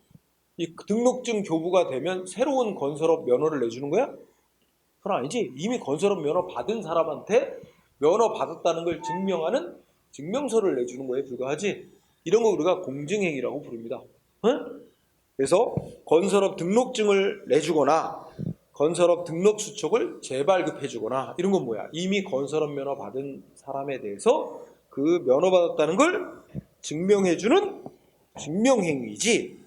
이 등록증 교부가 되면 새로운 건설업 면허를 내주는 거야? 그건 아니지. 이미 건설업 면허 받은 사람한테 면허 받았다는 걸 증명하는 증명서를 내주는 거에 불과하지. 이런 거 우리가 공증행위라고 부릅니다. 그래서 건설업 등록증을 내주거나 건설업 등록 수촉을 재발급해주거나 이런 건 뭐야? 이미 건설업 면허 받은 사람에 대해서 그 면허 받았다는 걸 증명해주는 증명행위지.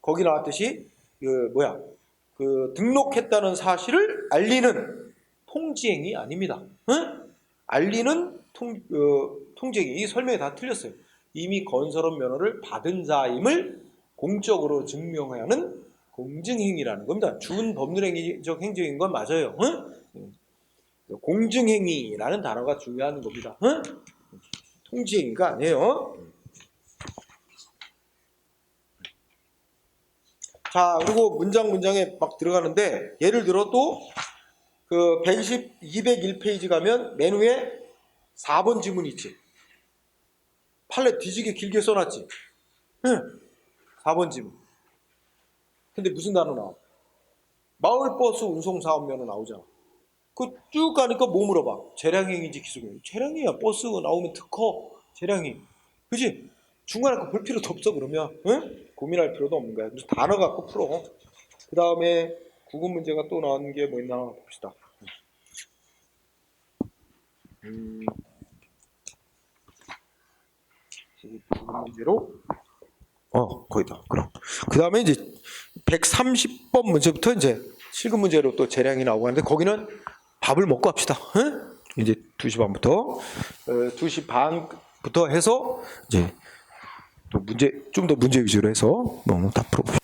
거기 나왔듯이 그 등록했다는 사실을 알리는 통지행위 아닙니다. 알리는 통지행위. 이 설명이 다 틀렸어요. 이미 건설업 면허를 받은 자임을 공적으로 증명해야 하는 공증행위라는 겁니다. 준법률행위적 행정인 건 맞아요. 공증행위라는 단어가 중요한 겁니다. 통지행위가 아니에요. 자, 그리고 문장에 막 들어가는데 예를 들어 또 그 201페이지 가면 맨 위에 4번 지문 있지. 판례 뒤지게 길게 써놨지. 4번 지문. 근데 무슨 단어 나와? 마을버스 운송사업면허 나오잖아. 그 쭉 가니까 뭐 물어봐? 재량행위인지 기술행위. 재량행위야. 버스 나오면 특허 재량행위. 그지? 중간에 거 볼 필요도 없어 그러면. 고민할 필요도 없는 거야. 그래서 단어 갖고 풀어. 그 다음에 구분 문제가 또 나오는 게 뭐 있나 봅시다. 구분 문제로 거기다. 그럼. 그 다음에 이제 130번 문제부터 이제 실근 문제로 또 재량이 나오고 하는데 거기는 밥을 먹고 합시다. 이제 2시 반부터 2시 반부터 해서 이제 또 좀 더 문제 위주로 해서 다 풀어봅시다.